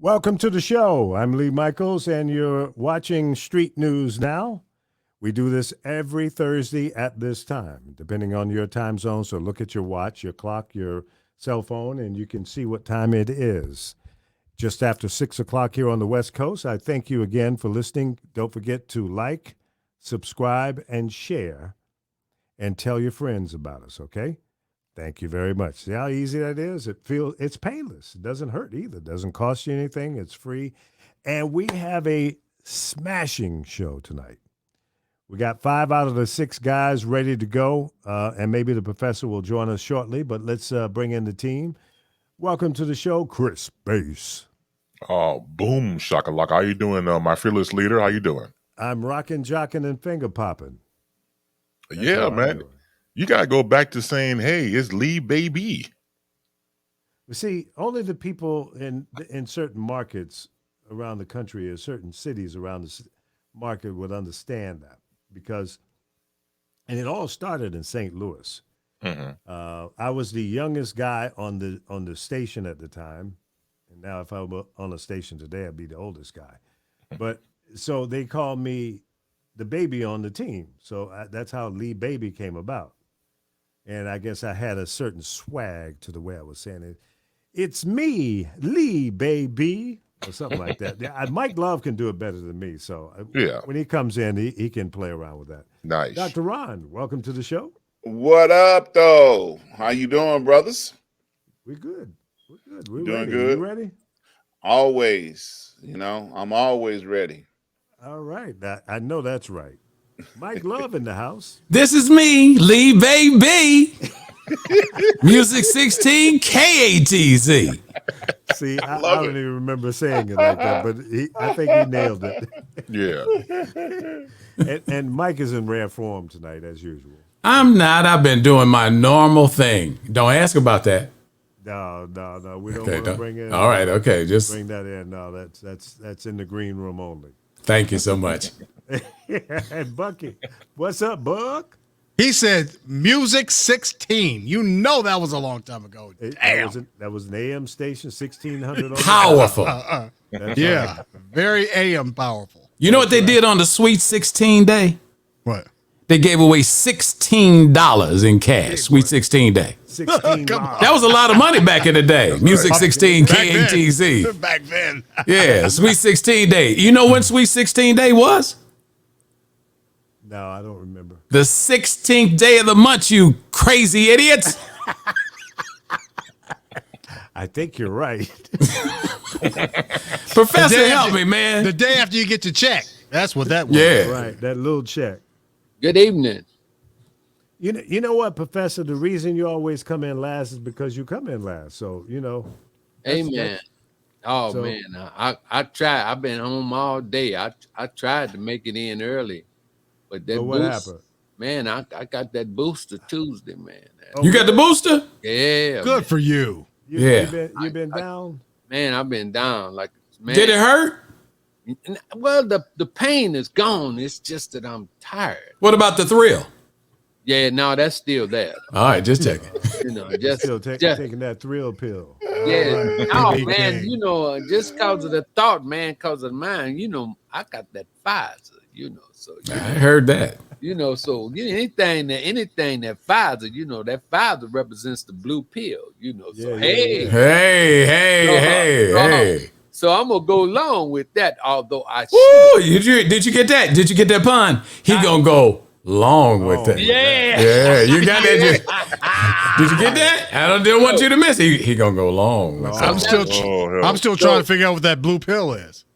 Welcome to the show. I'm Lee Michaels, and you're watching Street News Now. We do this every Thursday at this time, depending on your time zone. So look at your watch, your clock, your cell phone, and you can see what time it is. Just after 6 o'clock here on the West Coast. I thank you again for listening. Don't forget to like, subscribe, and share, and tell your friends about us, okay? Thank you very much. See how easy that is? It's painless. It doesn't hurt either. It doesn't cost you anything. It's free. And we have a smashing show tonight. We got 5 out of the 6 guys ready to go, and maybe the professor will join us shortly, but let's bring in the team. Welcome to the show, Chris Bass. Boom, shakalaka. How you doing, my fearless leader? How you doing? I'm rocking, jocking, and finger popping. Yeah, man. You got to go back to saying, hey, it's Lee, baby. You see, only the people in certain markets around the country or certain cities around the market would understand that because, and it all started in St. Louis. Mm-hmm. I was the youngest guy on the station at the time. And now if I were on a station today, I'd be the oldest guy. But so they called me the baby on the team. So that's how Lee Baby came about. And I guess I had a certain swag to the way I was saying it. It's me, Lee Baby, or something like that. Yeah, Mike Love can do it better than me. So when he comes in, he can play around with that. Nice. Dr. Ron, welcome to the show. What up, though? How you doing, brothers? We're good. We're good. We're doing ready. good? You ready? Always. I'm always ready. All right. I know that's right. Mike Love in the house. This is me, Lee Baby. Music 16 KATZ. See, I don't even remember saying it like that, but I think he nailed it. Yeah. and Mike is in rare form tonight, as usual. I'm not. I've been doing my normal thing. Don't ask about that. No. We don't want to bring in. All right, okay. Just bring that in. No, that's in the green room only. Thank you so much. And Bucky, what's up, Buck? He said Music 16. You know that was a long time ago. Damn. That was an AM station, 1600. Powerful. Yeah, right. Very AM powerful. You know what they did on the Sweet 16 day? What? They gave away $16 in cash. Sweet 16 day. 16. That was a lot of money back in the day. Music 16 KATZ. Back then. Yeah, Sweet 16 day. You know when Sweet 16 day was? No, I don't remember. The 16th day of the month, you crazy idiots. I think you're right. Professor, help me, man. The day after you get your check. That's what that was. Yeah. Right, that little check. Good evening. You know what, Professor? The reason you always come in last is because you come in last. So, Amen. Man, I tried. I've been home all day. I tried to make it in early, but what happened? Man, I got that booster Tuesday, man. You got the booster? Yeah. Good for you. You've been down? Man, I've been down. Like, man. Did it hurt? Well, the pain is gone. It's just that I'm tired. What about the thrill? Yeah, no, that's still there. All right, just checking. Just still taking that thrill pill. Yeah. Oh, man, just because of the thought, man, because of mine, I got that Pfizer, so. I heard that. So anything that Pfizer, that Pfizer represents the blue pill, so Hey. So I'm gonna go along with that, although I did you get that? Did you get that pun? He gonna go long with that. Yeah, you got that. Did you get that? I didn't want you to miss it. He gonna go long with that. I'm still trying to figure out what that blue pill is.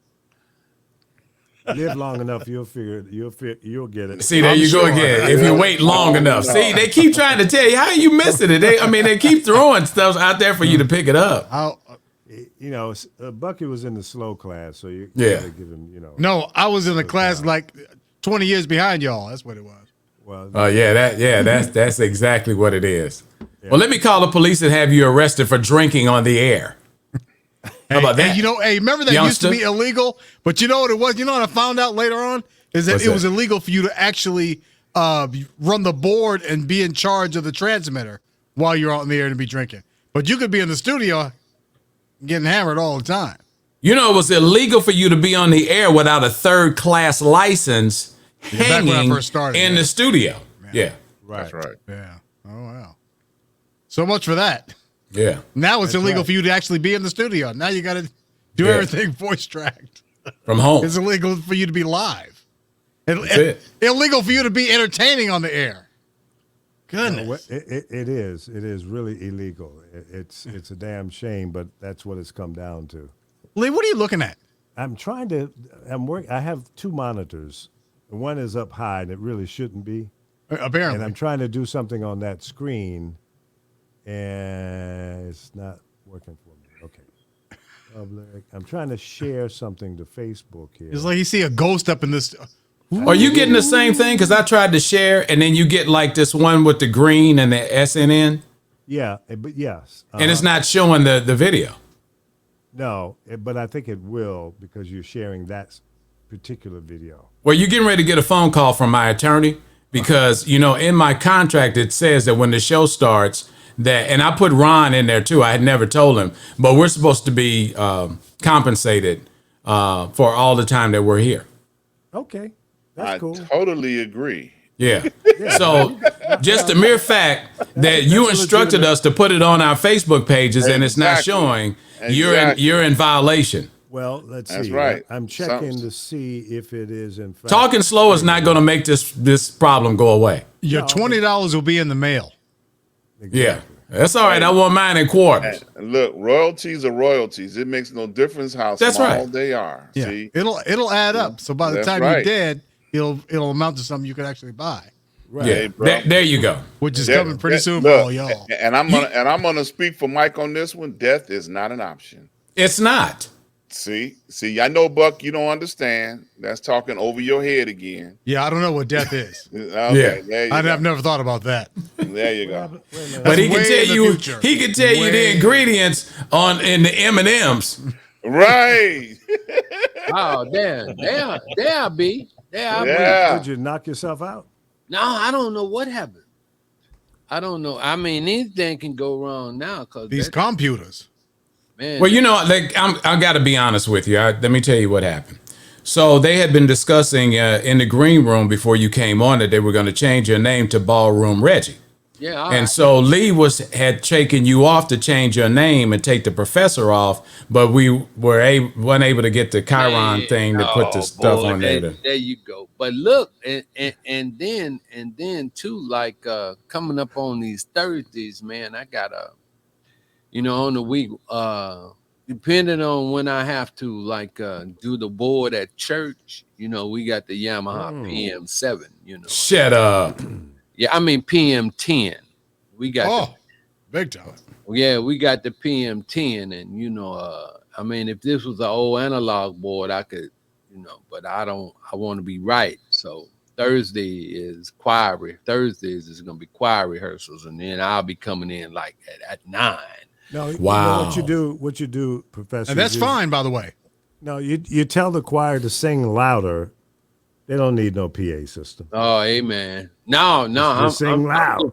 Live long enough, you'll get it. See, there you go again. If you wait long enough. See, they keep trying to tell you how you missing it. They keep throwing stuff out there for you to pick it up. Bucky was in the slow class, so you gotta give him, No, I was in a class like 20 years behind y'all. That's what it was. Well, that's exactly what it is. Yeah. Well, let me call the police and have you arrested for drinking on the air. How about that? Remember that youngster? Used to be illegal, but you know what it was? You know what I found out later on? Is that it was illegal for you to actually run the board and be in charge of the transmitter while you're out in the air to be drinking. But you could be in the studio getting hammered all the time. You know, it was illegal for you to be on the air without a third-class license back when I hanging first started, in the studio. Yeah. Right. That's right. Yeah. Oh wow. So much for that. Yeah. Now it's illegal right. for you to actually be in the studio. Now you got to do Yeah. everything voice tracked. From home. It's illegal for you to be live. That's it. Illegal for you to be entertaining on the air. Goodness. No, it is. It is really illegal. It's a damn shame, but that's what it's come down to. Lee, what are you looking at? I have two monitors. One is up high, and it really shouldn't be. Apparently. And I'm trying to do something on that screen, and it's not working for me. Okay. Public. I'm trying to share something to Facebook here. It's like you see a ghost up in this. Are you getting the same thing? Because I tried to share, and then you get like this one with the green and the SNN, Yeah, but yes. and it's not showing the video. No, but I think it will because you're sharing that particular video. Well, you're getting ready to get a phone call from my attorney because, you know, in my contract, it says that when the show starts that, and I put Ron in there too. I had never told him, but we're supposed to be compensated for all the time that we're here. Okay, that's I cool. totally agree. Yeah. So just the mere fact that you instructed us to put it on our Facebook pages and it's not Exactly. showing, Exactly. you're in violation. Well, let's That's see. right. I'm checking Some- to see if it is in fact. Talking slow is not going to make this problem go away. Your $20 will be in the mail. Yeah. That's all right. I want mine in quarters. And look, royalties are royalties. It makes no difference how That's small right. they are. Yeah. See, It'll add up. So by the That's time you're right. dead, it'll amount to something you could actually buy, Right. Yeah. Hey, bro. There you go. which is Death- coming pretty death- soon for look, all y'all. And I'm gonna speak for Mike on this one. Death is not an option. It's not. See, I know, Buck, you don't understand. That's talking over your head again. Yeah, I don't know what death is. Okay, Yeah. there you I've go. never thought about that. There you go. But he can way tell in the you future. he can tell you the Way- ingredients in the M&Ms. Right. Oh, there I be. There I be. Yeah. Did you knock yourself out? No, I don't know what happened. I don't know. I mean, anything can go wrong now because These computers. man. Well, you know, like I got to be honest with you. Let me tell you what happened. So they had been discussing in the green room before you came on that they were going to change your name to Ballroom Reggie. yeah, all And right. so Lee had taken you off to change your name and take the professor off, but we weren't able to get the Chiron Man, thing to put the oh, stuff boy, on there. There you go. But look, and then too, like coming up on these Thursdays, man, I gotta, on the week, depending on when I have to do the board at church, we got the Yamaha PM7, Shut up. Yeah, I mean PM10. We got Big time. we got the PM10, and I mean, if this was an old analog board, I could, but I want to be right. So Thursdays is gonna be choir rehearsals, and then I'll be coming in like at 9. No. Wow. You know what you do, Professor. And that's is- fine, by the way. No, you tell the choir to sing louder. They don't need no PA system. Oh, amen. No, I'm sing loud.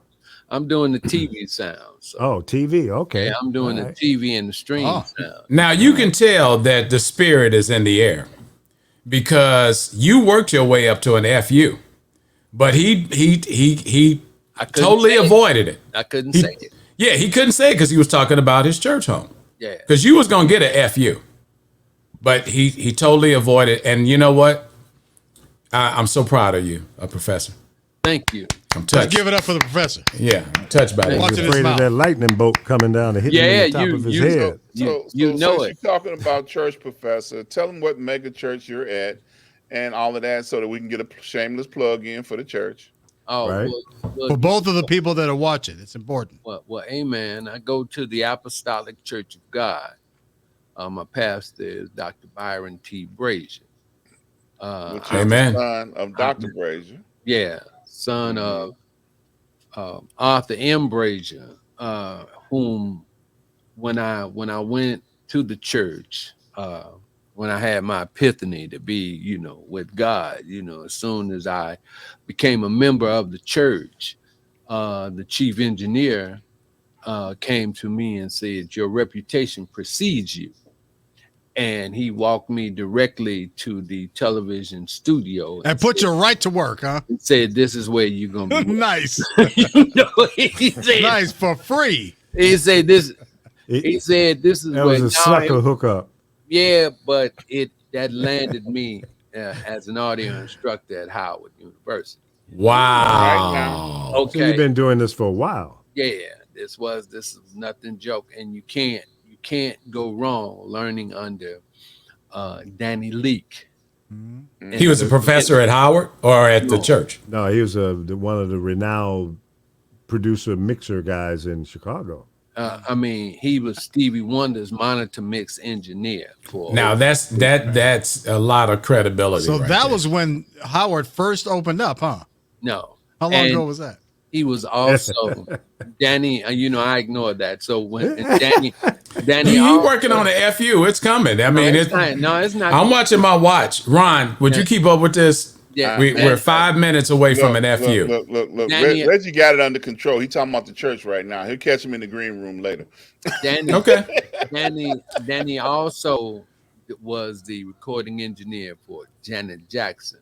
I'm doing the TV sound. So Oh, TV. Okay. yeah, I'm doing All the right. TV and the stream Oh. sound. Now you can tell that the spirit is in the air because you worked your way up to an FU, but he I couldn't totally say it. avoided it. I couldn't say it. Yeah, he couldn't say it because he was talking about his church home. Yeah. Because you was gonna get a FU, but he totally avoided. And you know what? I'm so proud of you, Professor. Thank you. I'm Let's touched. give it up for the professor. Yeah, I'm touched by Watch that. it. He's his afraid of mouth. that lightning bolt coming down and hitting him Yeah, on the top of his head. You know since it. You're talking about church, Professor. Tell them what mega church you're at and all of that so that we can get a shameless plug in for the church. Oh, Right. well, For both of the people that are watching, it's important. well, amen. I go to the Apostolic Church of God. My pastor is Dr. Byron T. Brazier. Which is Amen. the son of Dr. Brazier. Yeah, son of Arthur M. Brazier, whom when I went to the church, when I had my epiphany to be, with God, as soon as I became a member of the church, the chief engineer came to me and said, "Your reputation precedes you." and he walked me directly to the television studio And put you right to work, huh? and said, "This is where you're gonna be." Nice. He said, Nice for free. he said this. It- He said, "This is that where." was a sucker hookup. Yeah, but that landed me as an audio instructor at Howard University. Wow. So Okay. you've been doing this for a while. Yeah, this is nothing joke, and you can't go wrong learning under Danny Leake. He was a professor at Howard or at the church? No, he was one of the renowned producer mixer guys in Chicago. I mean, he was Stevie Wonder's monitor mix engineer for. Now that's a lot of credibility. So right that there. was when Howard first opened up, huh? No, How long And ago was that? he was also Danny. I ignored that. So when Danny, you also- working on the FU? It's coming. I mean, it's not. No, it's not. I'm watching my watch. Ron, would you keep up with this? Yeah, We're 5 minutes away from an FU. Look. Danny- Reggie got it under control. He talking about the church right now. He'll catch him in the green room later. Danny, Okay. Danny also was the recording engineer for Janet Jackson,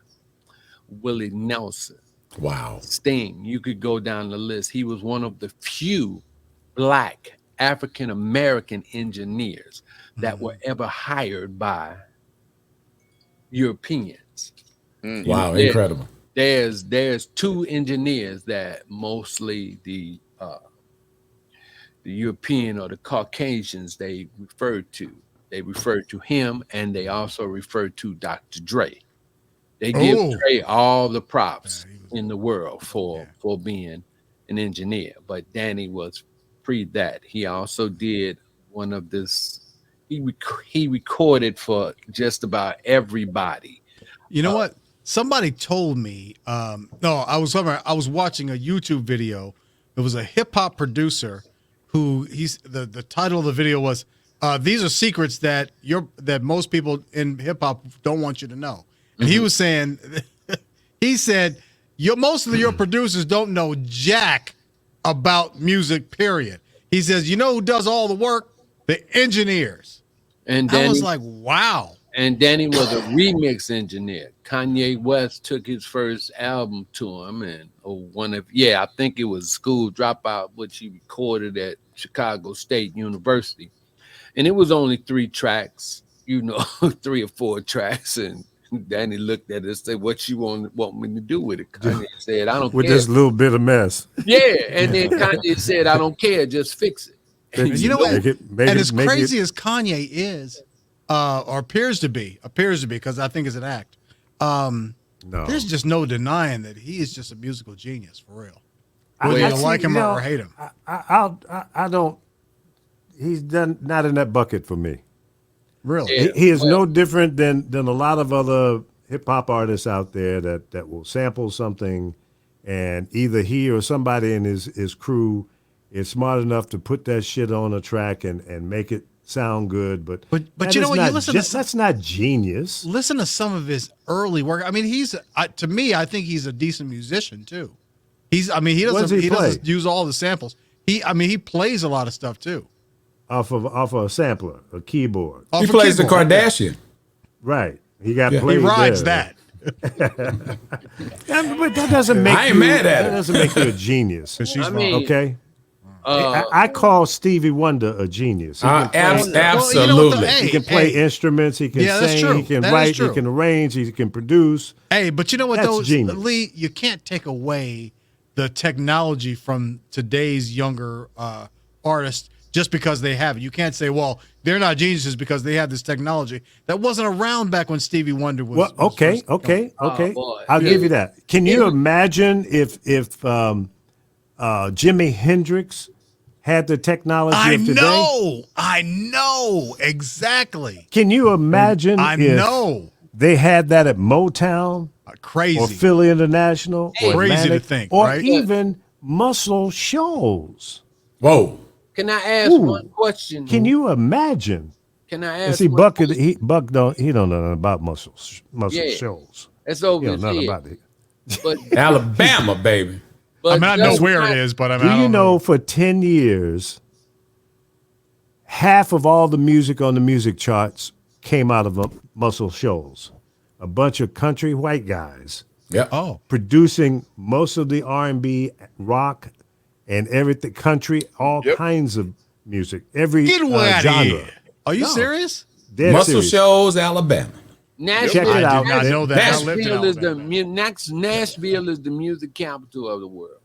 Willie Nelson, Wow. Sting. You could go down the list. He was one of the few Black African American engineers that were ever hired by Europeans. Wow. Yeah. Incredible. There's two engineers that mostly the European or the Caucasians they referred to. They referred to him, and they also referred to Dr. Dre. They give Dre all the props in the world for being an engineer. But Danny was pre that. He also did one of this. He recorded for just about everybody. You know what? Somebody told me. No, I was watching a YouTube video. It was a hip hop producer who the title of the video was "These are secrets that most people in hip hop don't want you to know." And he was saying, he said, most of your producers don't know jack about music. Period. He says, you know who does all the work? The engineers. And Danny, I was like, wow. And Danny was a remix engineer. Kanye West took his first album to him, and I think it was School Dropout, which he recorded at Chicago State University. And it was only 3 tracks, 3 or 4 tracks. And Danny looked at it and said, "What you want me to do with it?" Kanye said, "I don't With care." this little bit of mess. Yeah, and then Kanye said, "I don't care, just fix it." You know what? Make And it- as make crazy it- as Kanye is, or appears to be, because I think it's an act. No. There's just no denying that he is just a musical genius for real. I- Whether I you see, like him you know, or hate him. I don't. He's not in that bucket for me. Really. Yeah. He is no different than a lot of other hip hop artists out there that will sample something, and either he or somebody in his crew is smart enough to put that shit on a track and make it sound good. But But you know what? You listen to that's not genius. Listen to some of his early work. I mean, to me, I think he's a decent musician too. He What does he play? doesn't use all the samples. He plays a lot of stuff too. Off of a sampler, a keyboard. Off He a plays the keyboard. Kardashian. Right. He got Yeah. He played rides there. that. But that doesn't make I ain't you, mad at that it. doesn't make you a genius. I mean, Okay? I call Stevie Wonder a genius. He can, play, Well, you know what, Absolutely. hey, he can play instruments, he can Yeah, that's sing, true. he can That is write, he true. can arrange, he can produce. Hey, but you know what, That's though, genius. Lee, you can't take away the technology from today's younger artists just because they have it. You can't say, well, they're not geniuses because they have this technology that wasn't around back when Stevie Wonder was. Well, was okay. Oh, boy. I'll give you that. Can you imagine if Jimi Hendrix had the technology of today? I know exactly. Can you imagine I if know. they had that at Motown Crazy. or Philly International or Crazy to Atlantic, think, or right? even Muscle Shoals? Whoa. Can I ask Ooh. one question? Can you imagine? Can I And ask? see, one Buck question? don't know nothing about Muscle Yeah. Shoals. It's He over don't his know nothing head. about it. But, Alabama, baby. I mean, I know just where not- it is, but I mean, Do I you don't know for 10 years, half of all the music on the music charts came out of Muscle Shoals. A bunch of country white guys Yep. Oh, producing most of the R&B, rock, and everything, country, all Yep. kinds of music, every get away out of genre. here. Are you No. serious? Dead Muscle serious. Shoals, Alabama. Check I it out. did not know that. I lived in Nashville is the Alabama. Nashville is the music capital of the world.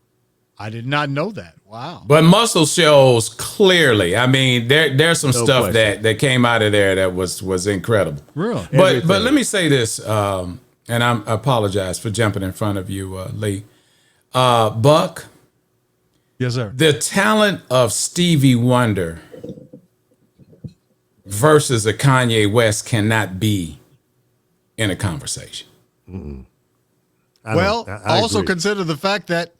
I did not know that. Wow. But Muscle Shoals, clearly, I mean, there's some No stuff question. that came out of there that was incredible. Really? But Everything. let me say this, and I apologize for jumping in front of you, Lee. Buck, Yes, sir. the talent of Stevie Wonder versus a Kanye West cannot be in a conversation. Well, I also agree. consider the fact that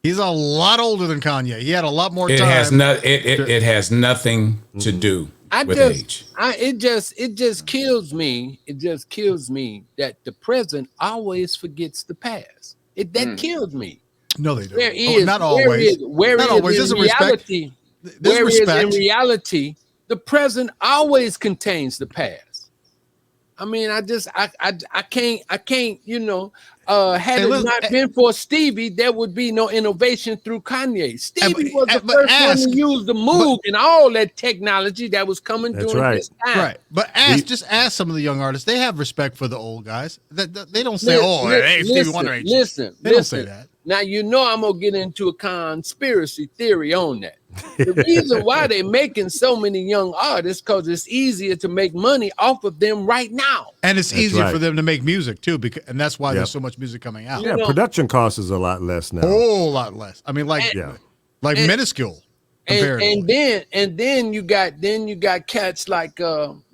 he's a lot older than Kanye. He had a lot more It time. has it has nothing to do with age. It just kills me. It just kills me that the present always forgets the past. That kills me. No, they don't. Where is not where always. is- where Not is always. in There's a respect. reality? There's Where is in respect. reality? The present always contains the past. I mean, I can't, had it look, not been for Stevie, there would be no innovation through Kanye. Stevie was the but first ask- one to use the Moog and all that technology that was coming That's during right. this time. Right, but just ask some of the young artists. They have respect for the old guys. They don't say, Li- "Oh, li- hey, Stevie Wonder ain't shit." Listen, They don't say that. Now you know I'm gonna get into a conspiracy theory on that. The reason why they're making so many young artists because it's easier to make money off of them right now. And it's easier right. for them to make music too, and that's why Yep. there's so much music coming out. Yeah, know- production cost is a lot less now. A whole lot less. I mean, like Yeah. minuscule. comparatively. And then you got cats like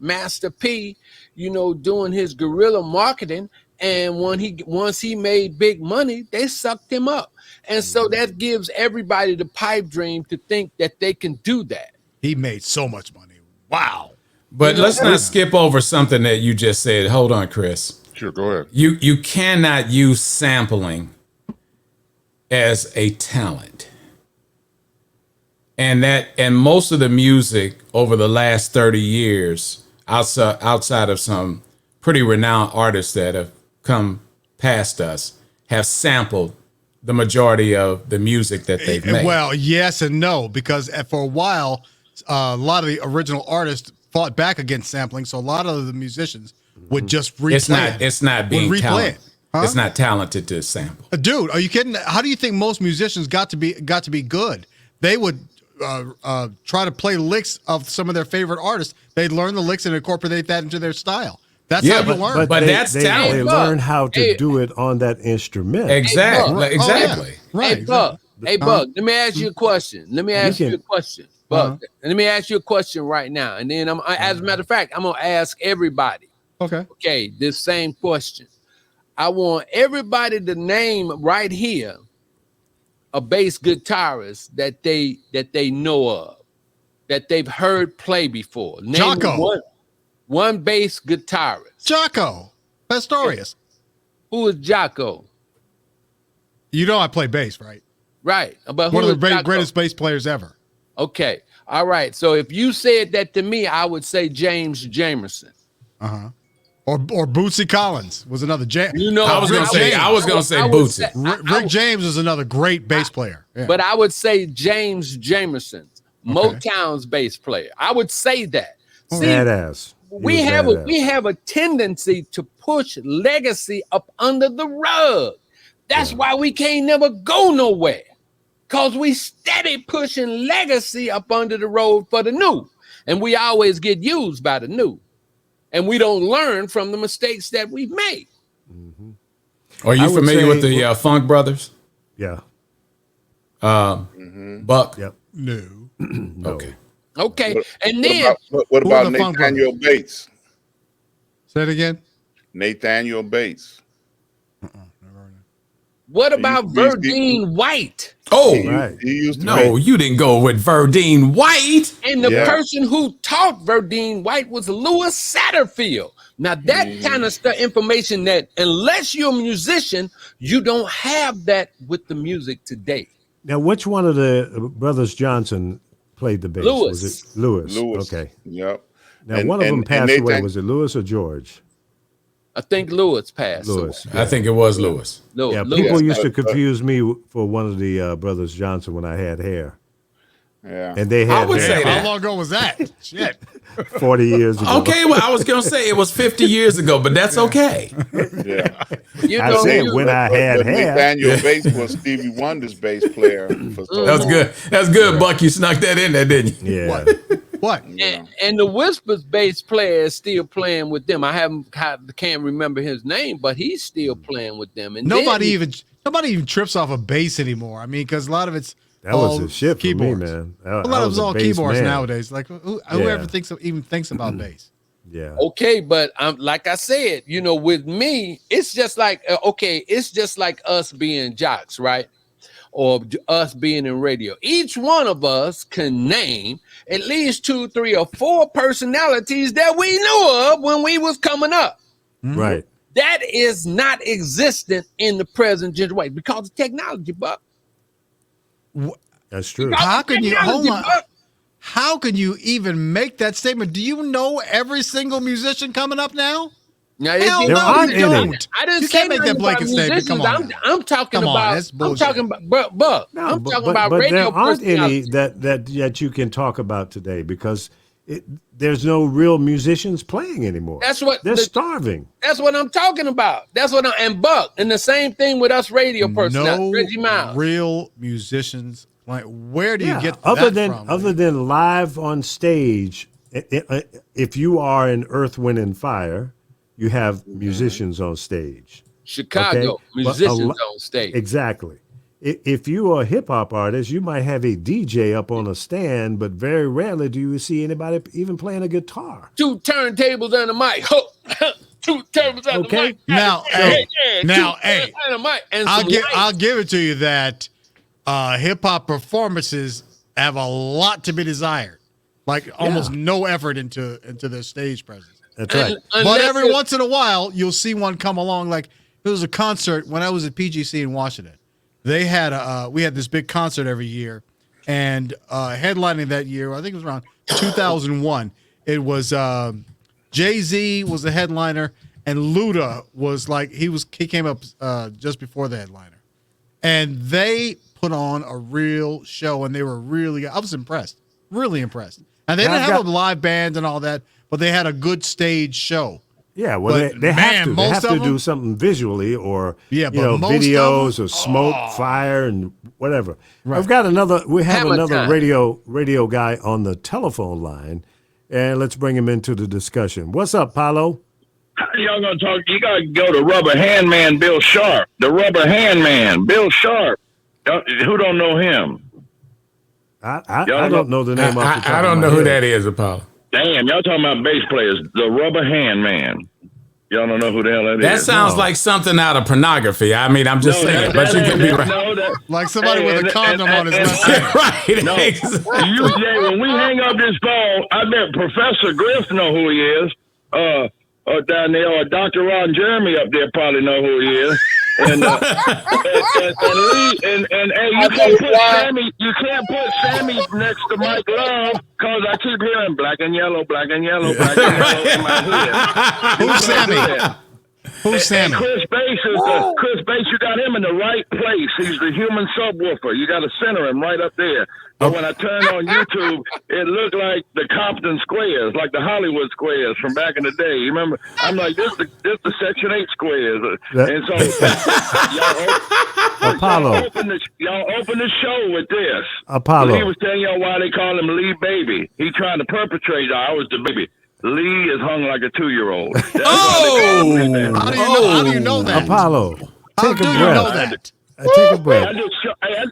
Master P, doing his guerrilla marketing. And once he made big money, they sucked him up. And so that gives everybody the pipe dream to think that they can do that. He made so much money. Wow. But let's not skip over something that you just said. Hold on, Chris. Sure, go ahead. You cannot use sampling as a talent. And most of the music over the last 30 years, outside of some pretty renowned artists that have come past us, have sampled the majority of the music that they've made. Well, yes and no, because for a while, a lot of the original artists fought back against sampling. So a lot of the musicians would just replay it's not being Would replay talented. it. Huh? It's not talented to sample. Dude, are you kidding? How do you think most musicians got to be good? They would try to play licks of some of their favorite artists. They'd learn the licks and incorporate that into their style. That's how you learn. But that's talent. They learn how to do it on that instrument. Exactly. Buck. Exactly. Right. Hey, Buck. Hey, Buck. Let me ask you a question. Buck. Let me ask you a question right now, and then as a matter of fact, I'm gonna ask everybody. Okay. Okay, this same question. I want everybody to name right here a bass guitarist that they know of, that they've heard play before. Name Jocko. one bass guitarist. Jocko Pastorius. Who is Jocko? You know I play bass, right? Right. But One who of the is Jocko? greatest bass players ever. Okay. All right. So if you said that to me, I would say James Jamerson. Or Bootsy Collins was another. I was gonna say I would Bootsy. Rick James is another great bass player. Yeah. But I would say James Jamerson, Motown's bass player. I would say that. See, Badass. we He was have badass. a tendency to push legacy up under the rug. That's why we can't never go nowhere. Cause we steady pushing legacy up under the road for the new. And we always get used by the new. And we don't learn from the mistakes that we've made. Are I you would familiar with say- the Funk Brothers? Yeah. Buck? Yep. No. No. Okay. Okay. And What then about Who are the Funk Nathaniel Bates? Say it again. Nathaniel Bates. what about you- Verdine White? Oh, Right. He used to no, make- you didn't go with Verdine White. And the Yeah. person who taught Verdine White was Louis Satterfield. Now that kind of stuff, information that unless you're a musician, you don't have that with the music today. Now, which one of the brothers Johnson played the bass? Lewis. Was it Lewis? Lewis. Okay. Yep. Now, one of them and passed they away. think- Was it Lewis or George? I think Lewis passed. Lewis. I think it was Lewis. Yeah, Lewis. people used to but- confuse me for one of the brothers Johnson when I had hair. Yeah. And they had would hair say How that. long ago was that? Shit. 40 years ago. Okay, well, I was gonna say it was 50 years ago, but that's okay. Yeah. You I know, said you- when I had But hair. Nathaniel Bass was Stevie Wonder's bass player. For so That's long. good. That's good, Buck. You snuck that in there, didn't you? Yeah. What? and the Whispers bass player is still playing with them. I can't remember his name, but he's still playing with them. And Nobody then even trips off a bass anymore. I mean, because a lot of it's That all was the shit for me, keyboards. man. A lot of it's all keyboards nowadays. Like whoever Yeah. even thinks about bass. Yeah. Okay, but like I said, with me, it's just like it's just like us being jocks, right? Or us being in radio. Each one of us can name at least 2, 3, or 4 personalities that we knew of when we was coming up. Right. That is not existent in the present generation because of technology, Buck. That's true. How can you hold on? Buck. How can you even make that statement? Do you know every single musician coming up now? Now, Hell There no, aren't you any. don't. I didn't You say can't make that nothing about blanket statement. Come musicians. on. I'm talking Come on, about. that's I'm bullshit. talking about, Buck. No, I'm talking about but radio there aren't any personalities. that you can talk about today because there's no real musicians playing anymore. That's what They're starving. That's what I'm talking about. And Buck, and the same thing with us radio personalities. No Reggie Miles. real musicians. Like, where do you get other that than from? other than live on stage? If you are in Earth, Wind, and Fire, you have musicians on stage. Chicago Okay? But musicians a lo- on stage. Exactly. If you are a hip hop artist, you might have a DJ up on a stand, but very rarely do you see anybody even playing a guitar. 2 turntables and a mic. 2 turntables and Okay. a mic. Now, Yeah, hey, yeah, now, 2 hey, and a mic and I'll some give lights. I'll give it to you that hip hop performances have a lot to be desired. Like almost no effort into their stage presence. That's right. But Unless every it- once in a while, you'll see one come along. Like there was a concert when I was at PGC in Washington. They had we had this big concert every year, and headlining that year, I think it was around 2001. It was Jay-Z was the headliner, and Luda was like he came up just before the headliner, and they put on a real show, and they were really. I was impressed, really impressed. And they Now, didn't I've have got- a live band and all that, but they had a good stage show. Yeah, well, But, they man, have to. They most have of to them- do something visually, or Yeah, but most of videos them- or smoke, fire, and whatever. Right. I've got another. We have Hammer another time. radio guy on the telephone line, and let's bring him into the discussion. What's up, Paulo? Y'all gonna talk? You gotta go to Rubber Hand Man Bill Sharp. The Rubber Hand Man Bill Sharp. Who don't know him? I Y'all don't know the name. off the top I of don't my know who head. that is, Apollo. Damn, y'all talking about bass players? The Rubber Hand Man. Y'all don't know who the hell that is. That sounds No. like something out of pornography. I mean, I'm just saying, but you could be right. No, that, Like somebody with a condom on his left and- hand. Right. No. exactly. Jay, when we hang up this phone, I bet Professor Griff know who he is. Down there, or Dr.Ron Jeremy up there probably know who he is. And Lee, and hey, you can't put Sammy next to Mike Love because I keep hearing black and yellow, black and yellow, black and yellow in my head. Who's Sammy? Who's And Sammy? Chris Bass Chris Bass, you got him in the right place. He's the human subwoofer. You got to center him right up there. But when I turned on YouTube, it looked like the Compton Squares, like the Hollywood Squares from back in the day. You remember? I'm like, this the Section 8 Squares. And so Apollo. y'all open the show with this. Apollo. He was telling y'all why they call him Lee Baby. He trying to perpetrate I was the baby. Lee is hung like a 2-year-old. Oh! How do you know that? Apollo, How take do a you breath. know that? Take a breath.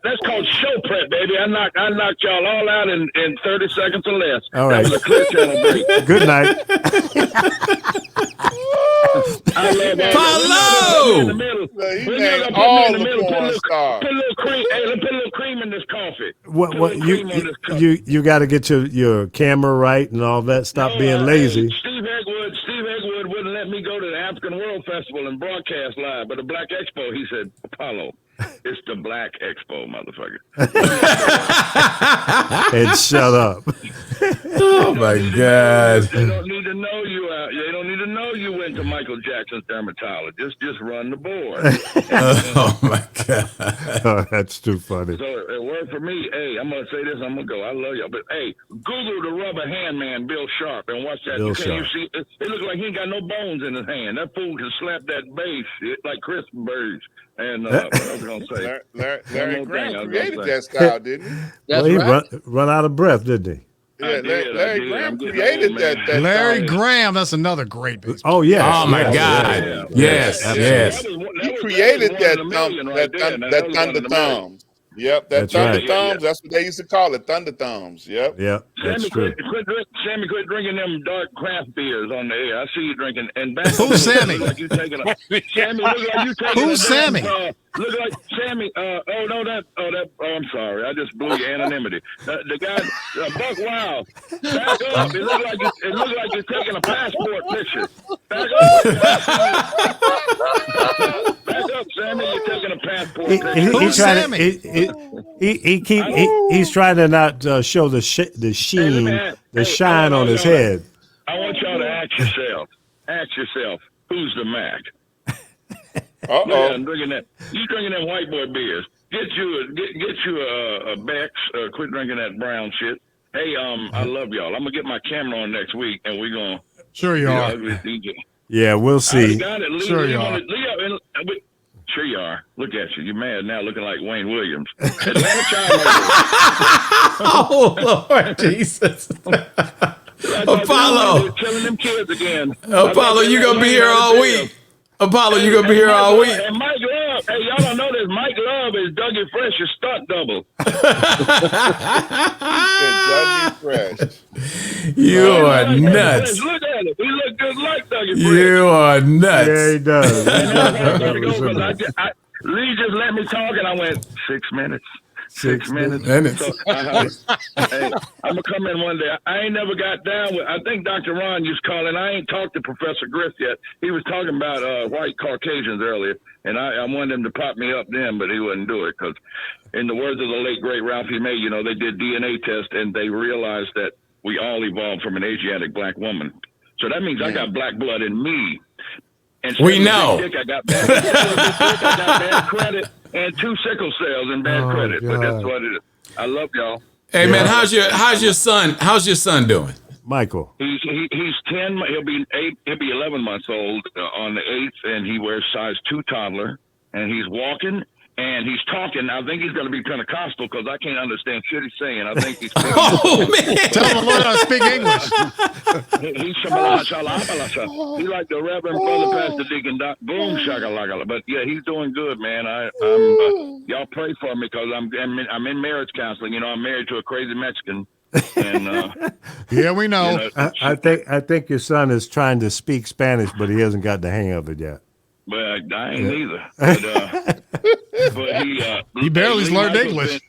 That's called show prep, baby. I knocked y'all all out in 30 seconds or less. All right. That was a Clear Channel, baby. Good night. I love all Paulo! in the middle. He When named y'all put me all in the the middle, porn stars. put a little cream. Hey, let's put a little cream in this coffee. What Put a little cream on this cup. you got to get your camera right and all that. Stop being lazy. Steve Eggwood wouldn't let me go to the African World Festival and broadcast live, but the Black Expo, he said, Apollo, it's the Black Expo, motherfucker. And shut up. Oh my God. They don't need to know you. They don't need to know you went to Michael Jackson's dermatologist. Just run the board. Oh my God. Oh, that's too funny. So it worked for me. Hey, I'm gonna say this. I'm gonna go. I love y'all, but hey, Google the rubber hand man, Bill Sharp, and watch that. Bill You Sharp. see, it looks like he ain't got no bones in his hand. That fool can slap that bass like Chris Birds. And what I was gonna say, Larry One more thing I Graham was created gonna say. that style, didn't he? That's Well, he right. run out of breath, didn't he? Yeah, I Larry did. Graham I'm getting created old, that. man. that Larry style. Graham, that's another great bass. Oh, yes. Oh my yes, God. yes, Yes. yes. Yes. He created that thunder thumbs. Yep, that That's thunder right. thumbs. That's what they used to call it, thunder thumbs. Yep. Yeah, that's true. Sammy, quit drinking them dark craft beers on the air. I see you drinking. And back Who's Sammy? Look like you taking a, Sammy, look like you taking Who's a damn, Sammy? look like Sammy. I'm sorry. I just blew your anonymity. The guy, Buck Wild. Back up. It looked like you're taking a passport picture. Back up. Back up, Sammy. You're taking a passport picture. Who's trying Sammy? he's trying to not show the sheen, the shine on his head. I want y'all to ask yourself, who's the Mac? I'm drinking that. You drinking that white boy beers? Get you a Bex. Quit drinking that brown shit. Hey, I love y'all. I'm gonna get my camera on next week, and we're gonna Sure you are. ugly DJ. Yeah, we'll I see. got it. Sure you are. Sure you are. Look at you. You're mad now, looking like Wayne Williams. Atlanta Child Oh Lord Jesus. Apollo. Killing them kids again. Apollo, you gonna be here all week. Apollo, you gonna be here all week. And Mike Love, hey, y'all don't know this. Mike Love is Dougie Fresh's stunt double. Dougie Fresh. You are nuts. Look at it. He look just like Dougie Fresh. You are Yeah, nuts. he does. Lee just let me talk, and I went 6 minutes. 6 minutes. Minutes. So, hey, I'm gonna come in one day. I ain't never got down with. I think Dr. Ron used to call, and I ain't talked to Professor Griff yet. He was talking about white Caucasians earlier, and I wanted him to pop me up then, but he wouldn't do it because, in the words of the late great Ralphie May, they did DNA test and they realized that we all evolved from an Asiatic black woman. So that means I got black blood in me. And We know. I got bad credit and 2 sickle cells and bad credit. But that's what it is. I love y'all. Hey man, how's your son? How's your son doing? Michael. He's 10. He'll be 8. He'll be 11 months old on the 8th, and he wears size 2 toddler. And he's walking and he's talking. I think he's going to be Pentecostal because I can't understand shit he's saying. I think he's. Oh man. Tell him to learn how to speak English. He's like the Reverend Brother Pastor Deacon Doc Boom Shakalaka. But yeah, he's doing good, man. I'm y'all pray for me because I'm in marriage counseling. I'm married to a crazy Mexican. And Yeah, we know. I think your son is trying to speak Spanish, but he hasn't got the hang of it yet. But I ain't either. But He barely Lee learned Michael's English.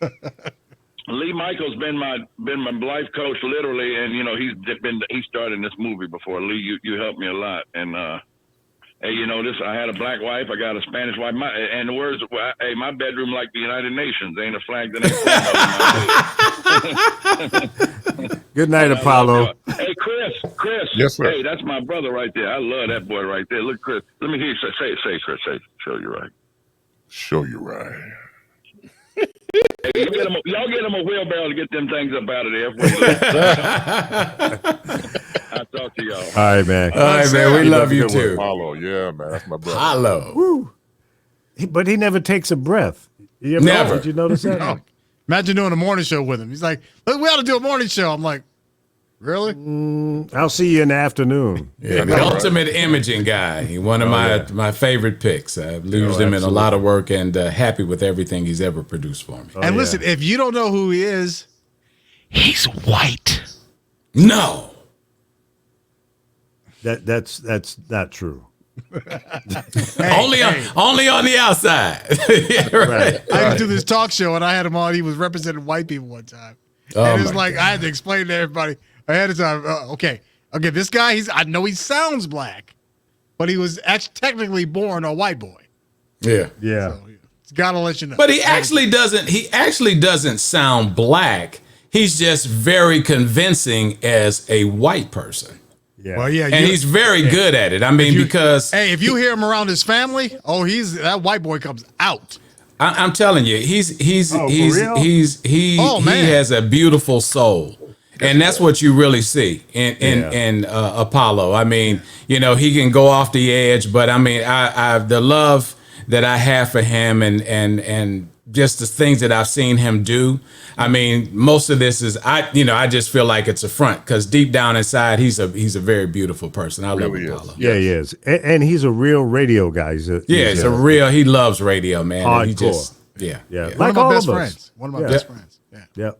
Lee Michael's been my life coach literally, and he starred in this movie before. Lee, you helped me a lot, and hey, this I had a black wife, I got a Spanish wife, and the words, hey, my bedroom like the United Nations, ain't a flag that ain't. Good night, Apollo. Hey, Chris. Yes, sir. Hey, that's my brother right there. I love that boy right there. Look, Chris. Let me hear you say, Chris. Say, show you right. Show you right. Hey, y'all get him a wheelbarrow to get them things up out of there. I'll talk to y'all. All right, man. All right, man. We love you too. Apollo, yeah, man, that's my brother. Hello. Woo. But he never takes a breath. Never. Did you notice that? No. Imagine doing a morning show with him. He's like, "Look, we ought to do a morning show." I'm like, really? I'll see you in the afternoon. Yeah, the ultimate imaging guy. He one of my favorite picks. I've used him in a lot of work and happy with everything he's ever produced for me. And listen, if you don't know who he is, he's white. No. That's not true. Only on the outside. Yeah, right. I used to do this talk show, and I had him on. He was representing white people one time. And it's like, I had to explain to everybody ahead of time, okay, this guy, I know he sounds black, but he was actually technically born a white boy. Yeah. Yeah. So, it's got to let you know. But he actually doesn't sound black. he's just very convincing as a white person. Yeah. Well, yeah, And he's very good at it. I mean, because if you hear him around his family, that white boy comes out. I'm telling you, he Oh, man. has a beautiful soul, and that's what you really see in Apollo. I mean, you know, he can go off the edge, but I mean, I the love that I have for him and just the things that I've seen him do. I mean, most of this is I just feel like it's a front because deep down inside, he's a very beautiful person. I Really love is. Apollo. Yeah, he is. And he's a real radio guy. It's a real. He loves radio, man. And he Hardcore. just yeah. Yeah. One of all my best us. friends. One of my Yeah. best friends. Yeah. Yep.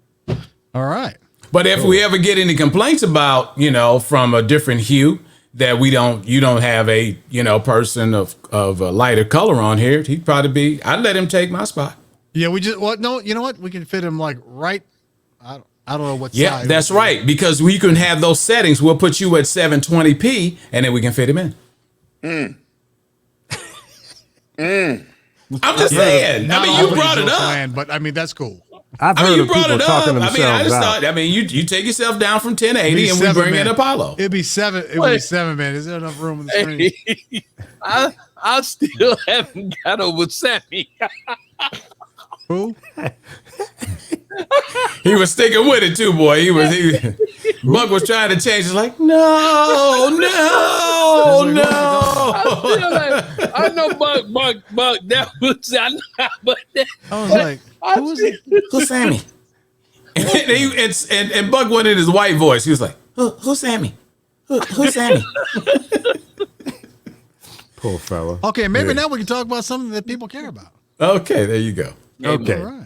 All right. But if we ever get any complaints about, you know, from a different hue that you don't have a, you know, person of a lighter color on here, he'd probably be. I'd let him take my spot. Yeah, no, you know what? We can fit him like right. I don't know what Yeah, side. that's right. Because we can have those settings. We'll put you at 720p, and then we can fit him in. I'm just saying. I mean, you brought it up. Plan, but I mean, that's cool. I've I heard mean, you of brought people it up. talking I mean, I themselves just out. thought. I mean, you take yourself down from 1080, and we Seven bring in men. Apollo. It'd be seven. It would be 7 men. Is there enough room in the screen? I still haven't got over Sammy. Who? He was sticking with it too, boy. Buck was trying to change. He's like, no. I know Buck. That was but I was like, who was it? Who's Sammy? And Buck went in his white voice. He was like, who's Sammy? Who's Sammy? Poor fella. Okay, maybe now we can talk about something that people care about. Okay, there you go. Okay. All right.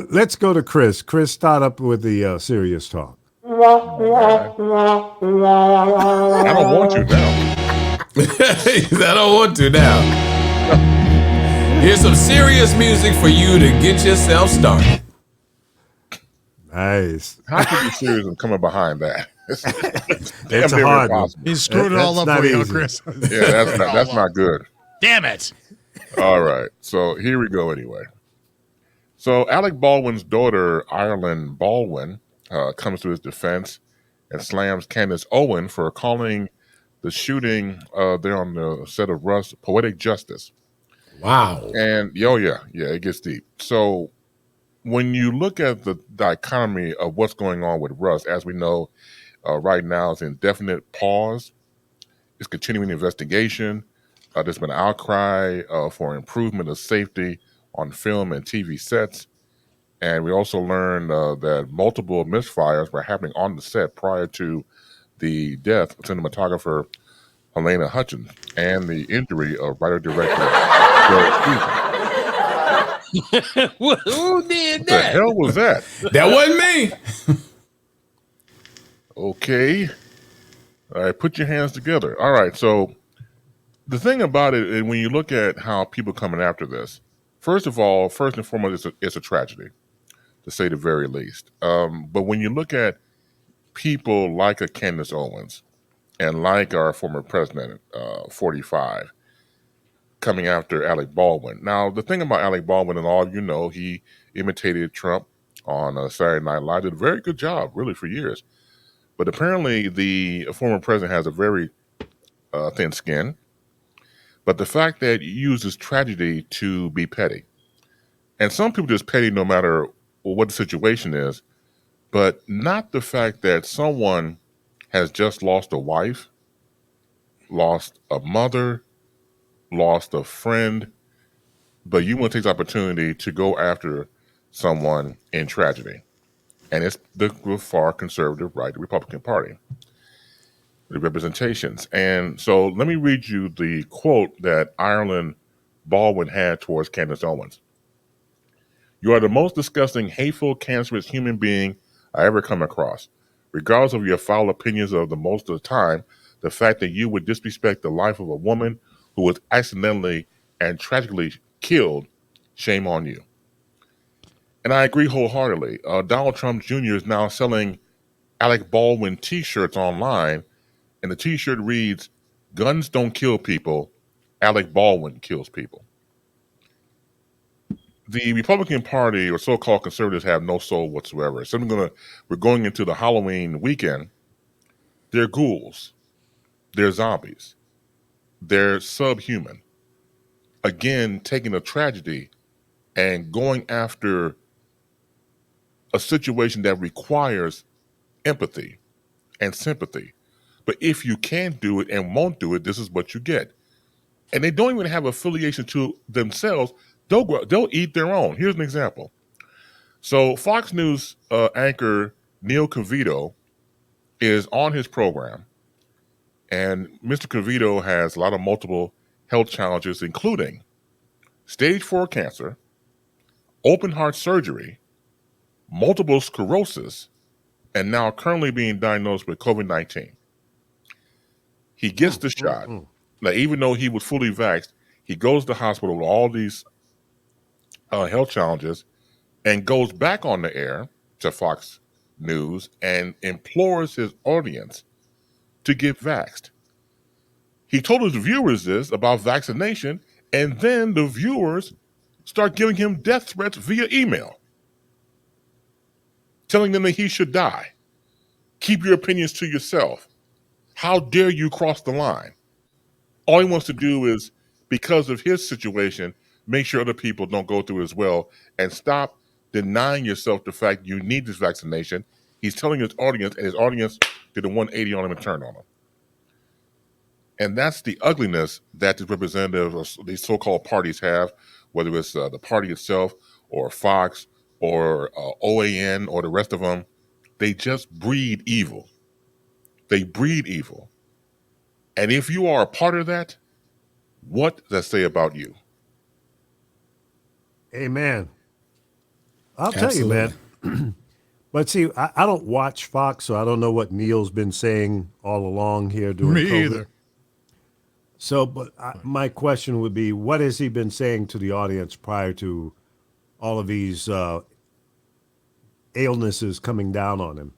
Let's go to Chris. Chris, start up with the serious talk. I don't want you now. I don't want to now. Here's some serious music for you to get yourself started. Nice. How can you be serious and coming behind that? It's a hard one. impossible. He screwed it all That's up not for you, huh, easy. Chris. Yeah, that's not good. Damn it. All right. So here we go anyway. So Alec Baldwin's daughter, Ireland Baldwin, comes to his defense and slams Candace Owen for calling the shooting there on the set of Rust poetic justice. Wow. And it gets deep. So when you look at the dichotomy of what's going on with Rust, as we know, right now it's indefinite pause. It's continuing investigation. There's been an outcry for improvement of safety on film and TV sets. And we also learned that multiple misfires were happening on the set prior to the death of cinematographer Helena Hutchins and the injury of writer-director Joe Keegan. who did What the that? hell was that? That wasn't me. Okay. All right, put your hands together. All right, so the thing about it, and when you look at how people coming after this, first and foremost, it's a tragedy, to say the very least. But when you look at people like a Candace Owens and like our former president, 45, coming after Alec Baldwin. Now, the thing about Alec Baldwin, and all of you know, he imitated Trump on Saturday Night Live, did a very good job, really, for years. But apparently, the former president has a very thin skin. But the fact that he uses tragedy to be petty. And some people just petty no matter what the situation is, but not the fact that someone has just lost a wife, lost a mother, lost a friend, but you want to take the opportunity to go after someone in tragedy. And it's the far conservative right, the Republican Party, the representations. And so let me read you the quote that Ireland Baldwin had towards Candace Owens. "You are the most disgusting, hateful, cancerous human being I ever come across. Regardless of your foul opinions of the most of the time, the fact that you would disrespect the life of a woman who was accidentally and tragically killed, shame on you." And I agree wholeheartedly. Donald Trump Jr. is now selling Alec Baldwin t-shirts online, and the t-shirt reads, "Guns don't kill people, Alec Baldwin kills people." the Republican Party or so-called conservatives have no soul whatsoever. So we're going into the Halloween weekend. They're ghouls. They're zombies. They're subhuman. Again, taking a tragedy and going after a situation that requires empathy and sympathy. But if you can't do it and won't do it, this is what you get. And they don't even have affiliation to themselves. They'll eat their own. Here's an example. So Fox News anchor Neil Cavito is on his program. And Mr. Cavito has a lot of multiple health challenges, including stage 4 cancer, open heart surgery, multiple sclerosis, and now currently being diagnosed with COVID-19. He gets the shot. Now, even though he was fully vaxxed, he goes to the hospital with all these health challenges and goes back on the air to Fox News and implores his audience to get vaxxed. He told his viewers this about vaccination, and then the viewers start giving him death threats via email, telling them that he should die. Keep your opinions to yourself. How dare you cross the line? All he wants to do is, because of his situation, make sure other people don't go through it as well, and stop denying yourself the fact you need this vaccination. He's telling his audience, and his audience did a 180 on him and turned on him. And that's the ugliness that the representatives of these so-called parties have, whether it's the party itself or Fox or OAN or the rest of them. They just breed evil. They breed evil. And if you are a part of that, what does that say about you? Amen. I'll tell you, man. But see, I don't watch Fox, so I don't know what Neil's been saying all along here during Me COVID. either. So, but my question would be, what has he been saying to the audience prior to all of these illnesses coming down on him?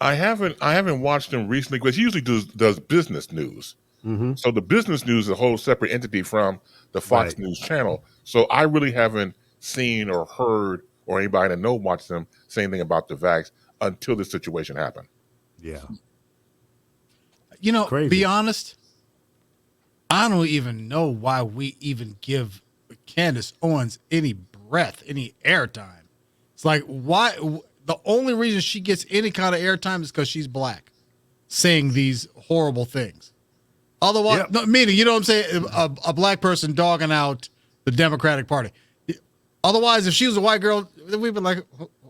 I haven't watched him recently because he usually does business news. Mm-hmm. So the business news is a whole separate entity from the Fox News channel. So I really haven't seen or heard or anybody that knows watched them say anything about the vax until this situation happened. Yeah. You know, Crazy. be honest, I don't even know why we even give Candace Owens any breath, any airtime. It's like, why? The only reason she gets any kind of airtime is because she's black, saying these horrible things. Otherwise, no, meaning, you know what I'm saying? A black person dogging out the Democratic Party. Otherwise, if she was a white girl, we'd be like,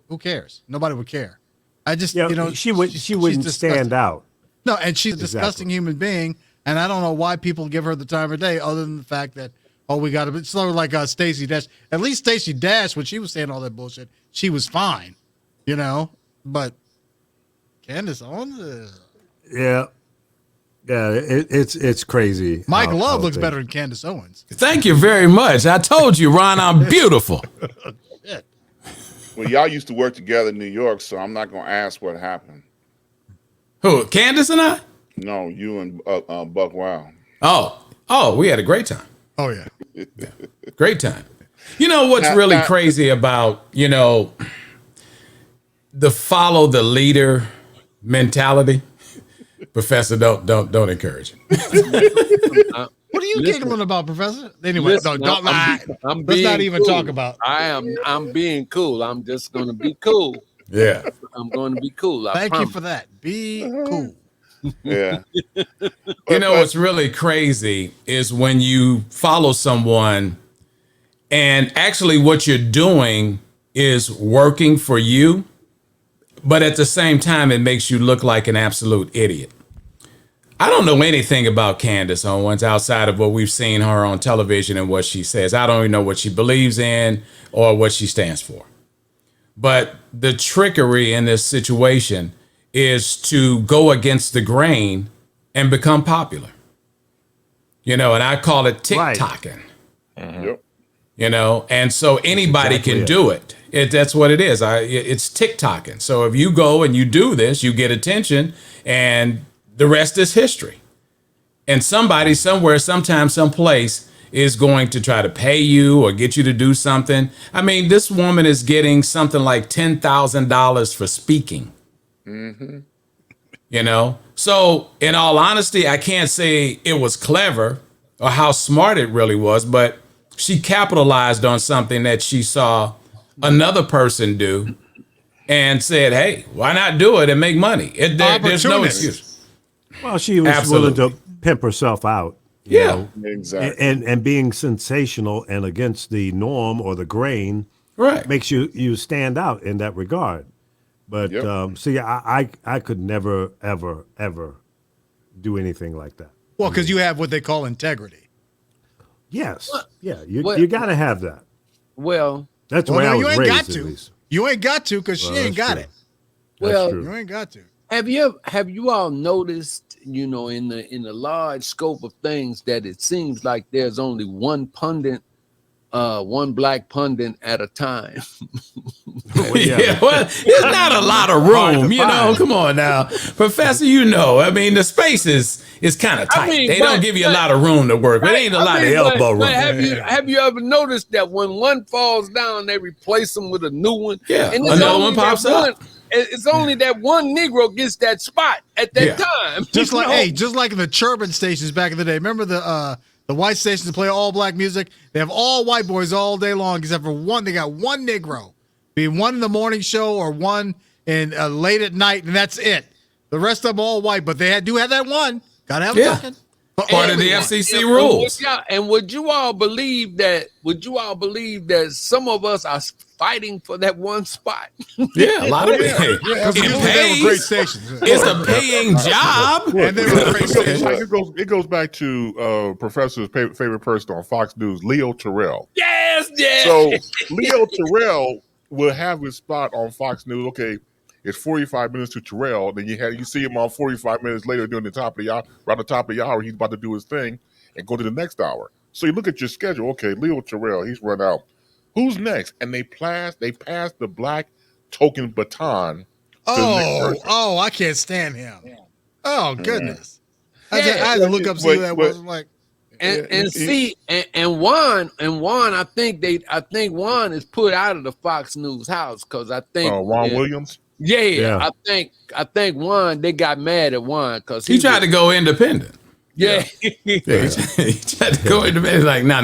who cares? Nobody would care. I just, you know, she wouldn't stand out. No, and she's a disgusting human being, and I don't know why people give her the time of day, other than the fact that, we got to. It's sort of like Stacey Dash. At least Stacey Dash, when she was saying all that bullshit, she was fine, you know. But Candace Owens, yeah, it's crazy. Mike Love looks better than Candace Owens. Thank you very much. I told you, Ron, I'm beautiful. Well, y'all used to work together in New York, so I'm not going to ask what happened. Who, Candace and I? No, you and Buck Wow. Oh, we had a great time. Oh, yeah. Great time. You know what's really crazy about, you know, the follow the leader mentality? Professor, don't encourage it. What are you giggling about, Professor? Anyway, Listen, don't lie. I'm Let's not being even cool. talk about. I'm being cool. I'm just going to be cool. Yeah. I'm going to be cool. Thank you for that. Be cool. Yeah. You know what's really crazy is when you follow someone and actually what you're doing is working for you, but at the same time, it makes you look like an absolute idiot. I don't know anything about Candace Owens outside of what we've seen her on television and what she says. I don't even know what she believes in or what she stands for. But the trickery in this situation is to go against the grain and become popular. You know, and I call it TikToking. Mm-hmm. Yep. You know, and so anybody can do it. That's what it is. It's TikToking. So if you go and you do this, you get attention, and the rest is history. And somebody, somewhere, sometime, someplace is going to try to pay you or get you to do something. I mean, this woman is getting something like $10,000 for speaking. You know? So, in all honesty, I can't say it was clever or how smart it really was, but she capitalized on something that she saw another person do and said, hey, why not do it and make money? There's no excuse. Well, she was Absolutely. willing to pimp herself out. you Yeah. know, Exactly. and being sensational and against the norm or the grain Right. makes you stand out in that regard. But Yep. see, I could never ever do anything like that. Well, because you have what they call integrity. Yes, yeah, what- you got to have that. Well, That's the Well, way no, I you was ain't raised, got at to. least. You ain't got to because Well, she ain't that's got true. it. That's Well, true. You ain't got to. have you all noticed, in the large scope of things, that it seems like there's only one pundit, one black pundit at a time. Well, Yeah, well, there's not a lot of room, find. Come on now, Professor. I mean, the space is kind of tight. mean, they don't but- give you a lot of room to work. It ain't a lot of elbow room. But have you ever noticed that when one falls down, they replace them with a new one? Yeah, And it's another only one pops that up. It's only that one Negro gets that spot at that Yeah. time. Just you like know? just like in the Churban stations back in the day. Remember the white stations that play all black music? They have all white boys all day long, except for one. They got one Negro, be one in the morning show or one in late at night, and that's it. The rest of them all white, but they do have that one. Gotta have a Yeah. token. Part of the Everyone. FCC rules. And would you all believe that? Would you all believe that some of us are fighting for that one spot? Yeah, a lot of Because it they were great pays. stations. It's a paying job. And they were great stations. It goes back to Professor's favorite person on Fox News, Leo Terrell. Yes, yes. So Leo Terrell will have his spot on Fox News. Okay, it's 45 minutes to Terrell. Then you see him on 45 minutes later during the top of the hour. Around the top of the hour, he's about to do his thing and go to the next hour. So you look at your schedule. Okay, Leo Terrell, he's run out. Who's next? And they pass the black token baton. To the next person. I can't stand him. Oh goodness. I Yeah. had to look up see who that was. I'm like, And Juan, I think Juan is put out of the Fox News house because I think Juan Williams. Yeah. I think Juan, they got mad at Juan because He tried to go independent. yeah. He tried to go independent. Like, no.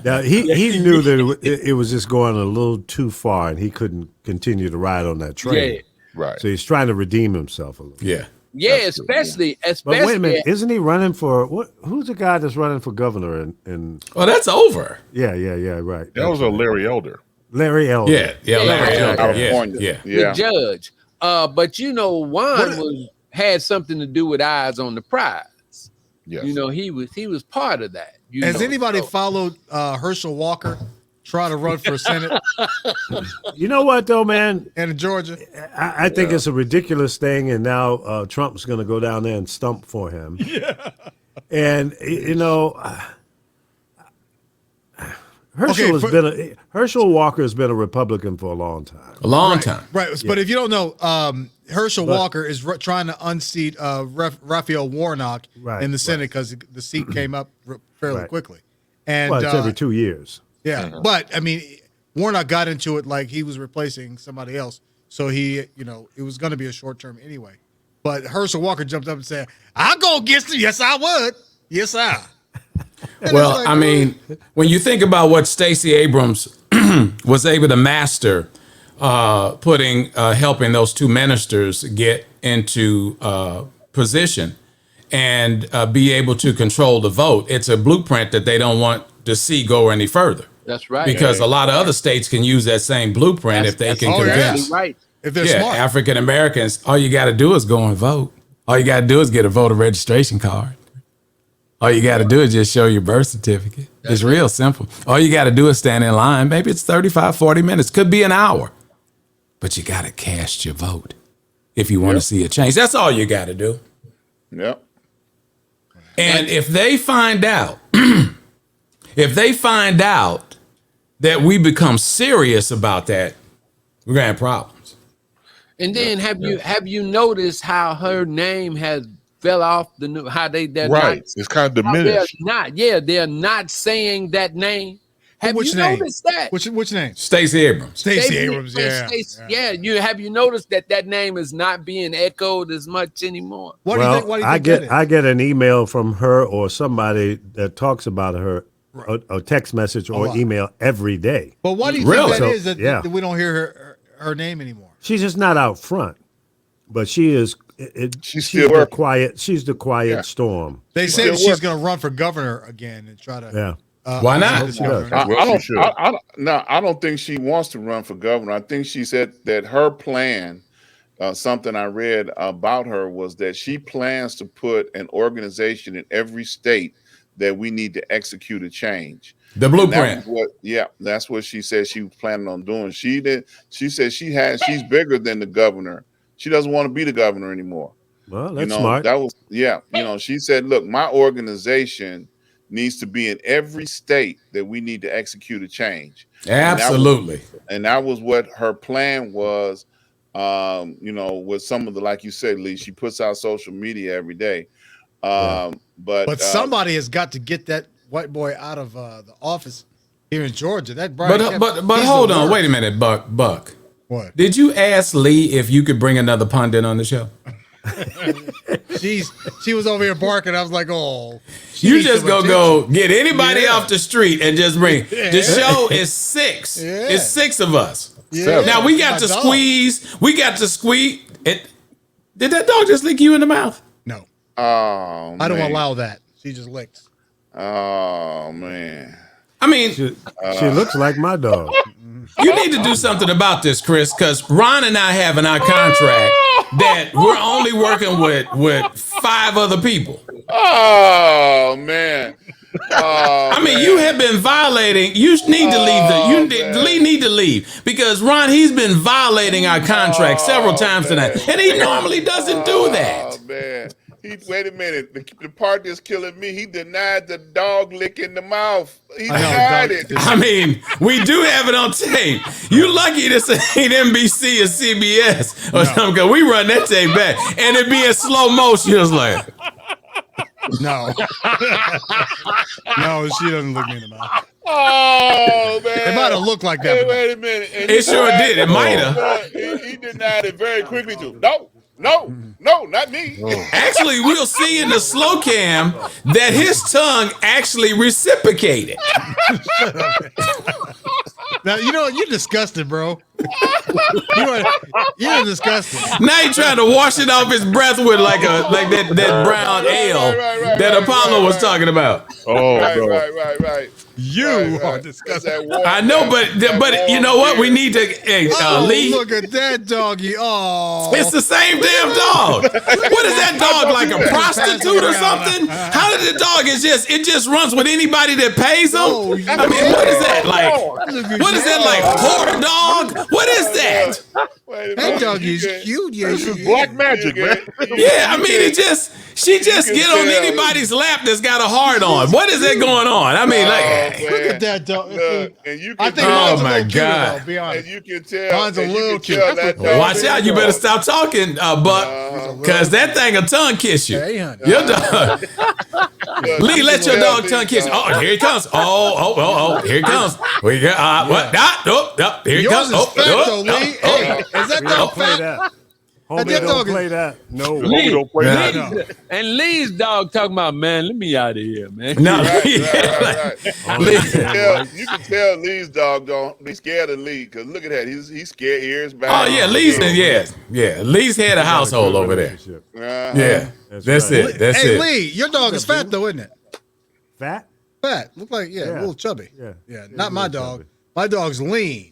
Yeah, he knew that it was just going a little too far, and he couldn't continue to ride on that train. Yeah. Right. So he's trying to redeem himself a little. Yeah. Yeah, especially But wait a minute, isn't he running for what? Who's the guy that's running for governor? In Well, that's over. yeah, right. That was a Larry Elder. Larry Elder. Yeah. Larry Yeah. Elder. California. Yeah. the Yeah. judge. But Juan had something to do with eyes on the prize. Yes. He was part of that. has anybody followed Herschel Walker try to run for Senate You know what though, man? in Georgia? I think it's a ridiculous thing, and now Trump's going to go down there and stump for him. Yeah. And Herschel Walker has been a Republican for a long time. A long time. Right, but if you don't know, Herschel Walker is trying to unseat Raphael Warnock Right, in the Senate because the seat came up fairly Right. quickly. And Well, it's every 2 years. yeah, but I mean, Warnock got into it like he was replacing somebody else, so it was going to be a short term anyway. But Herschel Walker jumped up and said, "I'll go against him. Yes, I would. Yes, I." And Well, it's like, I mean, when you think about what Stacey Abrams was able to master, helping those two ministers get into position and be able to control the vote, it's a blueprint that they don't want to see go any further. That's right. Because a lot of other states can use that same blueprint if they can oh, yeah. convince. Right. if they're Yeah, smart, African Americans, all you got to do is go and vote. All you got to do is get a voter registration card. All you got to do is just show your birth certificate. It's real simple. All you got to do is stand in line. Maybe it's 35, 40 minutes. Could be an hour. But you got to cast your vote if you want to see a change. That's all you got to do. Yep. And if they find out, that we become serious about that, we're going to have problems. And then have you noticed how her name has fell off the new, how they're Right. not, It's kind of how they're diminished. not, they're not saying that name. Have Which you name? noticed that? Which name? Stacey Abrams. Stacey Abrams. Yeah. Have you noticed that name is not being echoed as much anymore? What do you think? What do you think that is? I get an email from her or somebody that talks about her, a text message or email every day. But what do you Really? think that is that, Yeah. that we don't hear her name anymore? She's just not out front, but she is. She's She's still the working. quiet. She's the quiet storm. They say that she's going to run for governor again and try to. Yeah. Why not? She does. I don't think she wants to run for governor. I think she said that her plan, something I read about her, was that she plans to put an organization in every state that we need to execute a change. The And blueprint. that's what she said she was planning on doing. She said she's bigger than the governor. She doesn't want to be the governor anymore. Well, that's smart. She said, look, my organization needs to be in every state that we need to execute a change. Absolutely. And that was what her plan was. With some of the, like you said, Lee, she puts out social media every day. But somebody has got to get that white boy out of the office here in Georgia. That Brian But hold on, wait a minute, Buck. What? Did you ask Lee if you could bring another pundit on the show? She was over here barking. I was like, oh. You just go get anybody off the street and just bring. The show is 6. Yeah. It's 6 of us. Yeah. Now we got to squeeze. We got to squeeze. Did that dog just lick you in the mouth? No. Oh, I don't man. allow that. She just licks. Oh man. I mean, She looks like my dog. you need to do something about this, Chris, because Ron and I have in our contract that we're only working with 5 other people. Oh man. I mean, you have been violating. You need to leave. Lee need to leave because Ron, he's been violating our contract several times tonight, and he normally doesn't do that. Oh man. Wait a minute. The part that's killing me, he denied the dog lick in the mouth. He denied it. I mean, we do have it on tape. You lucky this ain't NBC or CBS or something, because we run that tape back, and it be in slow motion. It's like, No. No, she doesn't look me in the mouth. Oh man. It might have looked like that. Hey, but wait a minute. And it sure did. It might have. He denied it very quickly too. No, not me. Actually, we'll see in the slow cam that his tongue actually reciprocated. Now, you're disgusted, bro. You're disgusted. Now he trying to wash it off his breath with like that brown ale that Apollo was talking about. Oh, Right. You are disgusted. I know, but you know what? We need to, Lee. Look at that doggy. Oh. It's the same damn dog. What is that dog, like a prostitute or something? How did the dog? It just runs with anybody that pays him. I mean, what is that like? What is that like? Whore dog? What is that? That doggy's cute. Yeah, this is black magic, man. Yeah, I mean, she just get on anybody's lap that's got a heart on. What is that going on? I mean, like, look at that dog. And you can I think tell, Ron's a my little cute, God. though, be honest. and you can tell, Ron's a and you little can cute. tell that dog watch is out. You better stop talking, Buck, because that thing will tongue kiss you. Hey, honey. Your dog. Lee, let your dog tongue kiss you. Oh, here he comes. Oh, here he comes. We got what? Here he Yours comes. is fat, though, Lee. Hey, is that dog Don't play fat? that. Homie, that don't dog is- play that. No. Lee, don't play that. No. And Lee's dog talking about, man, let me out of here, man. No, Right. Lee. You can tell Lee's dog don't be scared of Lee because look at that. He's scared ears back. Oh yeah, Lee's Lee's head of household over there. Yeah, that's it. That's Hey, it. Lee, your dog is fat, though, isn't it? Fat? Fat. Look like, a Yeah. little chubby. Yeah. Yeah, He's not a my little dog. chubby. My dog's lean.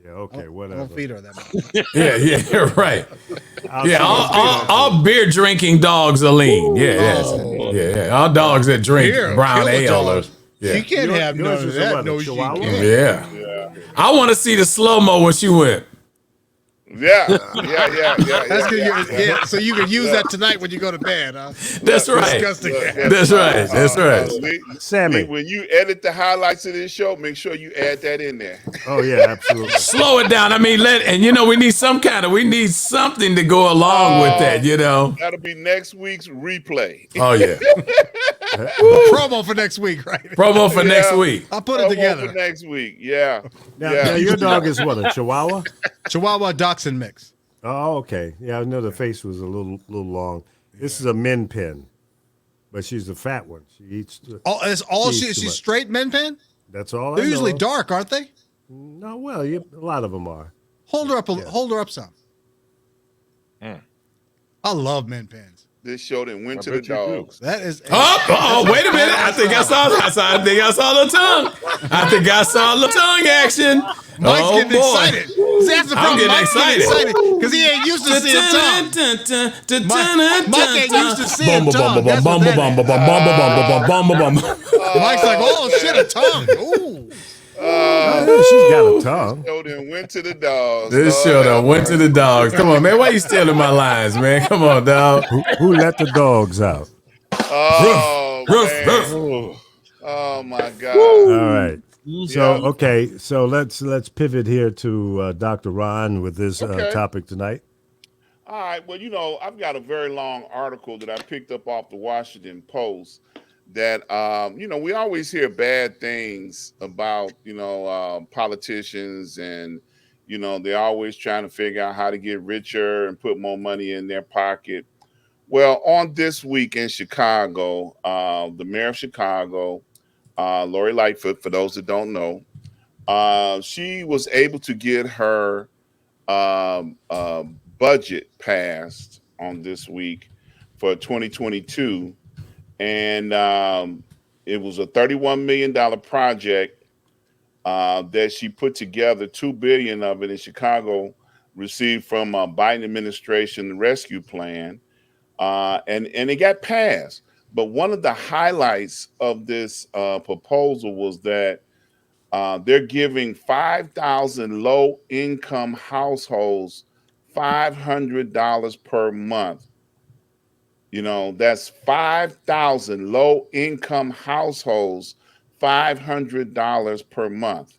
Yeah, okay, I whatever. don't feed her that much. Yeah, right. I'll Yeah, see all beer drinking dogs are lean. Yeah, Oh. yeah. All dogs that drink Here, brown kill a ale. dog. Yeah. She can't Yours- have none yours of is a that. what, No, a she Chihuahua? can't. Yeah. I want to see the slow mo when she went. That's good. Yeah. So you can use Look, that tonight when you go to bed, huh? That's right. Disgusting. That's right. That's right. Sammy. When you edit the highlights of this show, make sure you add that in there. Oh yeah, absolutely. Slow it down. I mean, we need something to go along with that, That'll be next week's replay. Oh yeah. Promo for next week, right? Promo for next week. I'll put it together. For next week, yeah. Now your dog is what, a Chihuahua? Chihuahua Dachshund mix. Oh, okay. Yeah, I know the face was a little long. This is a Min Pin, but she's the fat one. She eats. That's all she eats too she's much. straight men pen? That's all. They're I know usually of. dark, aren't they? No, well, a lot of them are. Hold her up some. I love men pens. This show then went to the dogs. That is Wait a minute. I think I saw the tongue. I think I saw the tongue action. Mike's getting excited. See, that's the problem. I'm getting excited Because he ain't used to seeing tongue. Mike ain't used to seeing tongue. That's what that is. Mike's like, oh shit, a tongue. Ooh. She's got a tongue. This show then went to the dogs. This show done went to the dogs. Come on, man. Why you stealing my lines, man? Come on, dog. Who let the dogs out? Oh, Ruff, man. ruff. Oh my God. All right. So okay, so let's pivot here to Dr. Ron with this topic tonight. All right. Well, I've got a very long article that I picked up off the Washington Post that, we always hear bad things about, politicians and, they're always trying to figure out how to get richer and put more money in their pocket. Well, on this week in Chicago, the mayor of Chicago, Lori Lightfoot, for those that don't know, she was able to get her budget passed on this week for 2022. And it was a $31 million project that she put together. $2 billion of it in Chicago received from Biden administration, the rescue plan, and it got passed. But one of the highlights of this proposal was that they're giving 5,000 low-income households $500 per month. That's 5,000 low-income households, $500 per month.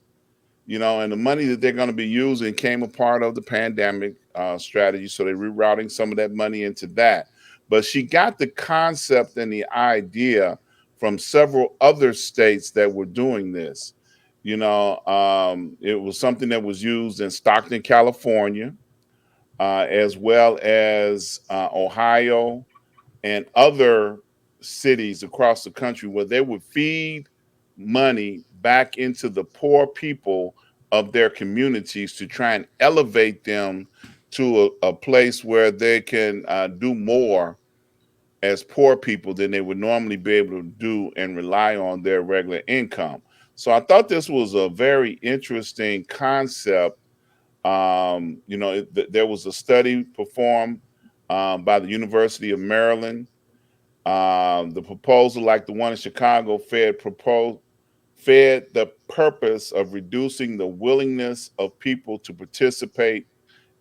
And the money that they're going to be using came a part of the pandemic strategy. So they're rerouting some of that money into that. But she got the concept and the idea from several other states that were doing this. It was something that was used in Stockton, California, as well as Ohio and other cities across the country, where they would feed money back into the poor people of their communities to try and elevate them to a place where they can do more as poor people than they would normally be able to do and rely on their regular income. So I thought this was a very interesting concept. There was a study performed by the University of Maryland. The proposal, like the one in Chicago, fed the purpose of reducing the willingness of people to participate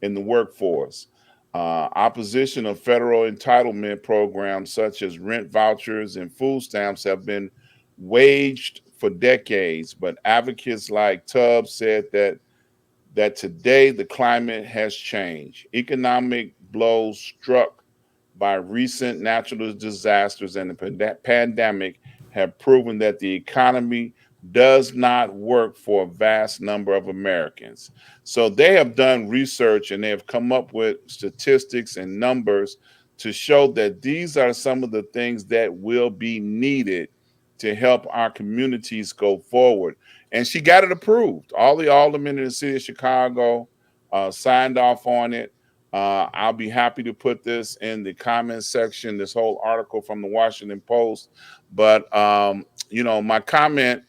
in the workforce. Opposition of federal entitlement programs such as rent vouchers and food stamps have been waged for decades, but advocates like Tubbs said that today the climate has changed. Economic blows struck by recent natural disasters and the pandemic have proven that the economy does not work for a vast number of Americans. So they have done research and they have come up with statistics and numbers to show that these are some of the things that will be needed to help our communities go forward. And she got it approved. All the aldermen in the city of Chicago signed off on it. I'll be happy to put this in the comments section, this whole article from the Washington Post. But, my comment,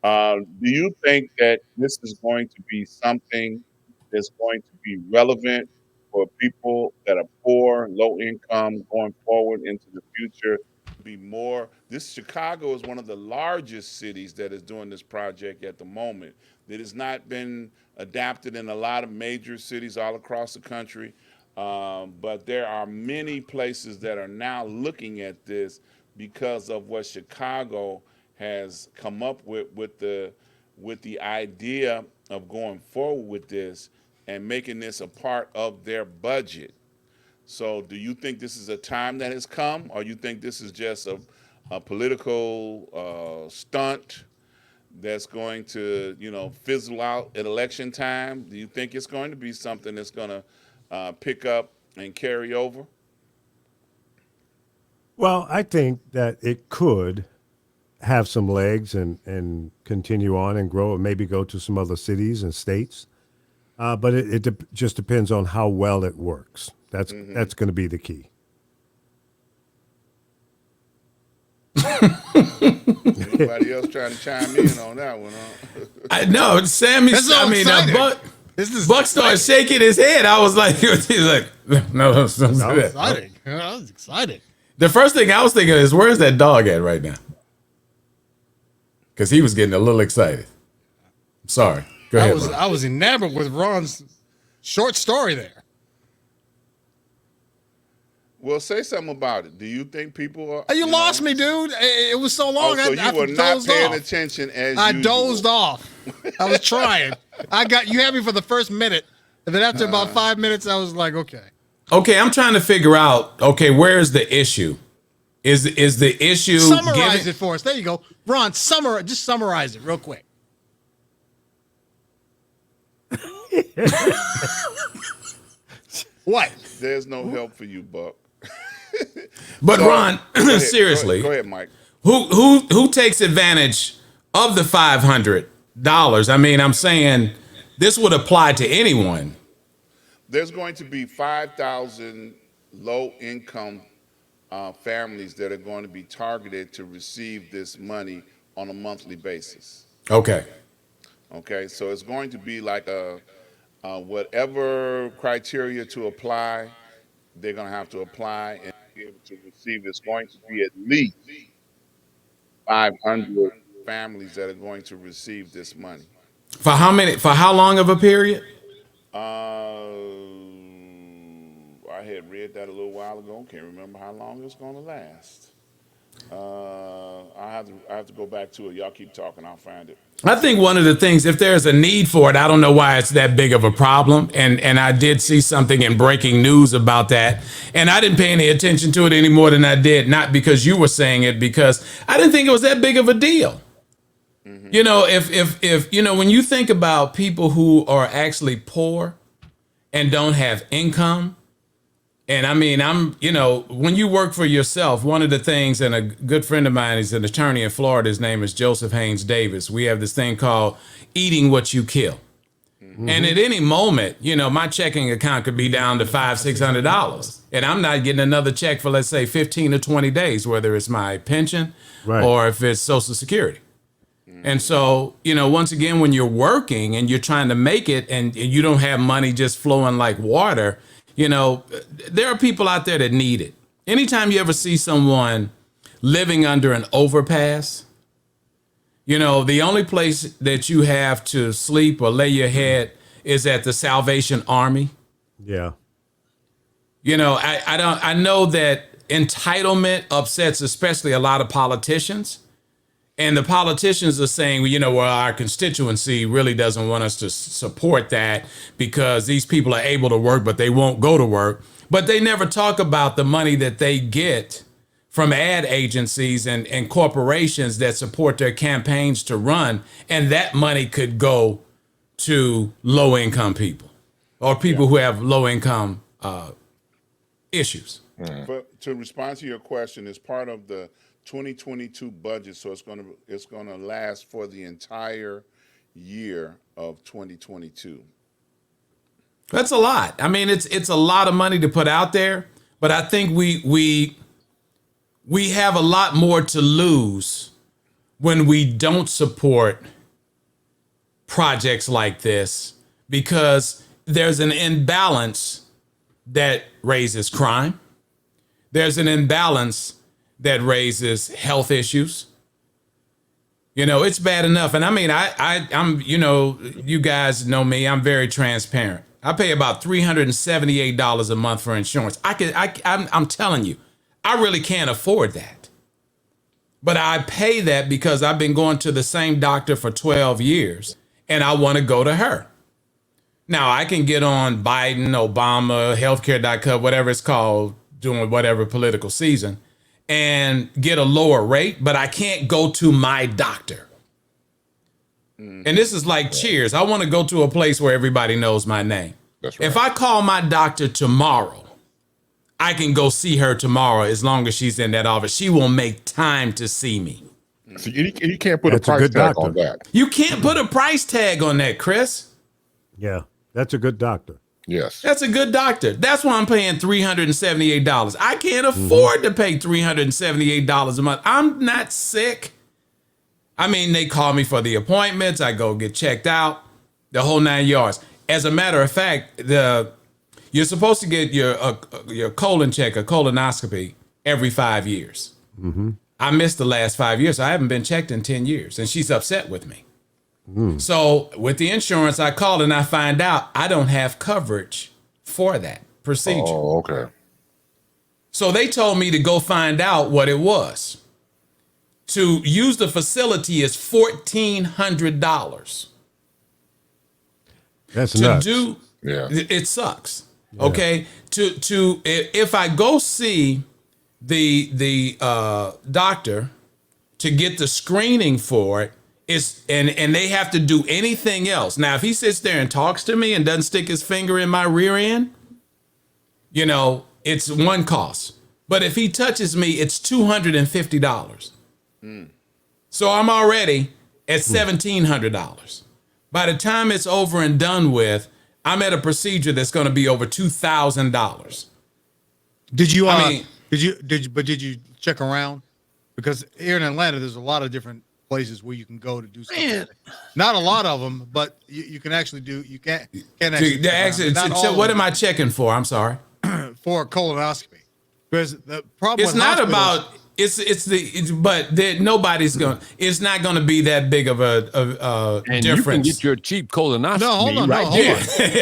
do you think that this is going to be something that's going to be relevant for people that are poor, low income, going forward into the future, be more This Chicago is one of the largest cities that is doing this project at the moment. It has not been adapted in a lot of major cities all across the country, but there are many places that are now looking at this because of what Chicago has come up with the idea of going forward with this and making this a part of their budget. So do you think this is a time that has come, or you think this is just a political stunt that's going to, fizzle out at election time? Do you think it's going to be something that's going to pick up and carry over? Well, I think that it could have some legs and continue on and grow and maybe go to some other cities and states. But it just depends on how well it works. That's going to be the key. Anybody else trying to chime in on that one? Huh? I know Sammy. That's so I mean, exciting. Buck started shaking his head. I was like, he's like, no, don't do that. Exciting. I was excited. The first thing I was thinking is, where's that dog at right now? Because he was getting a little excited. Sorry. Go ahead. I was enamored with Ron's short story there. Well, say something about it. Do you think people are? You lost me, dude. It was so long. Oh, so I you were not dozed paying off. attention as I usual. dozed off. I was trying. You had me for the first minute, and then after about 5 minutes, I was like, okay. Okay, I'm trying to figure out. Okay, where is the issue? Is the issue? Summarize it for us. There you go, Ron. Just summarize it real quick. What? There's no help for you, Buck. But So, Ron, go ahead, seriously, go ahead, Mike. who takes advantage of the $500? I mean, I'm saying this would apply to anyone. There's going to be 5,000 low-income families that are going to be targeted to receive this money on a monthly basis. Okay. Okay, so it's going to be like a whatever criteria to apply, they're going to have to apply and be able to receive. It's going to be at least 500 families that are going to receive this money. For how many? For how long of a period? I had read that a little while ago. Can't remember how long it's going to last. I have to go back to it. Y'all keep talking. I'll find it. I think one of the things, if there's a need for it, I don't know why it's that big of a problem. And I did see something in breaking news about that. And I didn't pay any attention to it any more than I did. Not because you were saying it, because I didn't think it was that big of a deal. Mm-hmm. You know, if you know, when you think about people who are actually poor and don't have income, and I mean, when you work for yourself, one of the things, and a good friend of mine is an attorney in Florida, his name is Joseph Haynes Davis. We have this thing called eating what you kill. Mm-hmm. And at any moment, my checking account could be down to $500-$600. And I'm not getting another check for, let's say, 15 or 20 days, whether it's my pension or if it's Social Security. Mm-hmm. And so, once again, when you're working and you're trying to make it and you don't have money just flowing like water, there are people out there that need it. Anytime you ever see someone living under an overpass, the only place that you have to sleep or lay your head is at the Salvation Army. Yeah. I know that entitlement upsets especially a lot of politicians. And the politicians are saying, well, our constituency really doesn't want us to support that because these people are able to work, but they won't go to work. But they never talk about the money that they get from ad agencies and corporations that support their campaigns to run. And that money could go to low income people or people who have low income issues. But to respond to your question, it's part of the 2022 budget, so it's going to last for the entire year of 2022. That's a lot. I mean, it's a lot of money to put out there, but I think we have a lot more to lose when we don't support projects like this, because there's an imbalance that raises crime. There's an imbalance that raises health issues. You know, it's bad enough. And I mean, I'm, you know, you guys know me, I'm very transparent. I pay about $378 a month for insurance. I'm telling you, I really can't afford that. But I pay that because I've been going to the same doctor for 12 years and I want to go to her. Now I can get on Biden, Obama, healthcare.gov, whatever it's called, doing whatever political season, and get a lower rate, but I can't go to my doctor. And this is like Cheers. I want to go to a place where everybody knows my name. That's right. If I call my doctor tomorrow, I can go see her tomorrow as long as she's in that office. She will make time to see me. So you can't put That's a a price good tag doctor. on that. You can't put a price tag on that, Chris. Yeah, that's a good doctor. Yes. That's a good doctor. That's why I'm paying $378. I can't afford to pay $378 a month. I'm not sick. I mean, they call me for the appointments. I go get checked out, the whole 9 yards. As a matter of fact, you're supposed to get your colon check, a colonoscopy, every 5 years. Mm-hmm. I missed the last 5 years. So I haven't been checked in 10 years, and she's upset with me. So with the insurance, I call and I find out I don't have coverage for that procedure. Oh, okay. So they told me to go find out what it was. To use the facility is $1,400. That's To nuts. Yeah. it sucks. Okay. If I go see the doctor to get the screening for it, and they have to do anything else. Now, if he sits there and talks to me and doesn't stick his finger in my rear end, you know, it's one cost. But if he touches me, it's $250. So I'm already at $1,700. By the time it's over and done with, I'm at a procedure that's going to be over $2,000. Did you? I mean- Did you check around? Because here in Atlanta, there's a lot of different places where you can go to do something. Man. Not a lot of them, but you can actually do. You can actually. So what am I checking for? I'm sorry. For a colonoscopy? Because the problem. It's with not hospitals- about but nobody's going. It's not going to be that big of a And you can difference. get your cheap colonoscopy No, hold on, right no, hold here.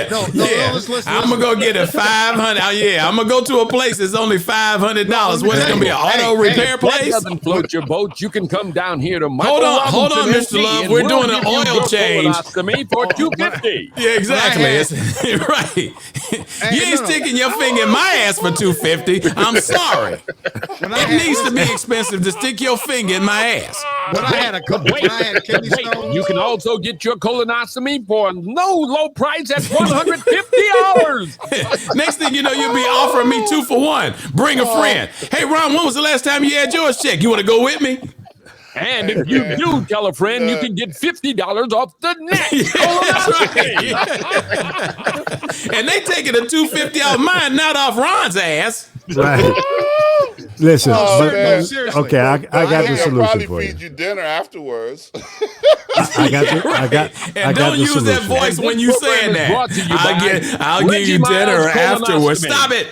on. No, listen. I'm gonna go get a $500. Yeah, I'm gonna go to a place that's only $500. What's it gonna be? An auto repair If that place? doesn't float your boat, you can come down here to Michael Hold on, Robinson Mr. MD, Love. and We're we'll doing an give you oil your change. colonoscopy for $250. Yeah, exactly. Right. It's, right. You ain't no. sticking your finger in my ass for $250. I'm sorry. It needs to be expensive to stick your finger in my ass. When I had a kidney stone. You can also get your colonoscopy for no low price at $150. Next thing you know, you'll be offering me 2 for 1. Bring a friend. Hey, Ron, when was the last time you had yours checked? You want to go with me? And if you do tell a friend, you can get $50 off the next colonoscopy. And they taking a $250 off mine, not off Ron's ass. Right. Listen, man. Seriously. okay, I got the I'll solution probably for feed you. you dinner afterwards. I got the And don't the use that solution. voice when you saying program is brought to that. you by I'll give Reggie you dinner Miles afterwards. colonoscopy. Stop it.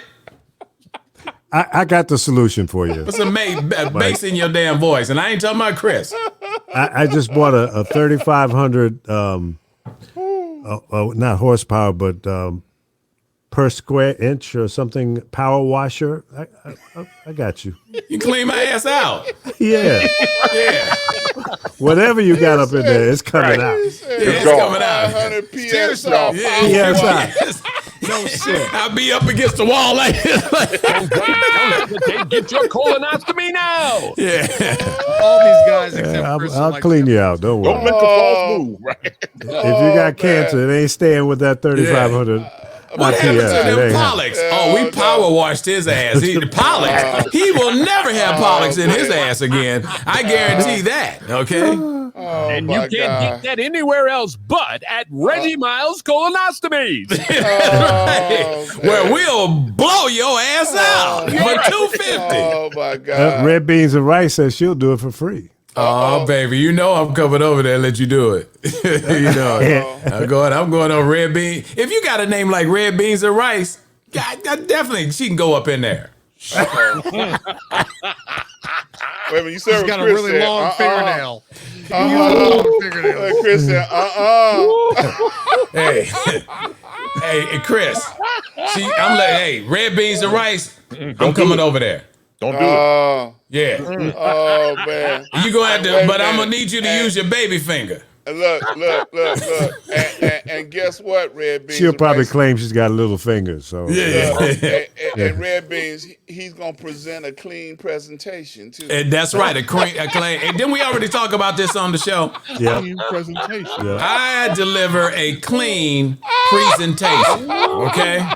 I got the solution for you. Put some bass in your damn voice. And I ain't talking about Chris. I just bought a 3,500 not horsepower, but per square inch or something power washer. I got you. You clean my ass out. Yeah. Yeah. Whatever you got up in there, it's coming out. It's gone. coming out. 500 Seriously. PSI. Yeah. No shit. I'll be up against the wall like this. Don't hesitate. Get your colonoscopy now. Yeah. All these guys except Chris. I'll clean you out. Don't Don't worry. make a false move, right? If you got cancer, it ain't staying with that 3,500 What happened to IPS. It them ain't happening. Pollux? Oh, we power washed his ass. Pollux. He will never have Pollux in his ass again. I guarantee that. Okay. And you can't get that anywhere else but at Reggie Miles Colonoscopies. Where we'll blow your ass out for $250. Oh my God. Red Beans and Rice says she'll do it for free. Oh, baby, you know I'm coming over there and let you do it. You know, I'm going on Red Bean. If you got a name like Red Beans and Rice, God, definitely she can go up in there. Wait a minute, you said He's got Chris a really said, long fingernail. Long fingernails. Chris said, Hey, hey, Chris. I'm like, hey, red beans and rice. I'm Don't do coming it. over there. Don't do it. Yeah. Oh man. You gonna have Wait to, a but I'm gonna minute. need you to use your baby finger. Look. And guess what, Red Beans? She'll and probably Rice? claim she's got a little finger. So Yeah. And Red Beans, he's gonna present a clean presentation too. And that's right, a claim. And then we already talked about this on the show. yeah, Clean presentation. yeah. I deliver a clean presentation. Okay.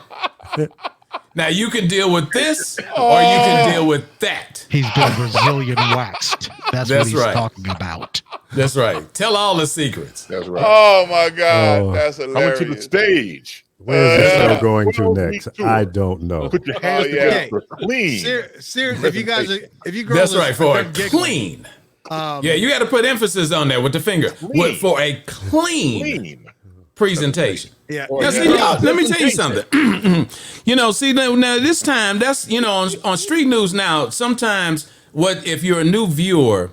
Now you can deal with this, or you can deal with that. He's been Brazilian waxed. That's what That's he's right. talking about. That's right. Tell all the secrets. That's right. Oh my God, Oh. that's Coming hilarious. to the stage. Where's this show going to 12 next? week tour. I don't know. Put your hands yeah. together for clean. Seriously, if you girls That's right, for a done giggling, clean. Yeah, you got to put emphasis on that with the finger. For a clean presentation. Yeah. Now, see, let me tell you something. See, now this time, that's, on street news now, sometimes if you're a new viewer,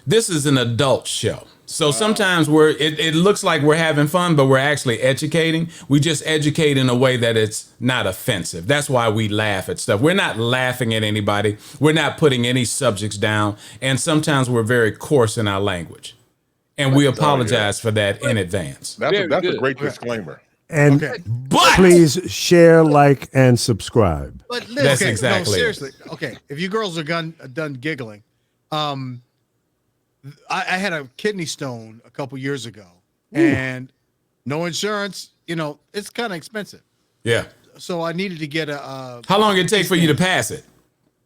this is an adult show. So sometimes it looks like we're having fun, but we're actually educating. We just educate in a way that it's not offensive. That's why we laugh at stuff. We're not laughing at anybody. We're not putting any subjects down. And sometimes we're very coarse in our language. And we apologize for that in advance. That's a good. great disclaimer. And But please share, like, and subscribe. But That's exactly it. seriously. Okay, if you girls are done giggling, I had a kidney stone a couple years ago, and no insurance. It's kind of expensive, yeah. so I needed to get a How long did it take for you to pass it?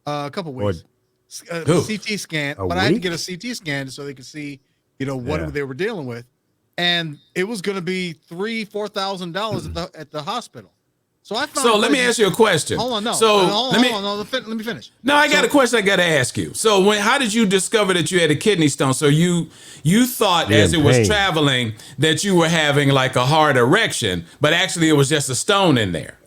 couple weeks. A Who? CT scan, A but I had to week? get a CT scan so they could see, what Yeah. they were dealing with, and it was going to be $3,000-$4,000 at the hospital. So I found. So let me ask you a question. Hold on, no. So hold let me. on, no, let me finish. No, I got a question I got to ask you. So how did you discover that you had a kidney stone? So you thought You're as in it was pain. traveling that you were having like a hard erection, but actually it was just a stone in there.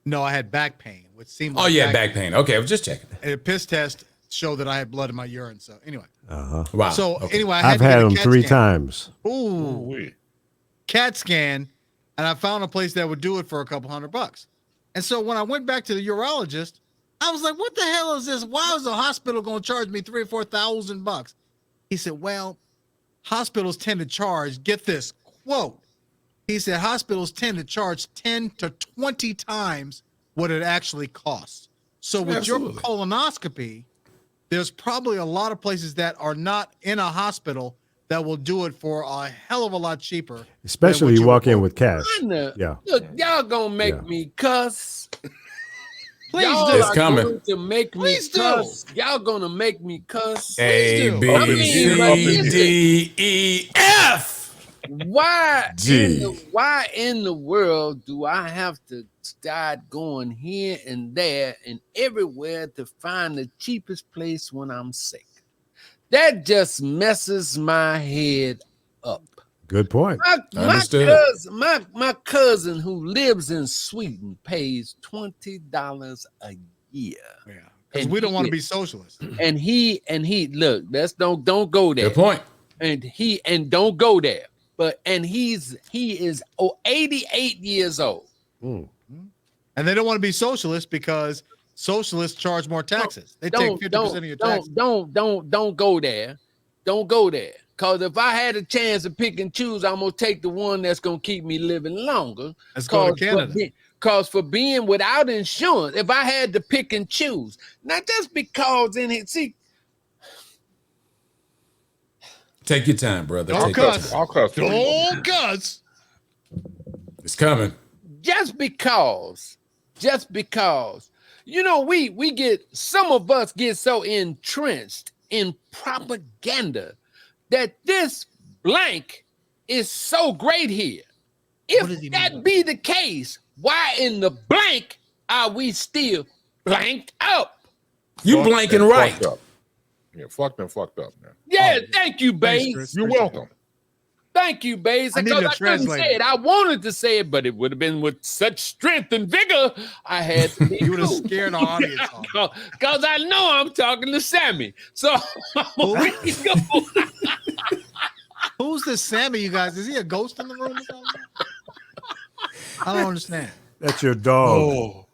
No, I had back pain, which seemed. Oh, like yeah, back pain. Okay, I was just checking. And a piss test showed that I had blood in my urine. So anyway, Wow. so okay. anyway, I I've to get had a them CAT 3 scan. times. Ooh, CAT scan, and I found a place that would do it for a couple $100. And so when I went back to the urologist, I was like, "What the hell is this? Why is the hospital going to charge me $3,000 or $4,000?" He said, "Well, hospitals tend to charge. Get this quote." He said, "Hospitals tend to charge 10 to 20 times what it actually costs. So with your colonoscopy, there's probably a lot of places that are not in a hospital that will do it for a hell of a lot cheaper. Especially you walk in with cash. Look, Yeah. y'all gonna make me cuss. Please Y'all do. It's are coming. going to make me Please do. cuss. Y'all gonna make me cuss. A, do. B, I mean, C, D, E, F. Why G. why in the world do I have to start going here and there and everywhere to find the cheapest place when I'm sick? That just messes my head up. Good point. Understood. My cousin who lives in Sweden pays $20 a year. Yeah, because And we don't he- want to be socialists. And he look, let's don't go there. Good point. And don't go there. But he is 88 years old. And they don't want to be socialists because socialists charge more taxes. They take 50% of your taxes. Don't go there. Don't go there. Because if I had a chance to pick and choose, I'm gonna take the one that's gonna keep me living longer. Let's go to Canada. Because for being without insurance, if I had to pick and choose, not just because Take your time, brother. Don't Take your cuss. time. I'll cuss. Oh, Gus. It's coming. just because, we get, some of us get so entrenched in propaganda that this blank is so great here. If that be the case, why in the blank are we still blanked up? You blanking right. Fucked up. Yeah, fucked up, man. Yeah, thank you, babe. Chris. You're welcome. Thank you, Baze. I needed Because a I couldn't say translator. it. I wanted to say it, but it would have been with such strength and vigor. I had to be You would have cool. scared the audience off. Because I know I'm talking to Sammy. So I'm gonna go. Who's this Sammy, you guys? Is he a ghost in the room or something? I don't understand. That's your dog. Oh,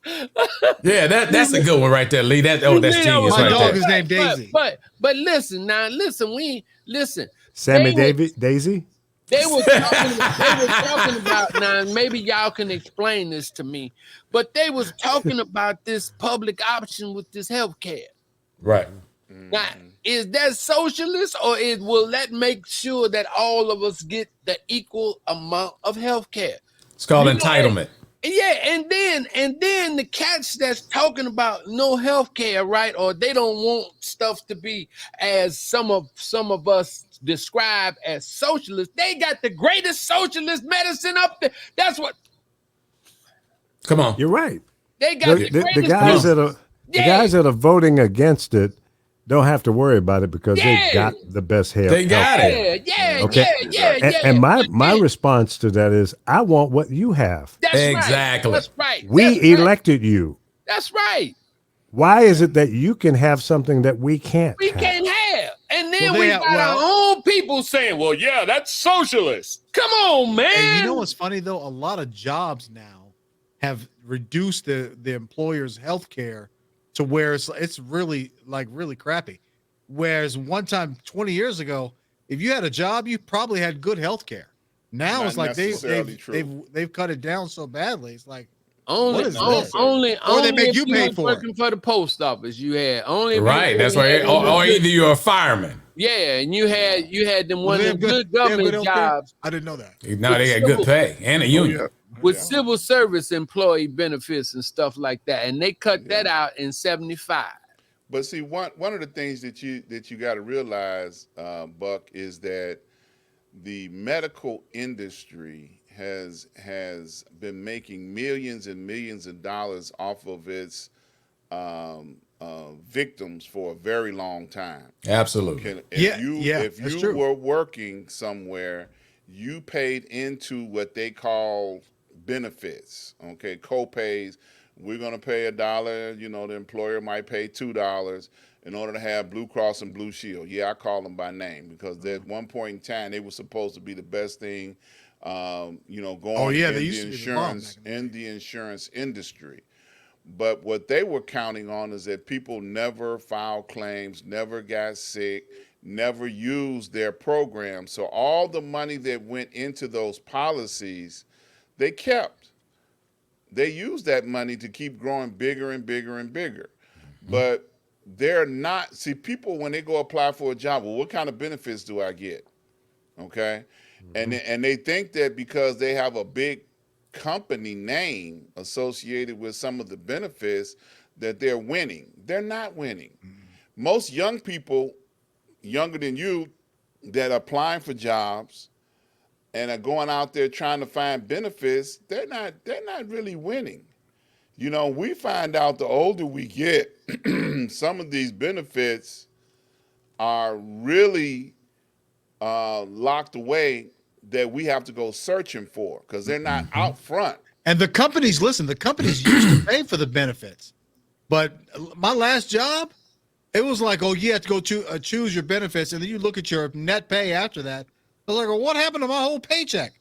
Yeah, that's a good one right there, Lee. That's genius my right dog there. is named Daisy. But listen now, listen. Sammy They Daisy? They were talking about now. Maybe y'all can explain this to me, but they was talking about this public option with this health care. Right. Now, is that socialist, or will that make sure that all of us get the equal amount of health care? It's called entitlement. Yeah, and then the cats that's talking about no health care, right? Or they don't want stuff to be as some of us describe as socialist. They got the greatest socialist medicine up there. That's what. Come on. You're right. They got The guys that are voting against it don't have to worry about it because they got the best health. They got it. Yeah. And my response to that is, I want what you have. That's exactly. Right. That's right. We elected you. That's right. Why is it that you can have something that we can't? We can't have. And then we got our own people saying, well, yeah, that's socialist. Come on, man. And you know what's funny, though? A lot of jobs now have reduced the employer's health care to where it's really crappy. Whereas one time 20 years ago, if you had a job, you probably had good health care. Now it's like they've cut it down so badly. It's like only or they make you pay for working for the post office. You had only right. That's why, or either you're a fireman. Yeah, and you had them one of them good government jobs. I didn't know that. No, they got good pay and a union. With civil service employee benefits and stuff like that, and they cut that out in 75. But see, one of the things that you got to realize, Buck, is that the medical industry has been making millions and millions of dollars off of its victims for a very long time. Absolutely. If you were working somewhere, you paid into what they call benefits, okay, co-pays. We're going to pay $1. The employer might pay $2 in order to have Blue Cross and Blue Shield. Yeah, I call them by name because at one point in time they were supposed to be the best thing, going in the insurance industry. But what they were counting on is that people never filed claims, never got sick, never used their program. So all the money that went into those policies, they kept. They used that money to keep growing bigger and bigger and bigger. But they're not, people, when they go apply for a job, well, what kind of benefits do I get? Okay. And they think that because they have a big company name associated with some of the benefits that they're winning. They're not winning. Most young people, younger than you, that are applying for jobs and are going out there trying to find benefits, they're not really winning. We find out the older we get, some of these benefits are really locked away that we have to go searching for because they're not out front. And the companies used to pay for the benefits. But my last job, it was like, oh, you have to go choose your benefits, and then you look at your net pay after that. I was like, well, what happened to my whole paycheck?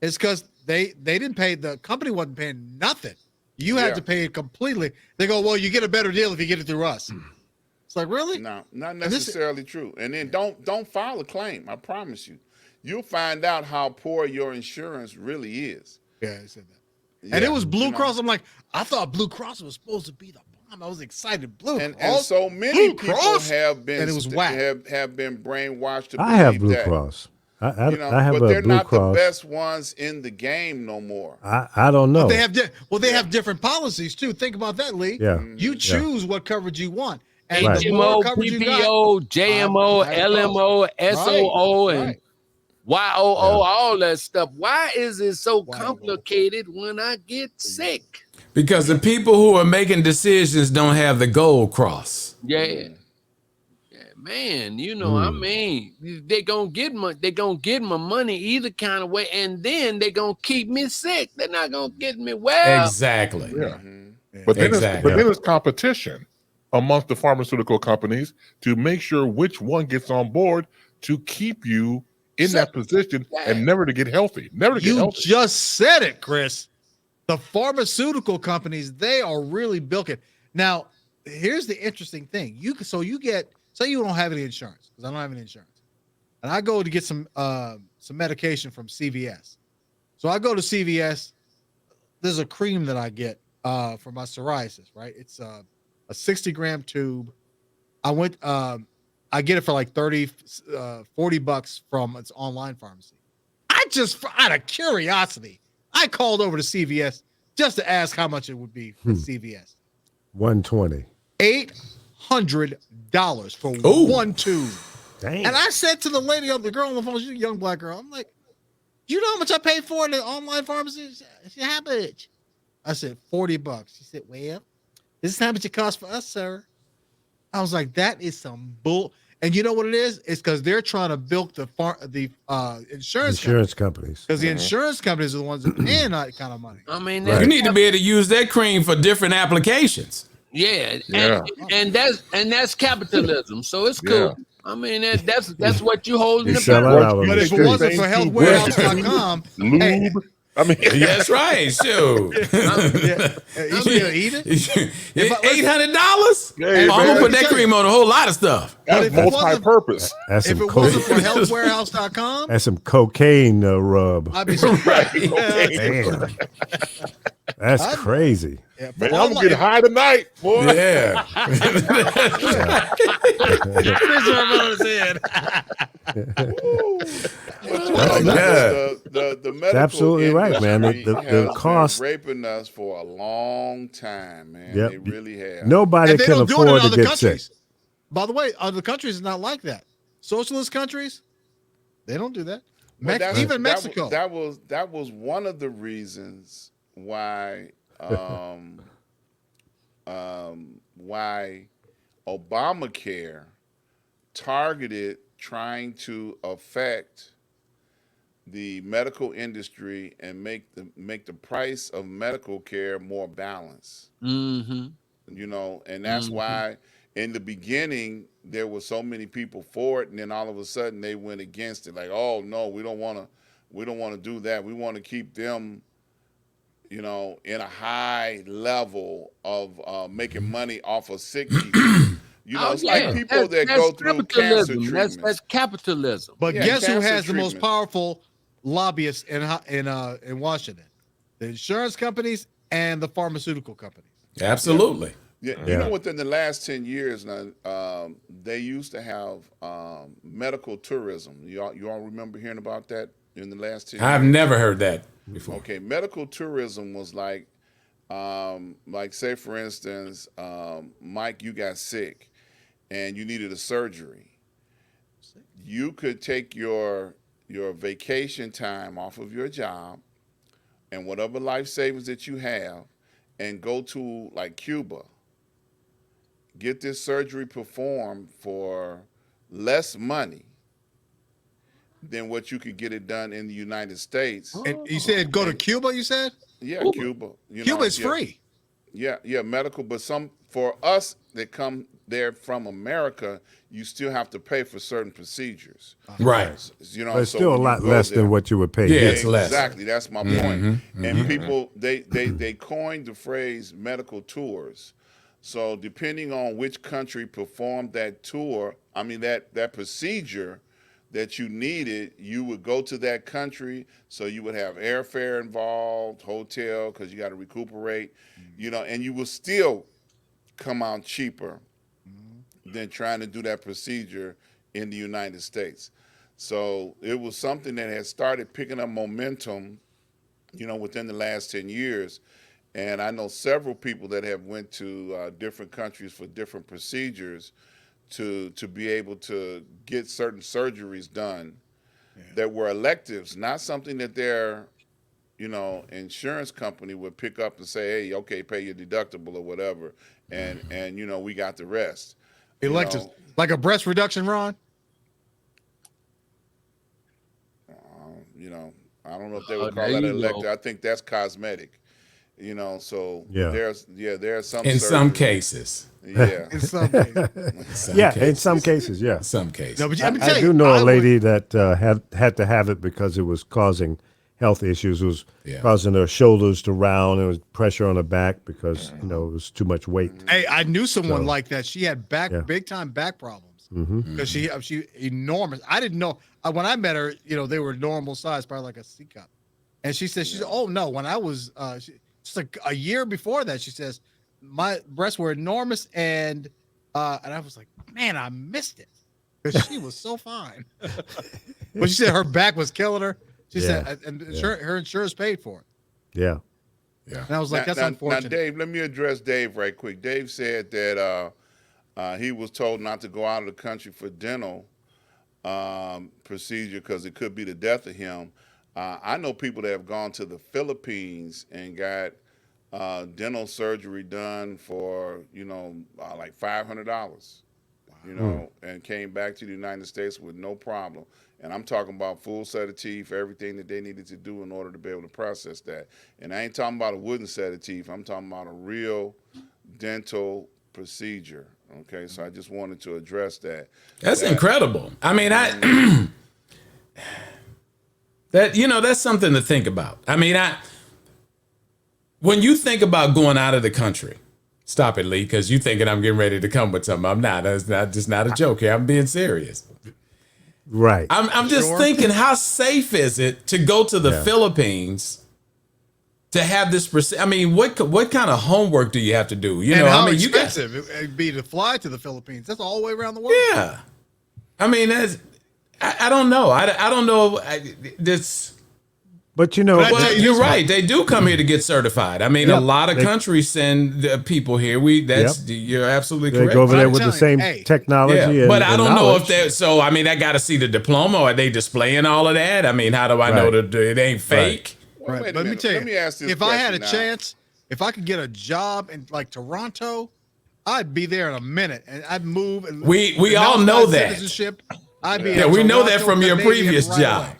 It's because they didn't pay. The company wasn't paying nothing. You had to pay it completely. They go, well, you get a better deal if you get it through us. It's like, really? No, not necessarily true. And then don't file a claim. I promise you. You'll find out how poor your insurance really is. Yeah, I said that. Yeah, and it was Blue Cross. I'm like, I thought Blue Cross was supposed to be the bomb. I was excited. Blue Cross. And so many people have been and it was whack. have been brainwashed to believe I have Blue that. Cross. I have but a they're Blue not Cross. the best ones in the game no more. I don't know. But they have different policies too. Think about that, Lee. Yeah. You choose what coverage you want. And Right. the more HMO, coverage you PPO, got, JMO, LMO, SOO, and YOO, all that stuff. Why is it so complicated when I get sick? Because the people who are making decisions don't have the gold cross. Yeah. Man, I mean, they gonna get my money either kind of way, and then they gonna keep me sick. They're not gonna get me well. Exactly. Yeah. Mm-hmm. But then Exactly. it's competition amongst the pharmaceutical companies to make sure which one gets on board to keep you in that position and never to get healthy. Never to get You healthy. just said it, Chris. The pharmaceutical companies, they are really bilking. Now, here's the interesting thing. Say you don't have any insurance, because I don't have any insurance. And I go to get some medication from CVS. So I go to CVS. There's a cream that I get for my psoriasis, right? It's a 60-gram tube. I get it for like $40 from its online pharmacy. Out of curiosity, I called over to CVS just to ask how much it would be for CVS. $120. $800 for one tube. Dang. And I said to the girl on the phone, she's a young black girl. I'm like, you know how much I paid for in the online pharmacy? She said, how much? I said, $40. She said, well, this is how much it costs for us, sir. I was like, that is some bull. And you know what it is? It's because they're trying to bilk the insurance companies. Because the insurance companies are the ones that paying that kind of money. I mean, You need to be able to use that cream for different applications. Yeah. And that's capitalism. So it's cool. Yeah. I mean, that's what you hold in the selling back. out on But the if it street. wasn't for healthwarehouse.com, Lube. I mean, That's right. Shoot. you still eat it? $800? Hey, I'm gonna man. put that cream on a whole lot of stuff. that's if it wasn't- multi-purpose. That's If some it wasn't for healthwarehouse.com, that's some cocaine rub. I'd be surprised. Damn. That's crazy. Yeah, Man, I'm gonna get high tonight, boy. Yeah. That's The medical absolutely right, man. industry The has cost- been raping us for a long time, man. Yep. They really have. Nobody And they can don't do it in afford to other get countries. sick. By the way, other countries is not like that. Socialist countries, they don't do that. But Even Mexico. That was one of the reasons why why Obamacare targeted trying to affect the medical industry and make the price of medical care more balanced. Mm-hmm. And that's why in the beginning there were so many people for it, and then all of a sudden they went against it. Like, oh no, we don't want to do that. We want to keep them, in a high level of making money off of sick people. It's like people that go through cancer treatments. That's capitalism. But Yeah, guess who cancer has the most treatment. powerful lobbyists in Washington? The insurance companies and the pharmaceutical companies. Absolutely. Yeah. Within the last 10 years now, they used to have medical tourism. You all remember hearing about that in the last 10 years? I've never heard that before. Okay, medical tourism was like say for instance, Mike, you got sick and you needed a surgery. You could take your vacation time off of your job and whatever life savings that you have and go to like Cuba, get this surgery performed for less money than what you could get it done in the United States. And you said go to Cuba, you said? Yeah, Cuba. Cuba is free. Yeah, medical, but for us that come there from America, you still have to pay for certain procedures. Right. But it's still a when you lot go less there- than what you would pay. Yeah, here. it's less. Exactly, that's my point. And people they coined the phrase medical tours. So depending on which country performed that tour, I mean that procedure that you needed, you would go to that country. So you would have airfare involved, hotel, because you got to recuperate, and you will still come out cheaper than trying to do that procedure in the United States. So it was something that had started picking up momentum, within the last 10 years. And I know several people that have went to different countries for different procedures to be able to get certain surgeries done that were electives, not something that their, insurance company would pick up and say, hey, okay, pay your deductible or whatever. And we got the rest. Electives. Like a breast reduction, Ron? You know, I don't know if they would There call that you elective. go. I think that's cosmetic. You know, so Yeah. there are some In some surgeries. cases. Yeah. In some cases. In some cases, yeah. Some cases. No, but let me tell I you, do know I a would- lady that had to have it because it was causing health issues. It was Yeah. causing her shoulders to round. There was pressure on her back because it was too much weight. Hey, I knew someone So- like that. She had big time back problems because she enormous. I didn't know when I met her. You know, they were normal size, probably like a C cup. And she said, "Oh no, when I was just like a year before that, she says my breasts were enormous, and I was like, man, I missed it because she was so fine." But she said her back was killing her. She said, and her insurance paid for it. Yeah. And I was like, that's now, unfortunate. Dave, let me address Dave right quick. Dave said that he was told not to go out of the country for dental procedure because it could be the death of him. I know people that have gone to the Philippines and got dental surgery done for like $500. And came back to the United States with no problem. And I'm talking about full set of teeth, everything that they needed to do in order to be able to process that. And I ain't talking about a wooden set of teeth. I'm talking about a real dental procedure. Okay, so I just wanted to address that. That's incredible. I mean, that's something to think about. I mean, when you think about going out of the country, stop it, Lee, because you thinking I'm getting ready to come with something. I'm not. That's just not a joke here. I'm being serious. Right. I'm just thinking, how safe is it to go to the Philippines to have this? I mean, what kind of homework do you have to do? You and know, how I mean, expensive it'd be to fly to the Philippines. That's all the way around the world. Yeah. I mean, I don't know. I don't know. But you know, But I tell Well, you you're this right. They do come here to get certified. I mean, Yep. a lot of They- countries send people here. You're absolutely they correct. go over But there I'm with the telling same you, technology Yeah, and but I and don't know if knowledge. they're so. I mean, I got to see the diploma. Are they displaying all of that? I mean, how do I know Right. that it ain't fake? Well, Right. wait a But let me minute. tell you, Let me ask this if I had a question now. chance, if I could get a job in like Toronto, I'd be there in a minute and I'd move. And We all announce know my that. Citizenship. I'd be Yeah, in we know Toronto, that from your Canadian previous right job.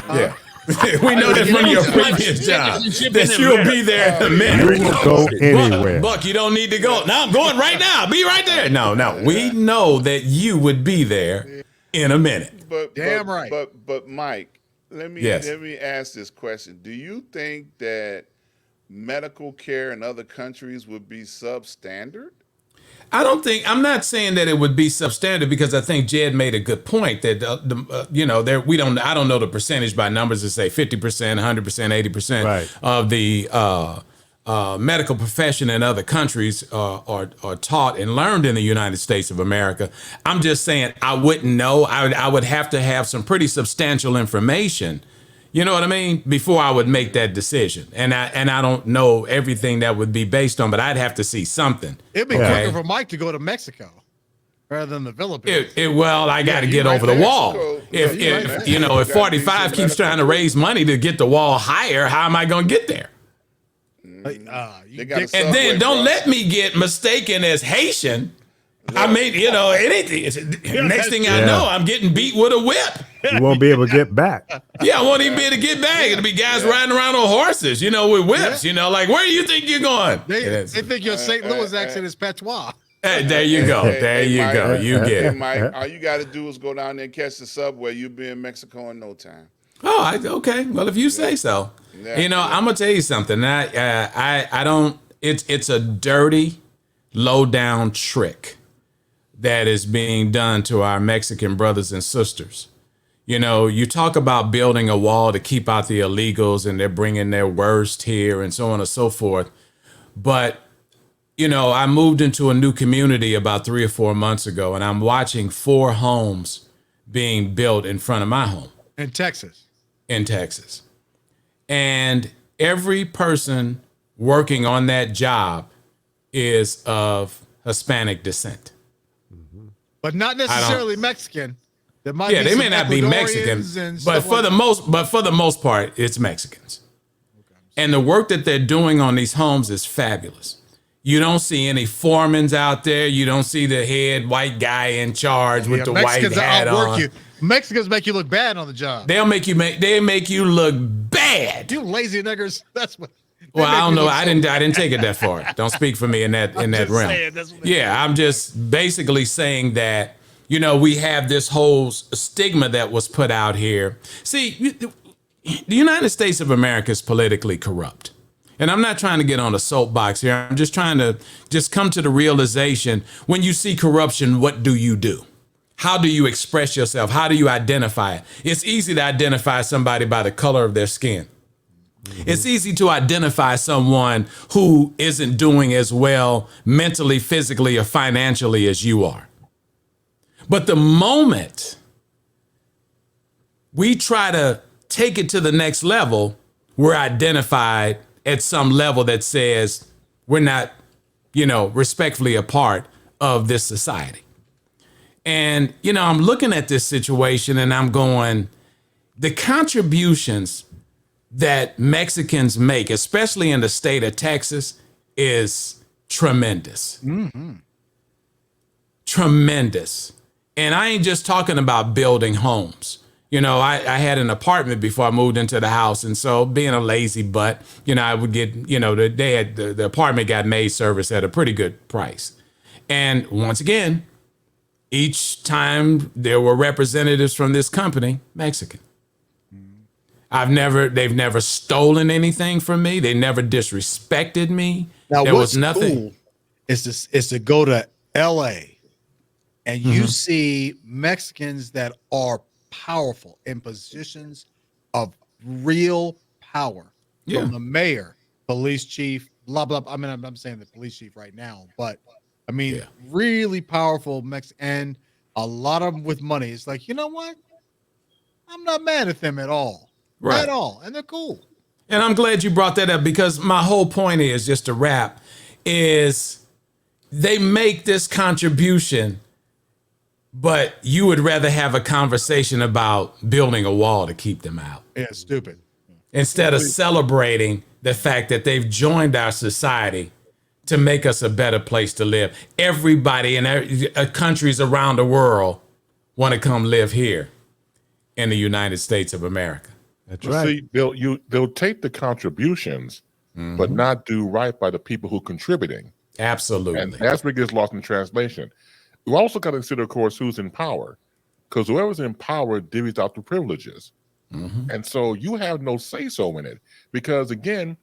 away. Yeah. We know that from your previous job that you'll be there in a You minute. will go anywhere. Buck, you don't need to go. No, I'm going right now. Be right there. No. We know that you would be there in a minute. Damn right. But Mike, let me ask this question. Do you think that medical care in other countries would be substandard? I'm not saying that it would be substandard because I think Jed made a good point that, I don't know the percentage by numbers to say 50%, 100%, 80% Right. of the medical profession in other countries are taught and learned in the United States of America. I'm just saying I wouldn't know. I would have to have some pretty substantial information. You know what I mean? Before I would make that decision. And I don't know everything that would be based on, but I'd have to see something. It'd be Okay. quicker for Mike to go to Mexico rather than the Philippines. Well, I got to get right over the there. wall. Mexico. If Yeah, you right if there. you know, if You gotta do 45 some keeps trying to raise money to get the wall higher, how am I going to get there? You They got a dick- Subway, And then don't bro. let me get mistaken as Haitian. I mean, anything. Next thing I Yeah. know, I'm getting beat with a whip. You won't be able to get back. Yeah, I won't even be able to get back. It'll be guys riding around on horses, with whips. Like, where do you think you're going? they think your St. Louis accent is patois. Hey, there you go. There you Mike, go. You get Hey, it. Mike, all you got to do is go down there and catch the subway. You'll be in Mexico in no time. Oh, okay. Well, if you say so, Yeah. I'm gonna tell you something. I don't. It's a dirty, low down trick that is being done to our Mexican brothers and sisters. You talk about building a wall to keep out the illegals, and they're bringing their worst here, and so on and so forth. But I moved into a new community about 3 or 4 months ago, and I'm watching 4 homes being built in front of my home. In Texas. In Texas. And every person working on that job is of Hispanic descent. But not necessarily Mexican. There might Yeah, be they may some not be Mexican, Ecuadorians and but stuff for like the most part, it's Mexicans. And the work that they're doing on these homes is fabulous. You don't see any foremans out there. You don't see the head white guy in charge with the Mexicans white hat outwork on. you. Mexicans make you look bad on the job. They make you look bad. You lazy niggers. That's what. Well, I don't know. I didn't take it that far. Don't speak for me in that realm. I'm just basically saying that, you know, we have this whole stigma that was put out here. See, the United States of America is politically corrupt. And I'm not trying to get on a soapbox here. I'm just trying to come to the realization, when you see corruption, what do you do? How do you express yourself? How do you identify it? It's easy to identify somebody by the color of their skin. Mm-hmm. It's easy to identify someone who isn't doing as well mentally, physically, or financially as you are. But the moment we try to take it to the next level, we're identified at some level that says we're not, you know, respectfully a part of this society. And, you know, I'm looking at this situation and I'm going, the contributions that Mexicans make, especially in the state of Texas, is tremendous. Mm-hmm. Tremendous. And I ain't just talking about building homes. You know, I had an apartment before I moved into the house. And so being a lazy butt, you know, I would get, you know, the apartment got maid service at a pretty good price. And once again, each time there were representatives from this company, Mexican. They've never stolen anything from me. They never disrespected me. Now, there what's was nothing. cool is to go to LA and you see Mexicans that are powerful in positions of real power. Yeah. From the mayor, police chief, blah, blah, blah. I mean, I'm saying the police chief right now, but I mean, really powerful and a lot of them with money. It's like, you know what? I'm not mad at them at all. Right. At all. And they're cool. And I'm glad you brought that up, because my whole point is, just to wrap, is they make this contribution, but you would rather have a conversation about building a wall to keep them out. Yeah, stupid. Instead of celebrating the fact that they've joined our society to make us a better place to live. Everybody in countries around the world want to come live here in the United States of America. That's right. See, they'll take the contributions, but not do right by the people who are contributing. Absolutely. And that's what gets lost in translation. We also got to consider, of course, who's in power, because whoever's in power divvies out the privileges. Mm-hmm. And so you have no say-so in it, because, again,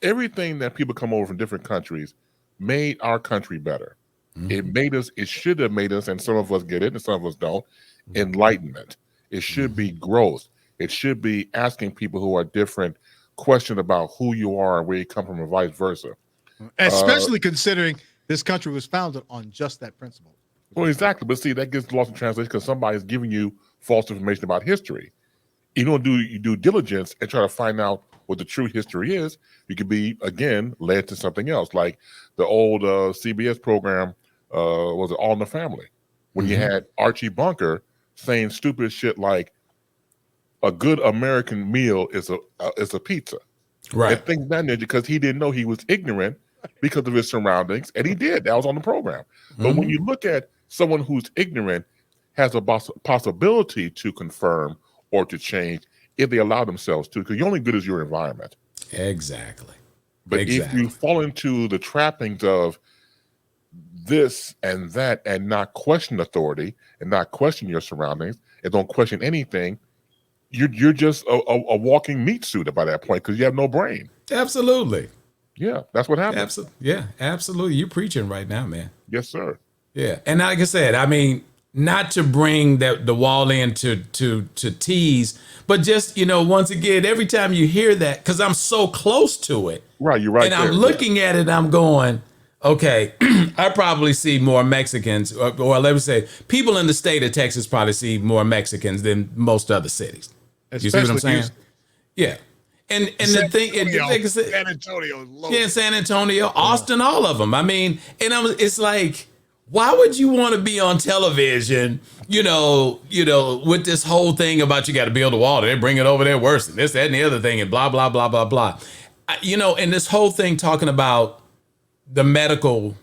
everything that people come over from different countries made our country better. Mm-hmm. It should have made us, and some of us get it and some of us don't, enlightenment. It should be growth. It should be asking people who are different questions about who you are and where you come from, and vice versa. Especially considering this country was founded on just that principle. Well, exactly. But see, that gets lost in translation because somebody's giving you false information about history. You don't do your due diligence and try to find out what the true history is. You could be, again, led to something else, like the old CBS program, was it All in the Family? When you had Archie Bunker saying stupid shit like, a good American meal is a pizza. Right. And things that nature, because he didn't know, he was ignorant because of his surroundings, and he did. That was on the program. But when you look at someone who's ignorant, has a possibility to confirm or to change if they allow themselves to, because you're only good as your environment. Exactly. But if you fall into the trappings of this and that and not question authority and not question your surroundings and don't question anything, you're just a walking meat suit by that point, because you have no brain. Absolutely. Yeah, that's what happens. Absolutely. You're preaching right now, man. Yes, sir. Yeah. And like I said, I mean, not to bring the wall in to tease, but just, you know, once again, every time you hear that, because I'm so close to it. Right, you're right. And I'm looking at it, I'm going, okay, I probably see more Mexicans, or let me say, people in the state of Texas probably see more Mexicans than most other cities. You see what I'm saying? Yeah. And the thing, like I said, San Antonio, San Antonio, Austin, all of them. I mean, and it's like, why would you want to be on television, you know, with this whole thing about you got to build a wall, they bring it over there worse than this, that, and the other thing, and blah, blah, blah, blah, blah. You know, and this whole thing talking about the medical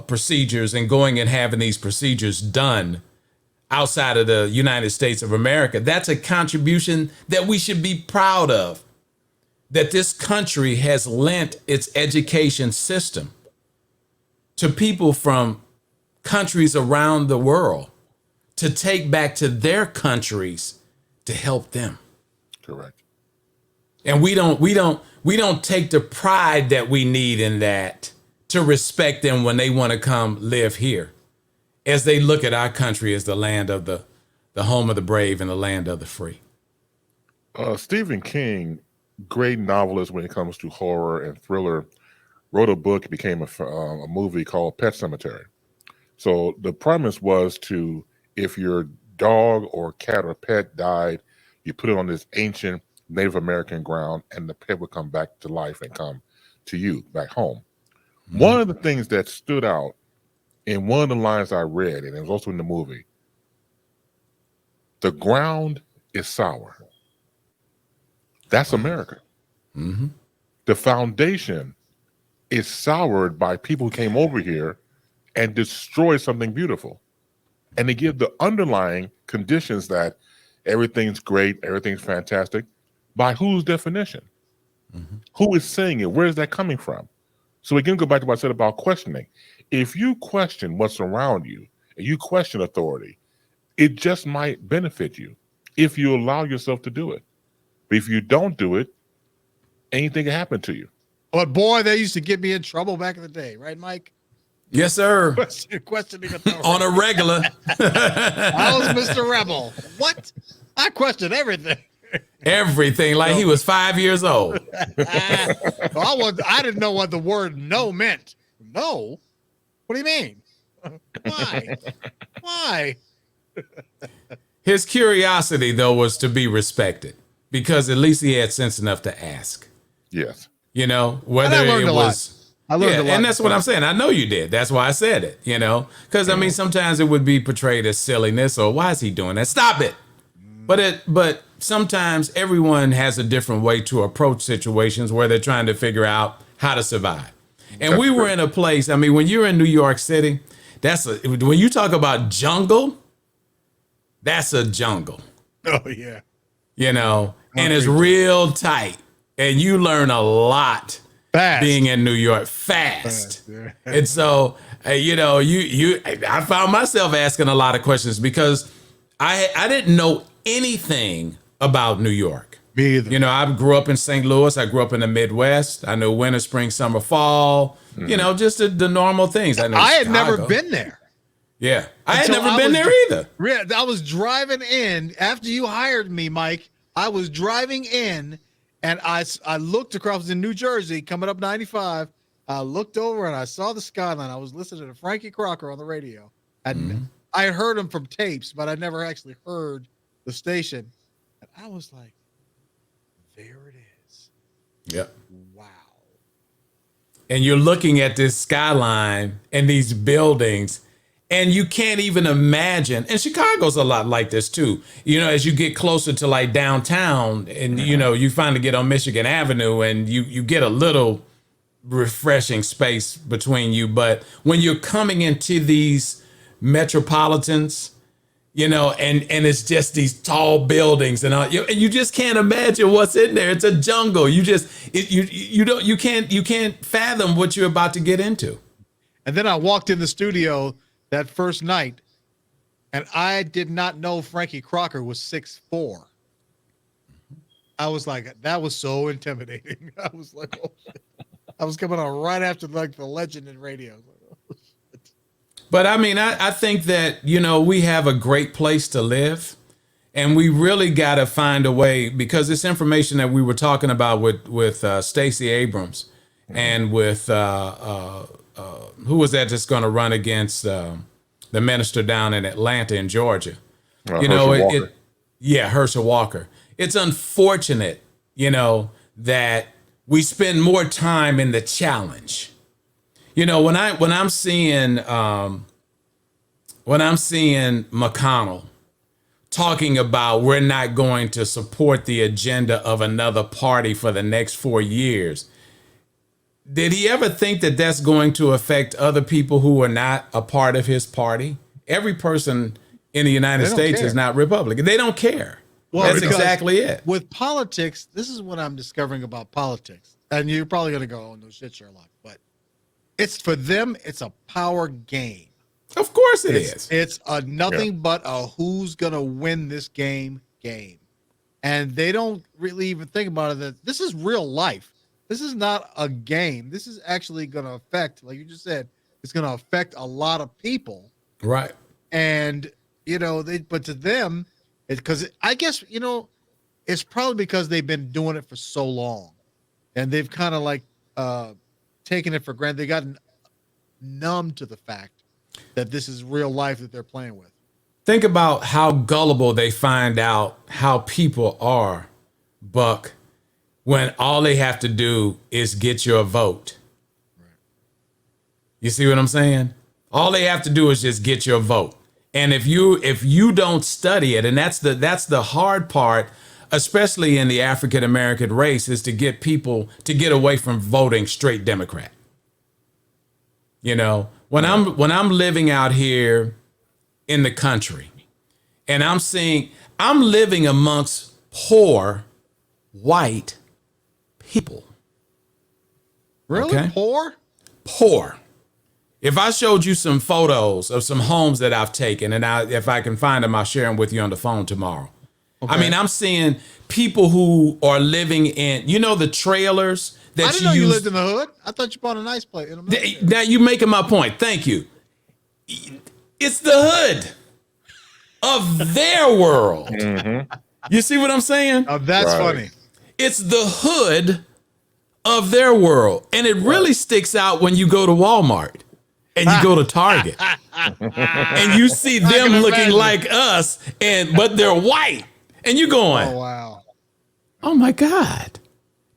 procedures and going and having these procedures done outside of the United States of America. That's a contribution that we should be proud of, that this country has lent its education system to people from countries around the world to take back to their countries to help them. Correct. And we don't take the pride that we need in that to respect them when they want to come live here, as they look at our country as the land of the home of the brave and the land of the free. Stephen King, great novelist when it comes to horror and thriller, wrote a book. It became a movie called Pet Sematary. So the premise was if your dog or cat or pet died, you put it on this ancient Native American ground, and the pet would come back to life and come to you back home. Mm-hmm. One of the things that stood out in one of the lines I read, and it was also in the movie, the ground is sour. That's America. Mm-hmm. The foundation is soured by people who came over here and destroyed something beautiful. And they give the underlying conditions that everything's great, everything's fantastic. By whose definition? Mm-hmm. Who is saying it? Where is that coming from? So again, go back to what I said about questioning. If you question what's around you and you question authority, it just might benefit you if you allow yourself to do it. But if you don't do it, anything can happen to you. But boy, they used to get me in trouble back in the day, right, Mike? Yes, sir. Questioning authority. On a regular. I was Mr. Rebel. What? I questioned everything. Everything, like he was 5 years old. I didn't know what the word no meant. No? What do you mean? Why? Why? His curiosity, though, was to be respected because at least he had sense enough to ask. Yes. You know, whether it was. I learned a lot. And that's what I'm saying. I know you did. That's why I said it, you know, because I mean, sometimes it would be portrayed as silliness or why is he doing that? Stop it. But sometimes everyone has a different way to approach situations where they're trying to figure out how to survive. And we were in a place, I mean, when you're in New York City, when you talk about jungle, that's a jungle. Oh, yeah. You know, and it's real tight. And you learn a lot being in New York fast. Yeah. And so, you know, I found myself asking a lot of questions because I didn't know anything about New York. Me either. You know, I grew up in St. Louis. I grew up in the Midwest. I know winter, spring, summer, fall, you know, just the normal things. I had never been there. Yeah. I had never been there either. I was driving in after you hired me, Mike. I was driving in and I looked across in New Jersey coming up 95. I looked over and I saw the skyline. I was listening to Frankie Crocker on the radio. And I had heard him from tapes, but I never actually heard the station. And I was like, there it is. Yep. Wow. And you're looking at this skyline and these buildings, and you can't even imagine. And Chicago's a lot like this too. You know, as you get closer to like downtown and, you know, you finally get on Michigan Avenue and you get a little refreshing space between you. But when you're coming into these metropolitans, you know, and it's just these tall buildings and you just can't imagine what's in there. It's a jungle. You can't fathom what you're about to get into. And then I walked in the studio that first night, and I did not know Frankie Crocker was 6'4". I was like, that was so intimidating. I was like, oh, shit. I was coming on right after like the legend in radio. But I mean, I think that, you know, we have a great place to live, and we really got to find a way, because this information that we were talking about with Stacey Abrams and with who was that that's going to run against the minister down in Atlanta in Georgia? You know, Herschel Walker. It's unfortunate, you know, that we spend more time in the challenge. You know, when I'm seeing McConnell talking about we're not going to support the agenda of another party for the next 4 years, did he ever think that that's going to affect other people who are not a part of his party? Every person in the United States is not Republican. They don't care. Well, that's exactly it. With politics, this is what I'm discovering about politics. And you're probably going to go, oh, no shit, Sherlock. But it's for them, it's a power game. Of course it is. It's a nothing but a who's going to win this game. And they don't really even think about it that this is real life. This is not a game. This is actually going to affect, like you just said, it's going to affect a lot of people. Right. And, but to them, it's because I guess, it's probably because they've been doing it for so long and they've kind of like taken it for granted. They gotten numb to the fact that this is real life that they're playing with. Think about how gullible they find out how people are, Buck, when all they have to do is get your vote. Right. You see what I'm saying? All they have to do is just get your vote. And if you don't study it, and that's the hard part, especially in the African American race, is to get people to get away from voting straight Democrat. When I'm living out here in the country and I'm living amongst poor white people. Really? Okay? Poor. If I showed you some photos of some homes that I've taken, and if I can find them, I'll share them with you on the phone tomorrow. Okay. I mean, I'm seeing people who are living in, the trailers that I didn't know you lived in the hood. I thought you bought a nice place. Now you're making my point. Thank you. It's the hood of their world. Mm-hmm. You see what I'm saying? Oh, that's funny. It's the hood of their world. And it really sticks out when you go to Walmart and you go to Target and you see them looking like us, but they're white. And you're going, oh, wow. Oh, my God.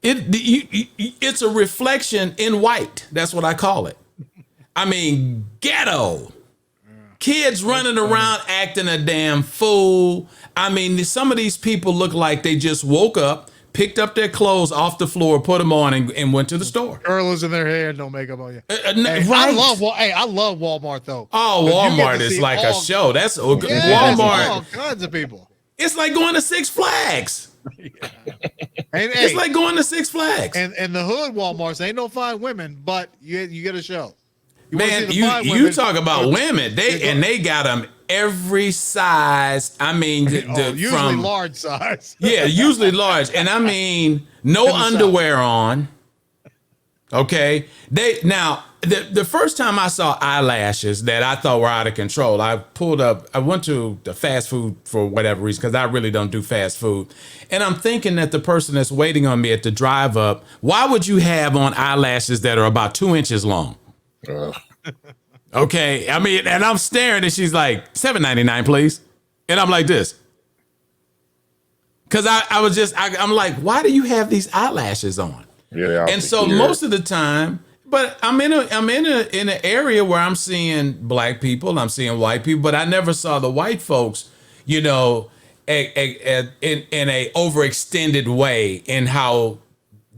It's a reflection in white. That's what I call it. I mean, ghetto. Kids running around acting a damn fool. I mean, some of these people look like they just woke up, picked up their clothes off the floor, put them on, and went to the store. Curlers in their hair, no makeup on you. Right. I love Walmart though. Oh, Walmart is like a show. That's Walmart. All kinds of people. It's like going to Six Flags. It's like going to Six Flags. And the hood Walmarts ain't no fine women, but you get a show. You talk about women. They got them every size. I mean, usually large size. Yeah, usually large. And I mean, no underwear on. Okay. The first time I saw eyelashes that I thought were out of control, I went to the fast food for whatever reason, because I really don't do fast food. And I'm thinking that the person that's waiting on me at the drive up, why would you have on eyelashes that are about 2 inches long? Okay. I mean, and I'm staring and she's like, $7.99, please. And I'm like this. Cause I'm like, why do you have these eyelashes on? Yeah. And so most of the time, but I'm in an area where I'm seeing black people, I'm seeing white people, but I never saw the white folks, in a overextended way in how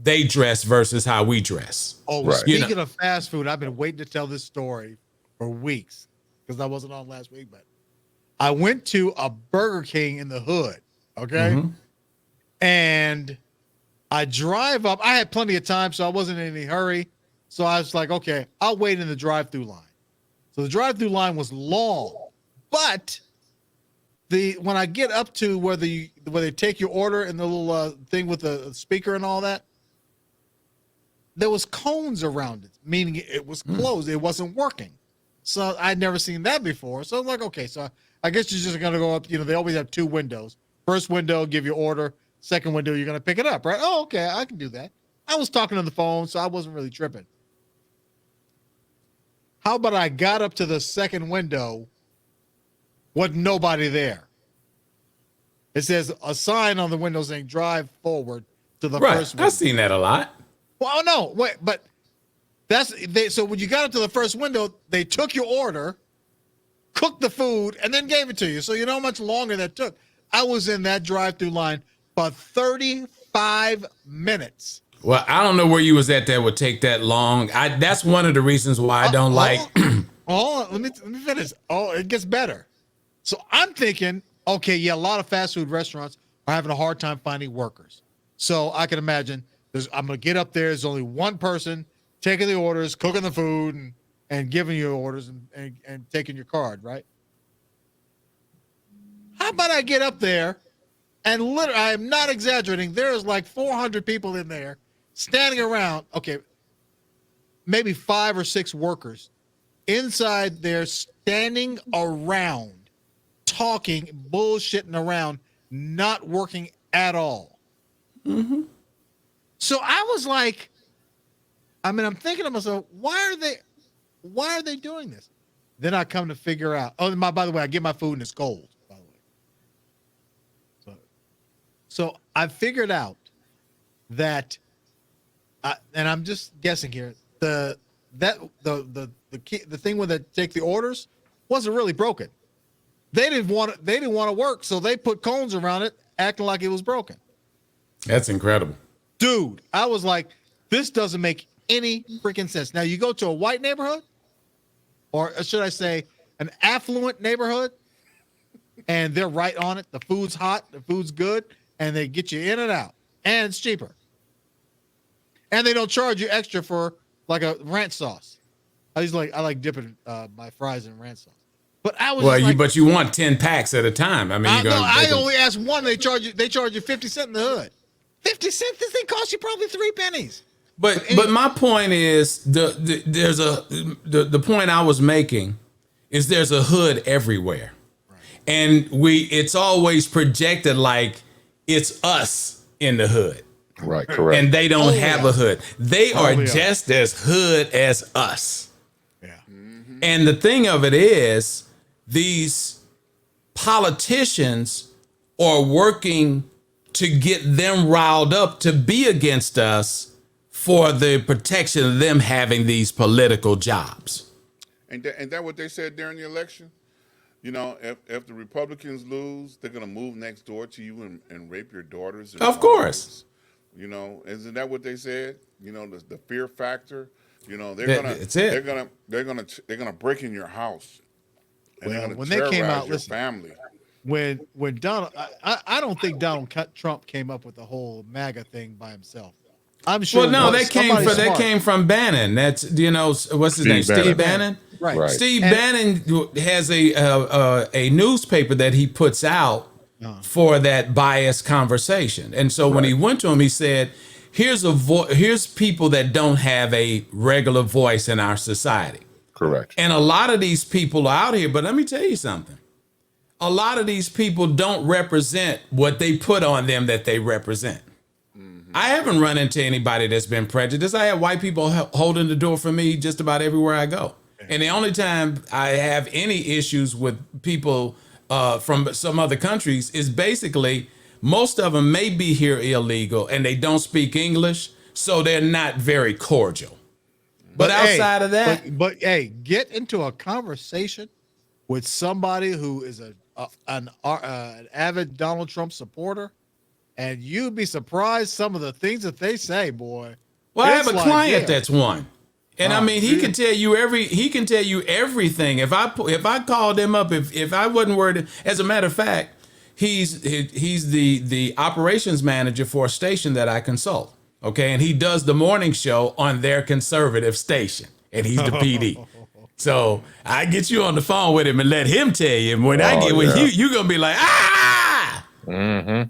they dress versus how we dress. Oh, right. Speaking of fast food, I've been waiting to tell this story for weeks because I wasn't on last week, but I went to a Burger King in the hood. Okay. Mm-hmm. And I drive up. I had plenty of time, so I wasn't in any hurry. So I was like, okay, I'll wait in the drive-through line. So the drive-through line was long, but when I get up to where they take your order and the little thing with the speaker and all that, there was cones around it, meaning it was closed. It wasn't working. So I'd never seen that before. So I'm like, okay, so I guess you're just going to go up. They always have two windows. First window, give your order. Second window, you're going to pick it up, right? Oh, okay, I can do that. I was talking on the phone, so I wasn't really tripping. How about I got up to the second window with nobody there? It says a sign on the window saying drive forward to the first window. I've seen that a lot. Well, no, wait, but so when you got up to the first window, they took your order, cooked the food, and then gave it to you. So you know how much longer that took? I was in that drive-through line for 35 minutes. Well, I don't know where you was at that would take that long. That's one of the reasons why I don't like. Oh, let me finish. Oh, it gets better. So I'm thinking, okay, yeah, a lot of fast food restaurants are having a hard time finding workers. So I can imagine I'm gonna get up there. There's only one person taking the orders, cooking the food, and giving you orders and taking your card, right? How about I get up there and literally, I am not exaggerating. There's like 400 people in there standing around. Okay, maybe 5 or 6 workers inside there standing around, talking, bullshitting around, not working at all. Mm-hmm. So I was like, I'm thinking to myself, why are they doing this? Then I come to figure out, by the way, I get my food and it's cold, by the way. So I figured out that, and I'm just guessing here, the thing where they take the orders wasn't really broken. They didn't want to work, so they put cones around it, acting like it was broken. That's incredible. Dude, I was like, this doesn't make any freaking sense. Now you go to a white neighborhood, or should I say an affluent neighborhood, and they're right on it. The food's hot, the food's good, and they get you in and out, and it's cheaper. And they don't charge you extra for like a ranch sauce. I like dipping my fries in ranch sauce. But I was but you want 10 packs at a time. I mean, I only asked one. They charge you 50 cents in the hood. 50 cents. This thing costs you probably 3 pennies. But my point is the point I was making is there's a hood everywhere, right. And it's always projected like it's us in the hood. Right, correct. And they don't have a hood. They are just as hood as us. Yeah. Mm-hmm. And the thing of it is, these politicians are working to get them riled up to be against us for the protection of them having these political jobs. And that what they said during the election? You know, if the Republicans lose, they're going to move next door to you and rape your daughters. Of course. You know, isn't that what they said? You know, the fear factor. You know, they're gonna break in your house. And when they came out, your listen, family. When Donald, I don't think Donald Trump came up with the whole MAGA thing by himself. I'm sure. Well, no, that came from Bannon. That's what's his name? Steve Bannon. Right. Steve Bannon has a newspaper that he puts out for that biased conversation. And so when he went to him, he said, here's people that don't have a regular voice in our society. Correct. And a lot of these people are out here, but let me tell you something. A lot of these people don't represent what they put on them that they represent. Mm-hmm. I haven't run into anybody that's been prejudiced. I have white people holding the door for me just about everywhere I go. And the only time I have any issues with people from some other countries is basically most of them may be here illegal and they don't speak English, so they're not very cordial. But outside of that, but get into a conversation with somebody who is an avid Donald Trump supporter, and you'd be surprised some of the things that they say, boy. Well, I have a client that's one. And I mean, he can tell you everything. If I called him up, if I wasn't worried, as a matter of fact, he's the operations manager for a station that I consult. Okay, and he does the morning show on their conservative station, and he's the PD. So I get you on the phone with him and let him tell you. When I get with you, you're gonna be like, ah. Mm-hmm.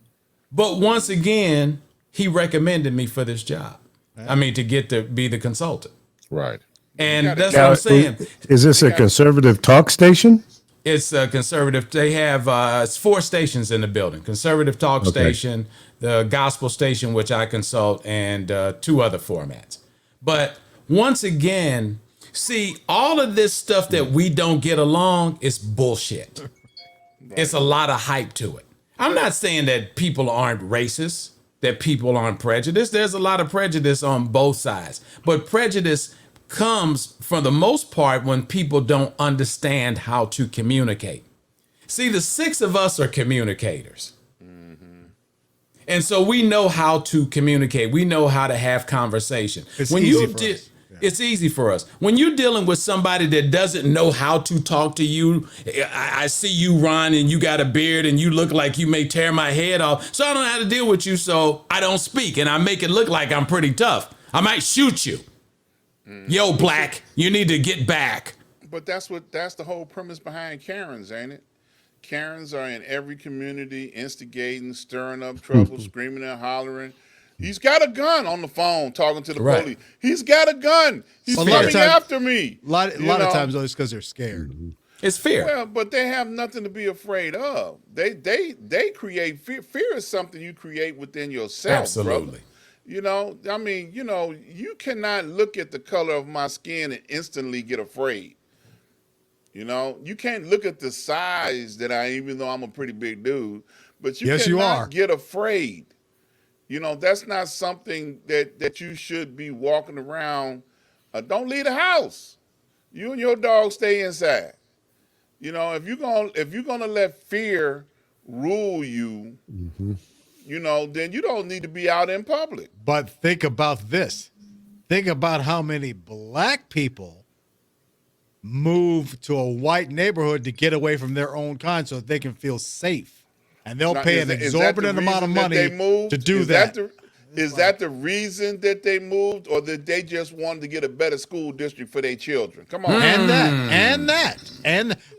But once again, he recommended me for this job. I mean, to get to be the consultant. Right. And that's what I'm saying. Is this a conservative talk station? It's a conservative. They have 4 stations in the building. Conservative talk station, the gospel station, which I consult, and 2 other formats. But once again, see, all of this stuff that we don't get along is bullshit. Right. It's a lot of hype to it. I'm not saying that people aren't racist, that people aren't prejudiced. There's a lot of prejudice on both sides. But prejudice comes, for the most part, when people don't understand how to communicate. See, the 6 of us are communicators. Mm-hmm. And so we know how to communicate. We know how to have conversation. It's when easy you for did, us. Yeah. it's easy for us. When you're dealing with somebody that doesn't know how to talk to you, I see you, Ron, and you got a beard and you look like you may tear my head off. So I don't know how to deal with you. So I don't speak and I make it look like I'm pretty tough. I might shoot you. Yo, black, you need to get back. But that's the whole premise behind Karens, ain't it? Karens are in every community, instigating, stirring up trouble, screaming and hollering. He's got a gun on the phone talking to the Right. police. He's got a gun. He's A lot of coming times- after me. A lot of times, though, it's because they're scared. It's fear. Well, but they have nothing to be afraid of. They create fear. Fear is something you create within yourself. Absolutely. Brother. You know, I mean, you cannot look at the color of my skin and instantly get afraid. You know, you can't look at the size that even though I'm a pretty big dude, but you Yes, cannot you are. get afraid. You know, that's not something that you should be walking around. Don't leave the house. You and your dog stay inside. You know, if you're gonna let fear rule you, you know, then you don't need to be out in public. But think about this. Think about how many black people move to a white neighborhood to get away from their own kind so that they can feel safe. And they'll Now, pay is an that the exorbitant amount of reason that money they moved? to do Is that. Is that the reason that they moved, or that they just wanted to get a better school district for their children? Come on.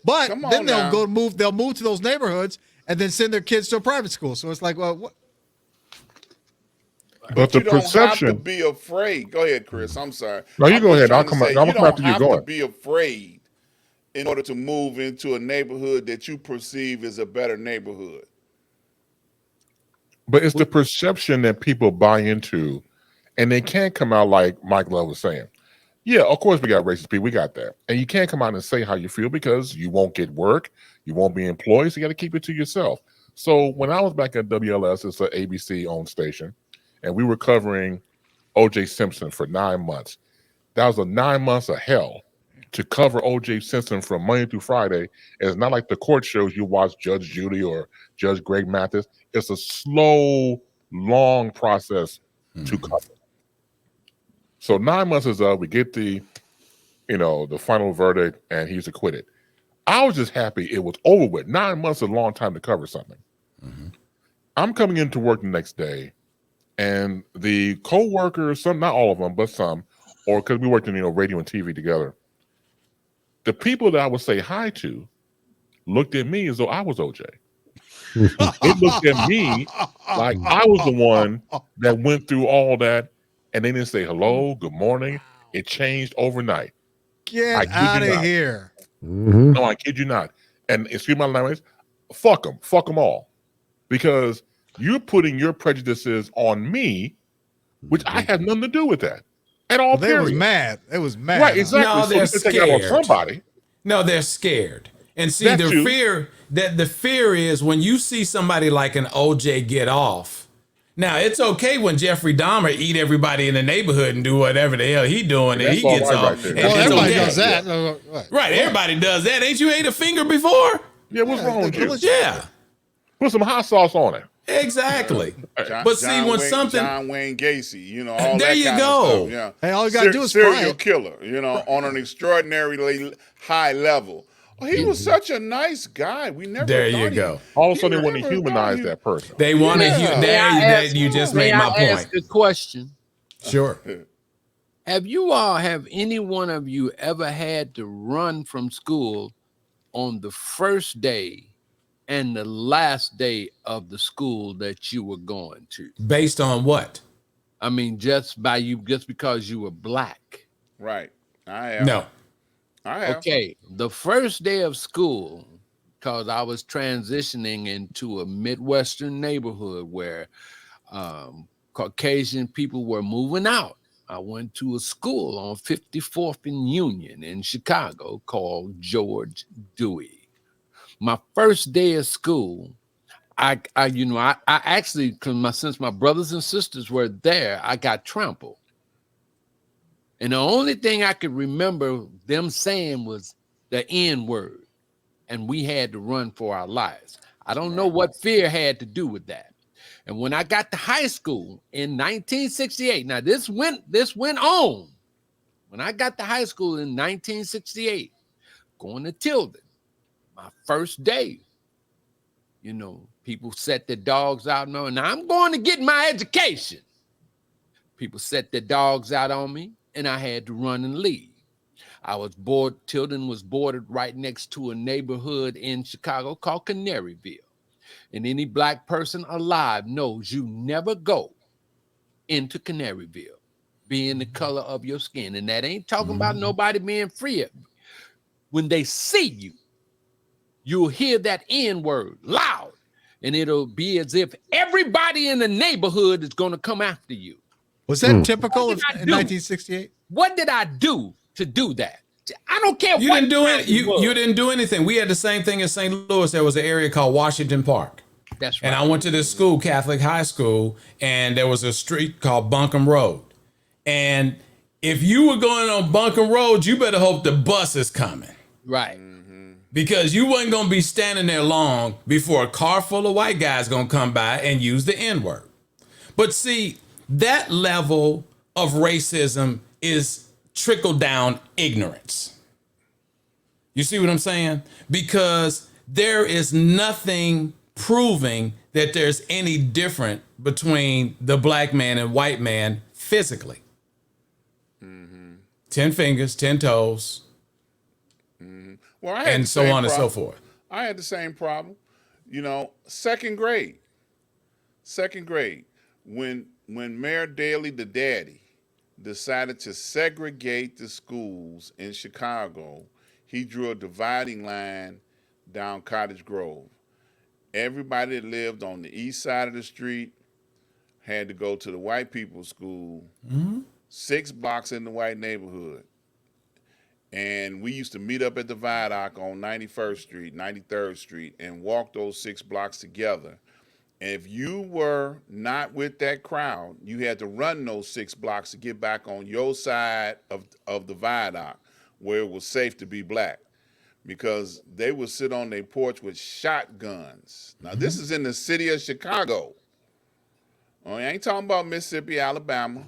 But Come then on they'll now. move to those neighborhoods and then send their kids to a private school. So it's like, well, what? But the You don't have to perception. be afraid. Go ahead, Chris. I'm sorry. No, you I'm go just ahead. trying I'll to come say, I'll you come don't after you have to going. be afraid in order to move into a neighborhood that you perceive as a better neighborhood. But it's the perception that people buy into, and they can't come out like Mike Love was saying. Yeah, of course we got racist people. We got that. And you can't come out and say how you feel because you won't get work. You won't be employed. So you got to keep it to yourself. So when I was back at WLS, it's an ABC-owned station, and we were covering O.J. Simpson for 9 months. That was 9 months of hell to cover O.J. Simpson from Monday through Friday. And it's not like the court shows you watch Judge Judy or Judge Greg Mathis. It's a slow, long process to cover. So 9 months is up. We get the final verdict, and he's acquitted. I was just happy it was over with. 9 months is a long time to cover something. I'm coming into work the next day, and the co-workers, some, not all of them, but some, or because we worked in radio and TV together, the people that I would say hi to looked at me as though I was OJ. They looked at me like I was the one that went through all that, and they didn't say hello, good morning. It changed overnight. Get out of here. No, I kid you not. And excuse my language, fuck them all. Because you're putting your prejudices on me, which I had nothing to do with that at all. They was mad. It was mad. Right, exactly. No, So they're you can take it out on scared. somebody. No, they're scared. And see, That the too. fear is when you see somebody like an OJ get off. Now, it's okay when Jeffrey Dahmer eat everybody in the neighborhood and do whatever the hell he doing, and That's he all gets right off. right there. And Well, it's everybody okay. does that. Right, everybody does that. Ain't you ate a finger before? Yeah, what's wrong with you? Yeah, Put some hot sauce on it. exactly. But see, when John Wayne Gacy, all There that you kind go. of stuff. Yeah. Hey, all you gotta do is fry serial it. killer, on an extraordinarily high level. Well, he was such a nice guy. We never. There you thought go. All of a sudden, they never want to thought humanize he- that person. They want to. Yeah. There, you just made my May I ask point. a question? Sure. Have any one of you ever had to run from school on the first day and the last day of the school that you were going to? Based on what? I mean, just because you were black. Right. I have. No. I have. Okay, the first day of school, because I was transitioning into a Midwestern neighborhood where Caucasian people were moving out. I went to a school on 54th and Union in Chicago called George Dewey. My first day of school, I actually, since my brothers and sisters were there, I got trampled. And the only thing I could remember them saying was the N word, and we had to run for our lives. I don't know what fear had to do with that. And when I got to high school in 1968, now this went on. When I got to high school in 1968, going to Tilden, my first day, you know, people set their dogs out. Now I'm going to get my education. People set their dogs out on me, and I had to run and leave. I was bored. Tilden was bordered right next to a neighborhood in Chicago called Canaryville. And any black person alive knows you never go into Canaryville being the color of your skin. And that ain't talking about nobody being free. When they see you, you'll hear that N word loud, and it'll be as if everybody in the neighborhood is going to come after you. Was that typical in 1968? What did I do to do that? I don't care. You what didn't do time it. it was. You didn't do anything. We had the same thing in St. Louis. There was an area called Washington Park. That's right. And I went to this school, Catholic high school, and there was a street called Buncombe Road. And if you were going on Buncombe Road, you better hope the bus is coming. Right. Because you wasn't going to be standing there long before a car full of white guys going to come by and use the N-word. But see, that level of racism is trickle-down ignorance. You see what I'm saying? Because there is nothing proving that there's any different between the black man and white man physically. 10 fingers, 10 toes, Well, I had and the so same on and so problem. forth. I had the same problem. You know, second grade, when Mayor Daley, the daddy, decided to segregate the schools in Chicago, he drew a dividing line down Cottage Grove. Everybody that lived on the east side of the street had to go to the white people's school, 6 blocks in the white neighborhood. And we used to meet up at the Viaduct on 91st Street, 93rd Street, and walk those 6 blocks together. And if you were not with that crowd, you had to run those 6 blocks to get back on your side of the Viaduct where it was safe to be black, because they would sit on their porch with shotguns. Now, this is in the city of Chicago. I ain't talking about Mississippi, Alabama,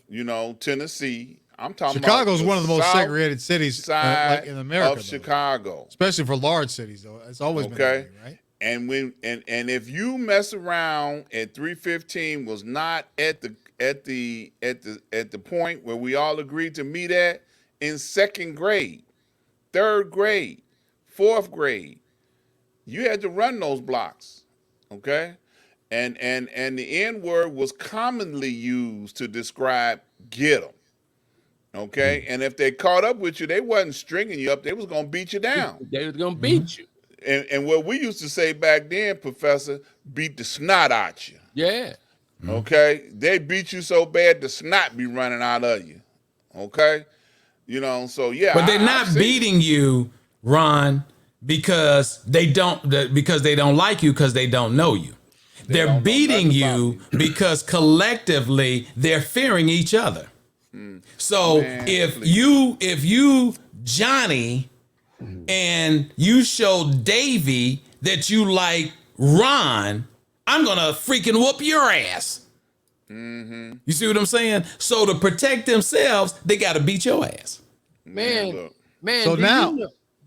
you know, Tennessee. I'm talking Chicago's about one of the most south segregated cities side like in America, of though. Chicago. Especially for large cities, though. It's always been that way, right? And if you mess around at 315 was not at the point where we all agreed to meet at in second grade, third grade, fourth grade, you had to run those blocks, okay? And the N word was commonly used to describe get them. Okay, and if they caught up with you, they wasn't stringing you up. They was gonna beat you down. They was gonna beat you. And what we used to say back then, Professor, beat the snot out you. Yeah. Okay, they beat you so bad the snot be running out of you. Okay, you know. So yeah, But they're not beating you, Ron, because they don't like you, because they don't know you. They're beating you because collectively they're fearing each other. So if you Johnny and you show Davy that you like Ron, I'm gonna freaking whoop your ass. You see what I'm saying? So to protect themselves, they gotta beat your ass. Man, So now,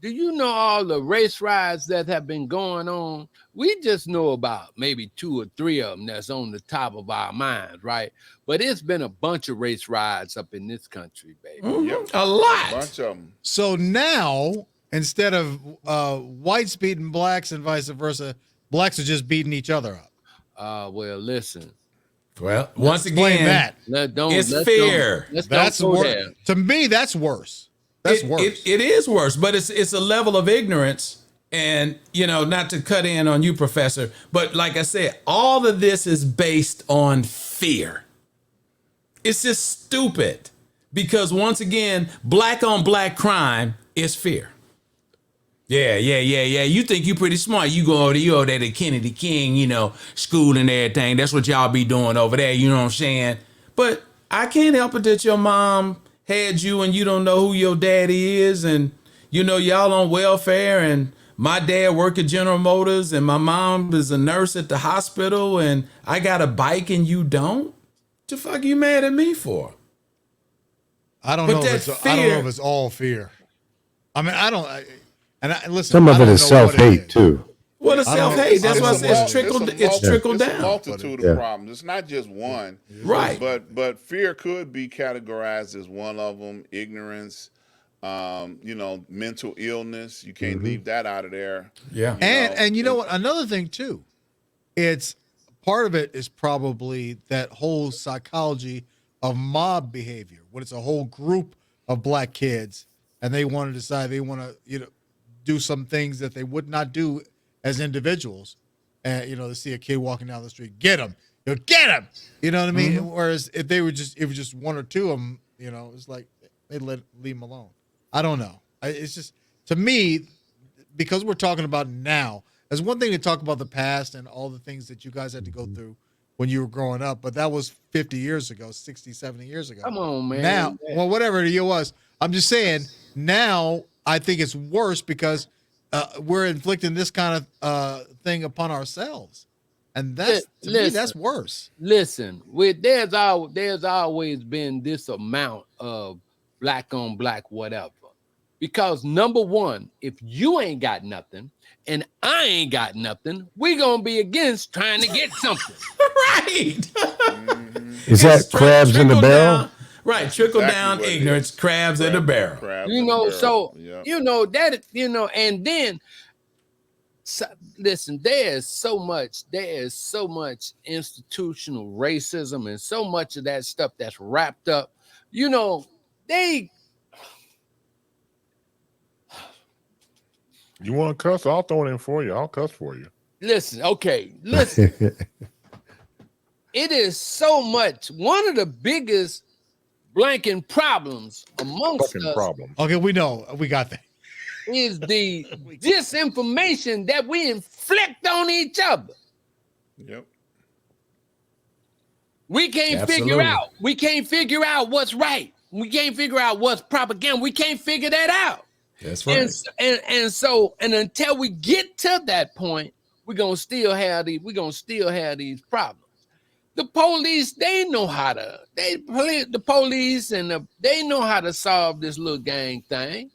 do you know all the race riots that have been going on? We just know about maybe 2 or 3 of them that's on the top of our minds, right? But it's been a bunch of race riots up in this country, baby. A lot. A bunch of them. so now, instead of whites beating blacks and vice versa, blacks are just beating each other up. Well, listen. Well, once Explain again, that. it's fair. That's worse. To me, that's worse. That's worse. It is worse, but it's a level of ignorance. And, you know, not to cut in on you, Professor, but like I said, all of this is based on fear. It's just stupid because, once again, black on black crime is fear. Yeah. You think you pretty smart. You go over there to Kennedy King, you know, school and everything. That's what y'all be doing over there. You know what I'm saying? But I can't help it that your mom had you and you don't know who your daddy is. And, you know, y'all on welfare and my dad worked at General Motors and my mom is a nurse at the hospital and I got a bike and you don't? What the fuck you mad at me for? I don't But know if that it's I don't know if fear, it's all fear. I mean, listen. Some I of it don't is know what it self-hate is. too. what a I don't know. self-hate. That's I why I don't say know what it's it is. trickled It's a down. multitude Yeah. of problems. It's not just one. Right. But fear could be categorized as one of them. Ignorance, mental illness. You can't leave that out of there. Yeah. And you know what? Another thing too, it's part of it is probably that whole psychology of mob behavior when it's a whole group of black kids and they want to decide they want to do some things that they would not do as individuals. And they see a kid walking down the street, get him, get him. You know what I mean? Whereas if it was just one or two of them, it's like they leave them alone. I don't know. It's just, to me, because we're talking about now, there's one thing to talk about the past and all the things that you guys had to go through when you were growing up, but that was 50 years ago, 60, 70 years ago. Come on, man. Now, well, whatever the year was, I'm just saying now I think it's worse because we're inflicting this kind of thing upon ourselves. And that's, to me, that's worse. Listen, there's always been this amount of black on black whatever. Because number one, if you ain't got nothing and I ain't got nothing, we gonna be against trying to get something. Right. Is that crabs in the barrel? Down, right. Trickle Exactly down what it ignorance, is. crabs in the barrel. Crabs in the barrel. So Yep. and then listen, there is so much institutional racism and so much of that stuff that's wrapped up. You want to cuss? I'll throw it in for you. I'll cuss for you. Listen. It is so much. One of the biggest blanking problems amongst Fucking us problem. Okay, we know. We got that. is the disinformation that we inflict on each other. Yep. We can't figure out what's right. We can't figure out what's propaganda. We can't figure that out. That's right. And until we get to that point, we're gonna still have these problems. The police, they know how to solve this little gang thing.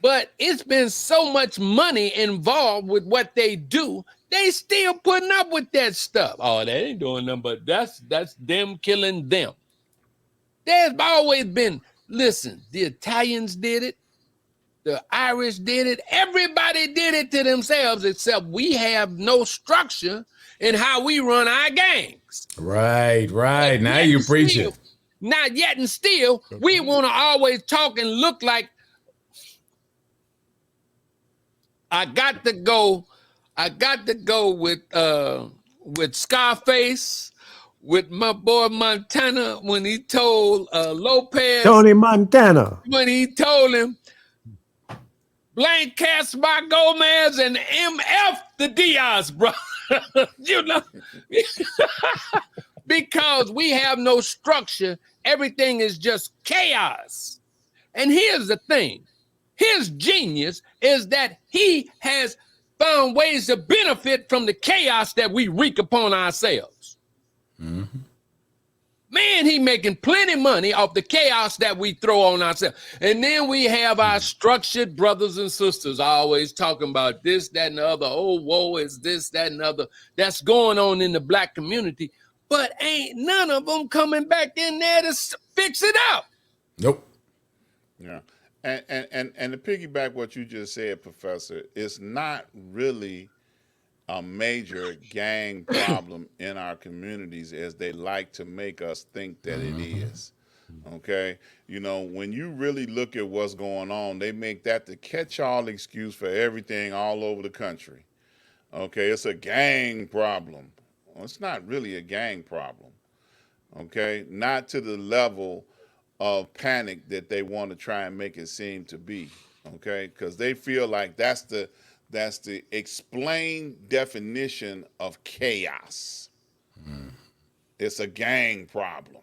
But it's been so much money involved with what they do. They still putting up with that stuff. Oh, they ain't doing nothing, but that's them killing them. There's always been, listen, the Italians did it. The Irish did it. Everybody did it to themselves, except we have no structure in how we run our gangs. Right. Now you preach it. Not yet and still, we want to always talk and look like I got to go with Scarface, with my boy Montana when he told Lopez, Tony Montana. when he told him, blank cast by Gomez and MF the Diaz, bro. Because we have no structure, everything is just chaos. And here's the thing. His genius is that he has found ways to benefit from the chaos that we wreak upon ourselves. Mm-hmm. Man, he making plenty money off the chaos that we throw on ourselves. And then we have our structured brothers and sisters always talking about this, that, and the other. Oh, woe is this, that, and the other. That's going on in the black community. But ain't none of them coming back in there to fix it out. Nope. Yeah. And to piggyback what you just said, Professor, it's not really a major gang problem in our communities as they like to make us think that it is. Okay. When you really look at what's going on, they make that the catch-all excuse for everything all over the country. Okay. It's a gang problem. Well, it's not really a gang problem. Okay. Not to the level of panic that they want to try and make it seem to be, okay? Because they feel like that's the explained definition of chaos. It's a gang problem.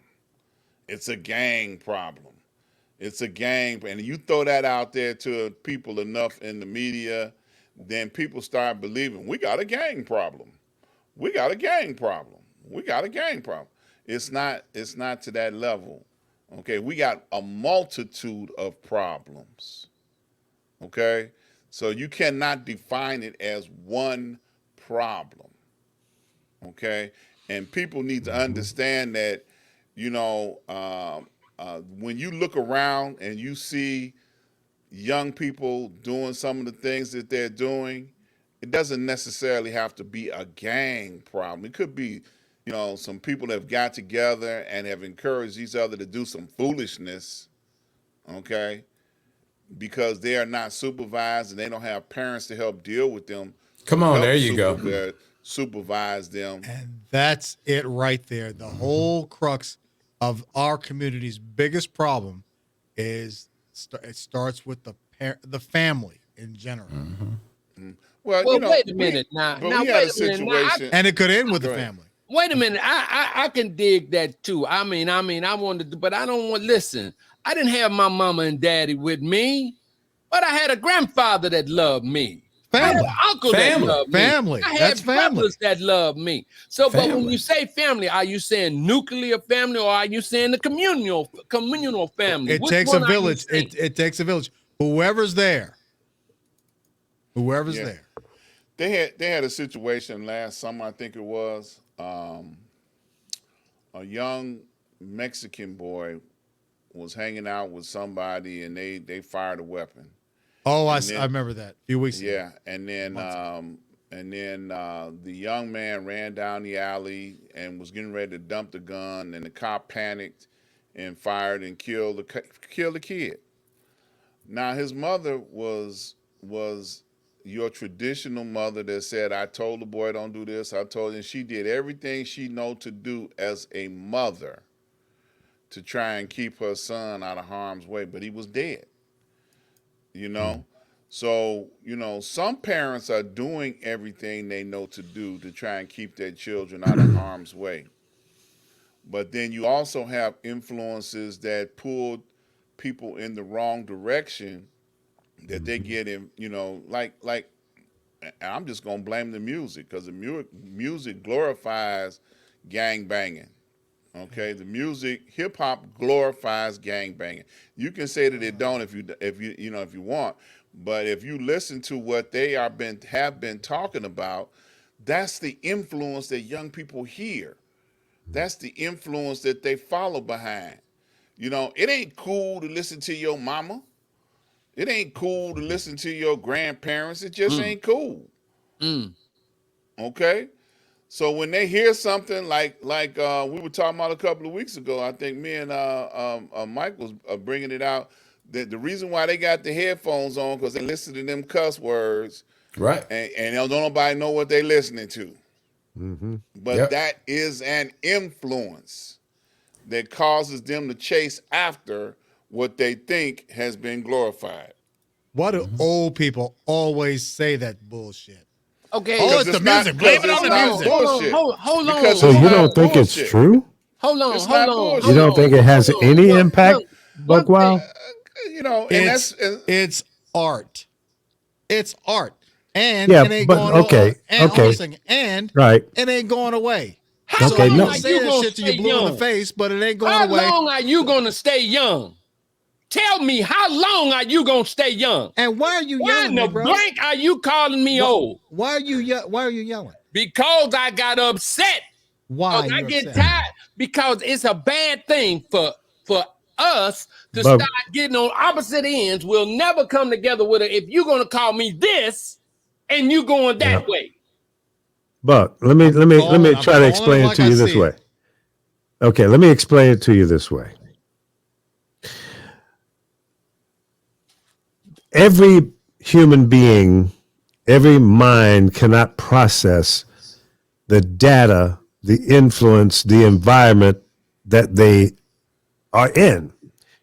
It's a gang problem. It's a gang, and you throw that out there to people enough in the media, then people start believing we got a gang problem. We got a gang problem. We got a gang problem. It's not to that level. Okay, we got a multitude of problems. Okay? So you cannot define it as one problem. Okay? And people need to understand that, when you look around and you see young people doing some of the things that they're doing, it doesn't necessarily have to be a gang problem. It could be, some people have got together and have encouraged each other to do some foolishness, okay, because they are not supervised and they don't have parents to help deal with them. Come on, there you go. Supervise them. And that's it right there. The whole crux of our community's biggest problem is it starts with the family in general. Well, wait a minute now. But Now we wait had a a minute. situation. And it could end with the Go ahead. family. Wait a minute. I can dig that too. I mean, I wanted to, but I don't want. Listen, I didn't have my mama and daddy with me, but I had a grandfather that loved me. I had Family. an uncle that loved me. Family. I had That's family. brothers that loved me. So, but when Family. you say family, are you saying nuclear family or are you saying the communal family? It Which takes a one are you village. saying? It takes a village. Whoever's there. Yeah. They had a situation last summer, I think it was. A young Mexican boy was hanging out with somebody and they fired a weapon. Oh, I then- remember that a few weeks ago. Yeah, and then the young man ran down the alley and was getting ready to dump the gun, and the cop panicked and fired and killed the kid. Now his mother was your traditional mother that said, "I told the boy don't do this. I told him." She did everything she know to do as a mother to try and keep her son out of harm's way, but he was dead. So, some parents are doing everything they know to do to try and keep their children out of harm's way. But then you also have influences that pull people in the wrong direction that they get in, like I'm just going to blame the music, because the music glorifies gang banging. Okay, the music, hip hop glorifies gang banging. You can say that it don't if you want, but if you listen to what they have been talking about, that's the influence that young people hear. That's the influence that they follow behind. It ain't cool to listen to your mama. It ain't cool to listen to your grandparents. It just ain't cool. Okay? So when they hear something like we were talking about a couple of weeks ago, I think me and Mike was bringing it out, that the reason why they got the headphones on, because they listen to them cuss words, Right. and don't nobody know what they listening to. But that is an influence that causes them to chase after what they think has been glorified. Why do old people always say that bullshit? Okay. Oh, it's the music. Blame it on the music. Hold on. Because So it's you not don't think it's bullshit. true? Hold on. It's not bullshit. You don't think it has any impact, Buckwild? And It's art. It's art. And Yeah, it ain't but going okay, and okay. listen, and Right. it ain't going away. How Okay, long no. are Say you that gonna shit to stay you blue in young? the face, but it ain't going How away. long are you gonna stay young? Tell me, how long are you gonna stay young? And why are you Why yelling, in the me, bro? blank are you calling me old? Why are you yelling? Because I got upset. Why? Because I you get upset? tired. Because it's a bad thing for us to But- start getting on opposite ends. We'll never come together with it if you're gonna call me this and you going that way. Buck, let me I'm try to calling explain it it like to I you this see way. it. Okay, let me explain it to you this way. Every human being, every mind cannot process the data, the influence, the environment that they are in.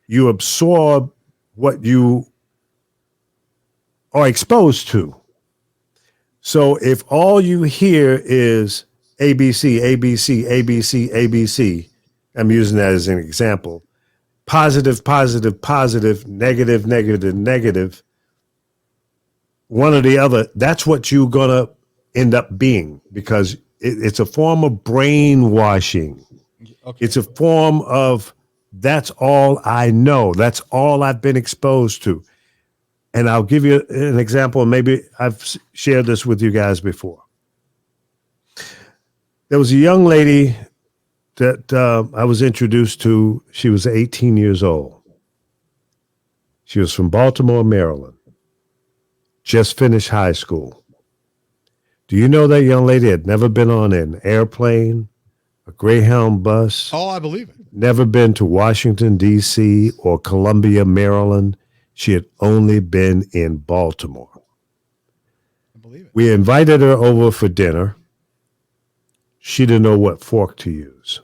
You absorb what you are exposed to. So if all you hear is ABC, ABC, ABC, ABC, I'm using that as an example, positive, positive, positive, negative, negative, negative, one or the other. That's what you're gonna end up being, because it's a form of brainwashing. Okay. It's a form of, that's all I know. That's all I've been exposed to. And I'll give you an example. Maybe I've shared this with you guys before. There was a young lady that I was introduced to. She was 18 years old. She was from Baltimore, Maryland. Just finished high school. Do you know that young lady had never been on an airplane, a Greyhound bus, Oh, I believe it. never been to Washington, D.C. or Columbia, Maryland? She had only been in Baltimore. I believe it. We invited her over for dinner. She didn't know what fork to use.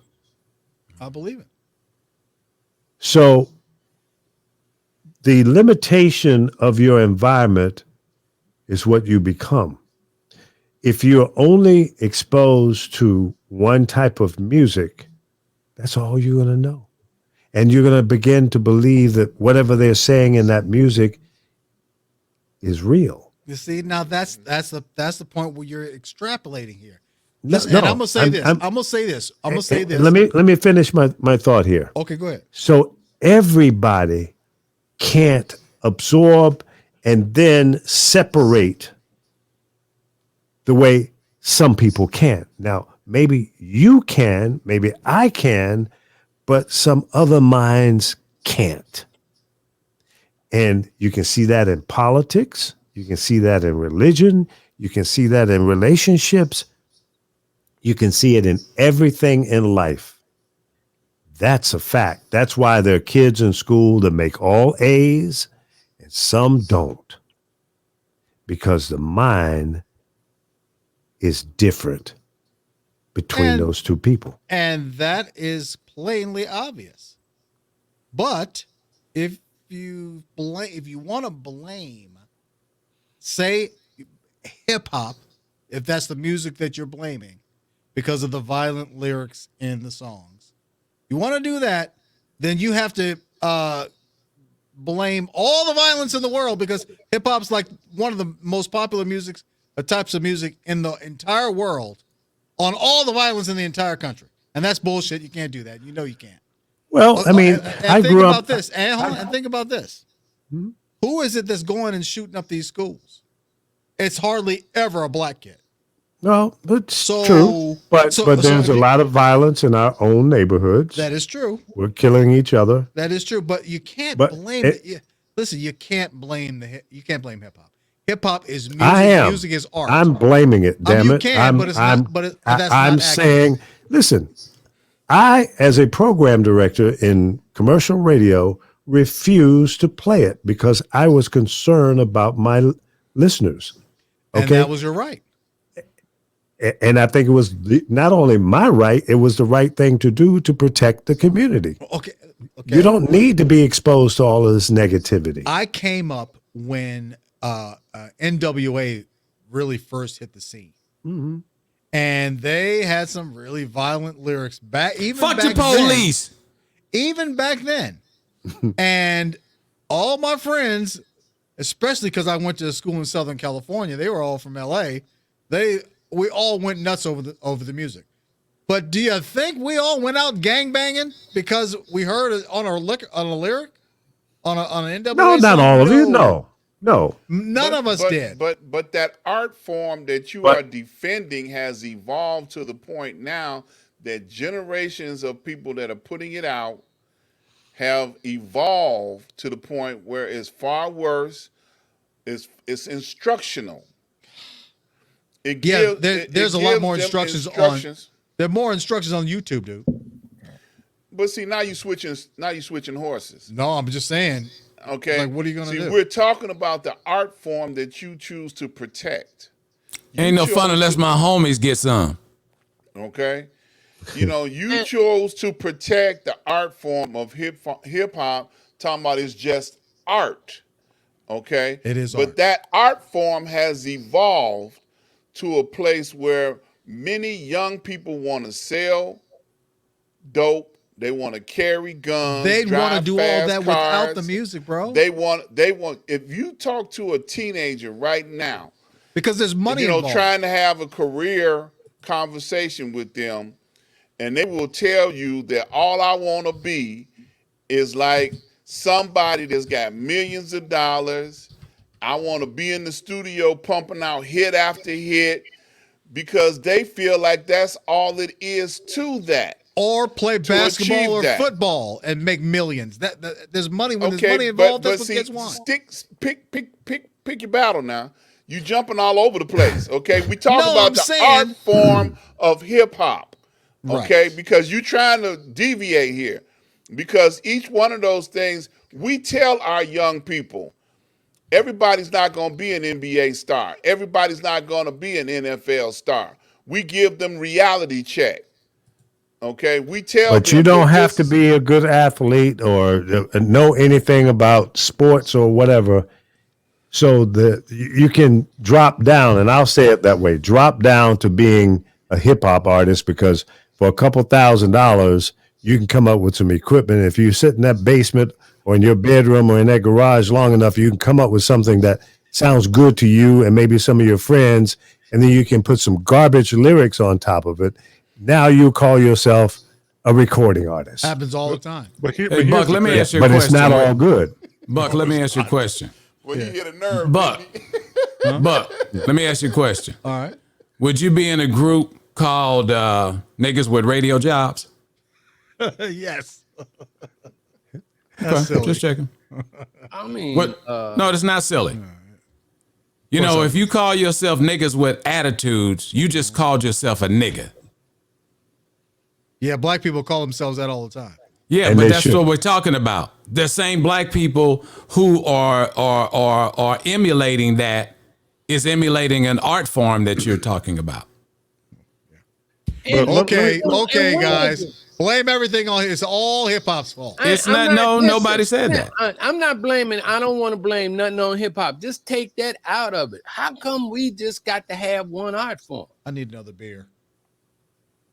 I believe it. So the limitation of your environment is what you become. If you're only exposed to one type of music, that's all you're going to know. And you're going to begin to believe that whatever they're saying in that music is real. You see, now that's the point where you're extrapolating here. No, Listen, and I'm gonna say this. I'm gonna say this. Let me finish my thought here. Okay, go ahead. So everybody can't absorb and then separate the way some people can. Now, maybe you can, maybe I can, but some other minds can't. And you can see that in politics. You can see that in religion. You can see that in relationships. You can see it in everything in life. That's a fact. That's why there are kids in school that make all A's and some don't. Because the mind is different between those two people. And that is plainly obvious. But if you want to blame, say, hip hop, if that's the music that you're blaming because of the violent lyrics in the songs, you want to do that, then you have to blame all the violence in the world, because hip hop's like one of the most popular types of music in the entire world, on all the violence in the entire country. And that's bullshit. You can't do that. You know you can't. Well, I mean, I think grew about up. this. And think about this. Who is it that's going and shooting up these schools? It's hardly ever a black kid. Well, that's So- true. But so there's if a you- lot of violence in our own neighborhoods. That is true. We're killing each other. That is true. But you can't But blame it- listen, you can't blame hip hop. Hip hop is music. I am. Music is art. I'm blaming it. Damn you it. can, I'm, but it's I'm, not. But I'm that's not accurate. saying, listen. I, as a program director in commercial radio, refused to play it because I was concerned about my listeners. And Okay, that was your right. and I think it was not only my right; it was the right thing to do to protect the community. Okay. You don't need to be exposed to all of this negativity. I came up when NWA really first hit the scene. Mm-hmm. And they had some really violent lyrics back Fuck the then. police. Even back then. And all my friends, especially because I went to a school in Southern California, they were all from LA. We all went nuts over the music. But do you think we all went out gangbanging because we heard it on a lyric on an NWA No, not song? all of you. No. None of us did. But that art form that you are defending has evolved to the point now that generations of people that are putting it out have evolved to the point where it's far worse. It's instructional. There's a lot gives more them instructions on. There are more instructions on YouTube, dude. But see, now you switching horses. No, I'm just saying. Okay. Like, what are you gonna do? We're talking about the art form that you choose to protect. Ain't no fun unless my homies get some. Okay. You chose to protect the art form of hip hop, talking about it's just art. Okay. It is But art. that art form has evolved to a place where many young people want to sell dope, They want to carry guns. They'd want to drive do all fast that without the cars. music, bro. They want. If you talk to a teenager right now, Because there's money involved. trying to have a career conversation with them, and they will tell you that all I want to be is like somebody that's got millions of dollars. I want to be in the studio pumping out hit after hit because they feel like that's all it is to that. Or play basketball achieve or that. football and make millions. That there's money when there's money involved. That's what kids want. Pick your battle now. You jumping all over the place. Okay, we talk No, about I'm the saying- art form of hip hop. Okay, Right. because you're trying to deviate here. Because each one of those things, we tell our young people, everybody's not going to be an NBA star. Everybody's not going to be an NFL star. We give them reality check. Okay, we tell But them you don't that have this to is- be a good athlete or know anything about sports or whatever. So you can drop down, and I'll say it that way, drop down to being a hip hop artist, because for a couple $1,000s, you can come up with some equipment. If you sit in that basement or in your bedroom or in that garage long enough, you can come up with something that sounds good to you and maybe some of your friends, and then you can put some garbage lyrics on top of it. Now you call yourself a recording artist. Happens all the time. But, Hey, here's Buck, the let me thing. ask you a But it's question. not all good. Buck, let me ask you a question. when you hit a nerve, Buck, baby. Buck, let me ask you a question. All right. Would you be in a group called Niggas with Radio Jobs? Yes. Okay, silly. just checking. I mean, What? No, that's not silly. You know, if you call yourself niggas with attitudes, you just called yourself a nigga. Yeah, black people call themselves that all the time. Yeah, And but they that's should. what we're talking about. The same black people who are emulating that is emulating an art form that you're talking about. and- Okay, and- okay, and guys. Blame everything on it's all hip hop's fault. It's I'm not- listen, nobody said that. I'm not blaming. I don't want to blame nothing on hip hop. Just take that out of it. How come we just got to have one art form? I need another beer.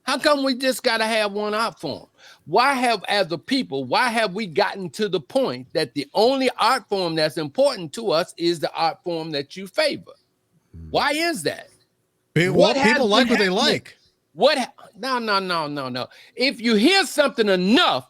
How come we just got to have one art form? Why have, as a people, why have we gotten to the point that the only art form that's important to us is the art form that you favor? Why is that? Well, has people like been what they happening? like. No. If you hear something enough,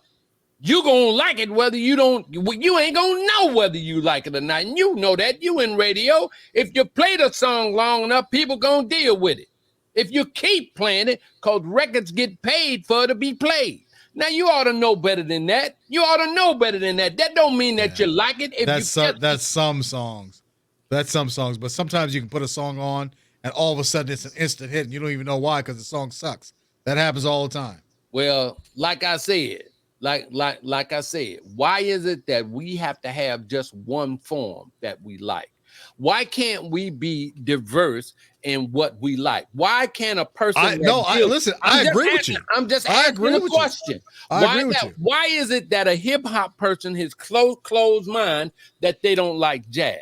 you gonna like it whether you don't. You ain't gonna know whether you like it or not, and you know that. You in radio. If you play the song long enough, people gonna deal with it. If you keep playing it, cause records get paid for it to be played. Now you ought to know better than that. You ought to know better than that. That don't mean that you like it. If That's you that's some songs. That's some songs. But sometimes you can put a song on and all of a sudden it's an instant hit and you don't even know why because the song sucks. That happens all the time. Well, like I said, like I said, why is it that we have to have just one form that we like? Why can't we be diverse in what we like? Why can't a person? I agree with you. I'm just I asking agree a with you. question. I agree with you. Why is it that a hip hop person has closed mind that they don't like jazz?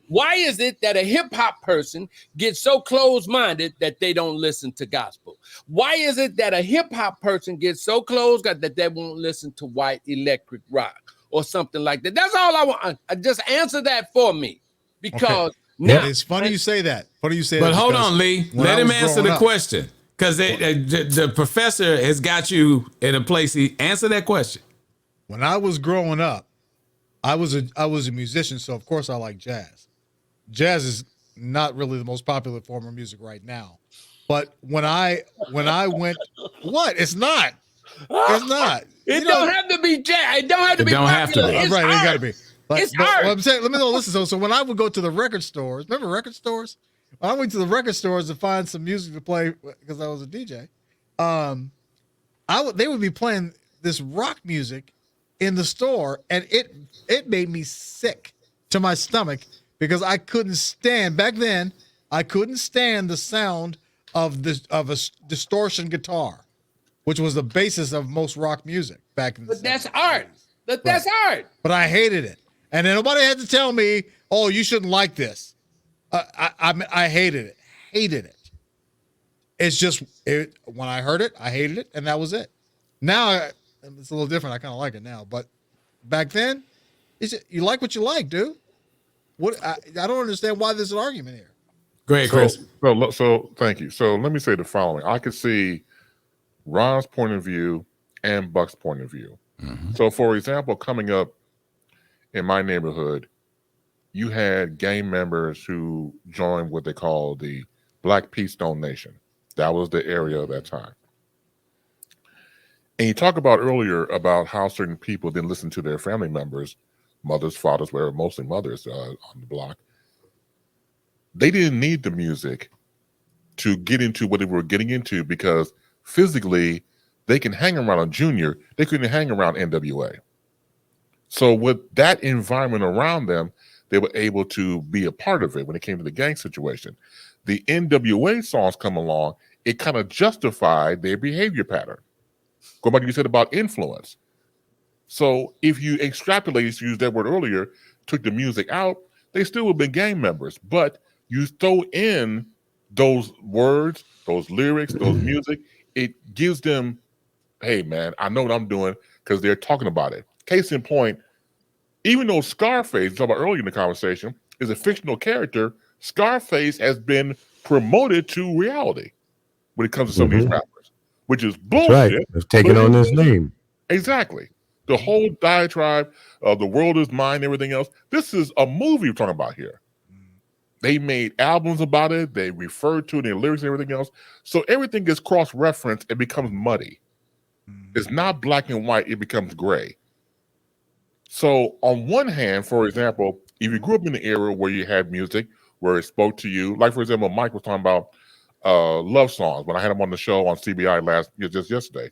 Why is it that a hip hop person gets so closed minded that they don't listen to gospel? Why is it that a hip hop person gets so closed that they won't listen to white electric rock or something like that? That's all I want. Just answer that for me, because now It's funny you say that. Funny you say But that. hold because on, Lee. when Let I him was answer growing the up- question, because the professor has got you in a place. He answer that question. When I was growing up, I was a musician, so of course I like jazz. Jazz is not really the most popular form of music right now. But when I went, what? It's not. It's not. it don't have to be jazz. It don't have to It be don't have to popular. be. It's Right, it art. gotta be. It's but art. what I'm saying, let me know. Listen, so when I would go to the record stores, remember record stores? I went to the record stores to find some music to play because I was a DJ. They would be playing this rock music in the store, and it made me sick to my stomach because I couldn't stand back then. I couldn't stand the sound of a distortion guitar, which was the basis of most rock music back in the But that's 70s. art. That's art. But I hated it, and then nobody had to tell me, "Oh, you shouldn't like this." I hated it. Hated it. It's just when I heard it, I hated it, and that was it. Now it's a little different. I kind of like it now, but back then, you like what you like, dude. What I don't understand why there's an argument here. Go ahead, Chris. So thank you. So let me say the following. I could see Ron's point of view and Buck's point of view. So, for example, coming up in my neighborhood, you had gang members who joined what they call the Black Peace Stone Nation. That was the area at that time. And you talk about earlier about how certain people didn't listen to their family members, mothers, fathers, were mostly mothers on the block. They didn't need the music to get into what they were getting into because physically they can hang around a Junior. They couldn't hang around NWA. So with that environment around them, they were able to be a part of it when it came to the gang situation. The NWA songs come along, it kind of justified their behavior pattern. Go back to what you said about influence. So if you extrapolate, you used that word earlier, took the music out, they still would have been gang members. But you throw in those words, those lyrics, those music, it gives them, hey, man, I know what I'm doing because they're talking about it. Case in point, even though Scarface, we talked about earlier in the conversation, is a fictional character, Scarface has been promoted to reality when it comes to some of these rappers, which is bullshit. That's right. They've taken on his name. Exactly. The whole diatribe of the world is mine, everything else. This is a movie we're talking about here. They made albums about it. They referred to it in their lyrics and everything else. So everything gets cross-referenced. It becomes muddy. It's not black and white. It becomes gray. So on one hand, for example, if you grew up in the era where you had music, where it spoke to you, like, for example, Mike was talking about love songs when I had him on the show on CBI just yesterday.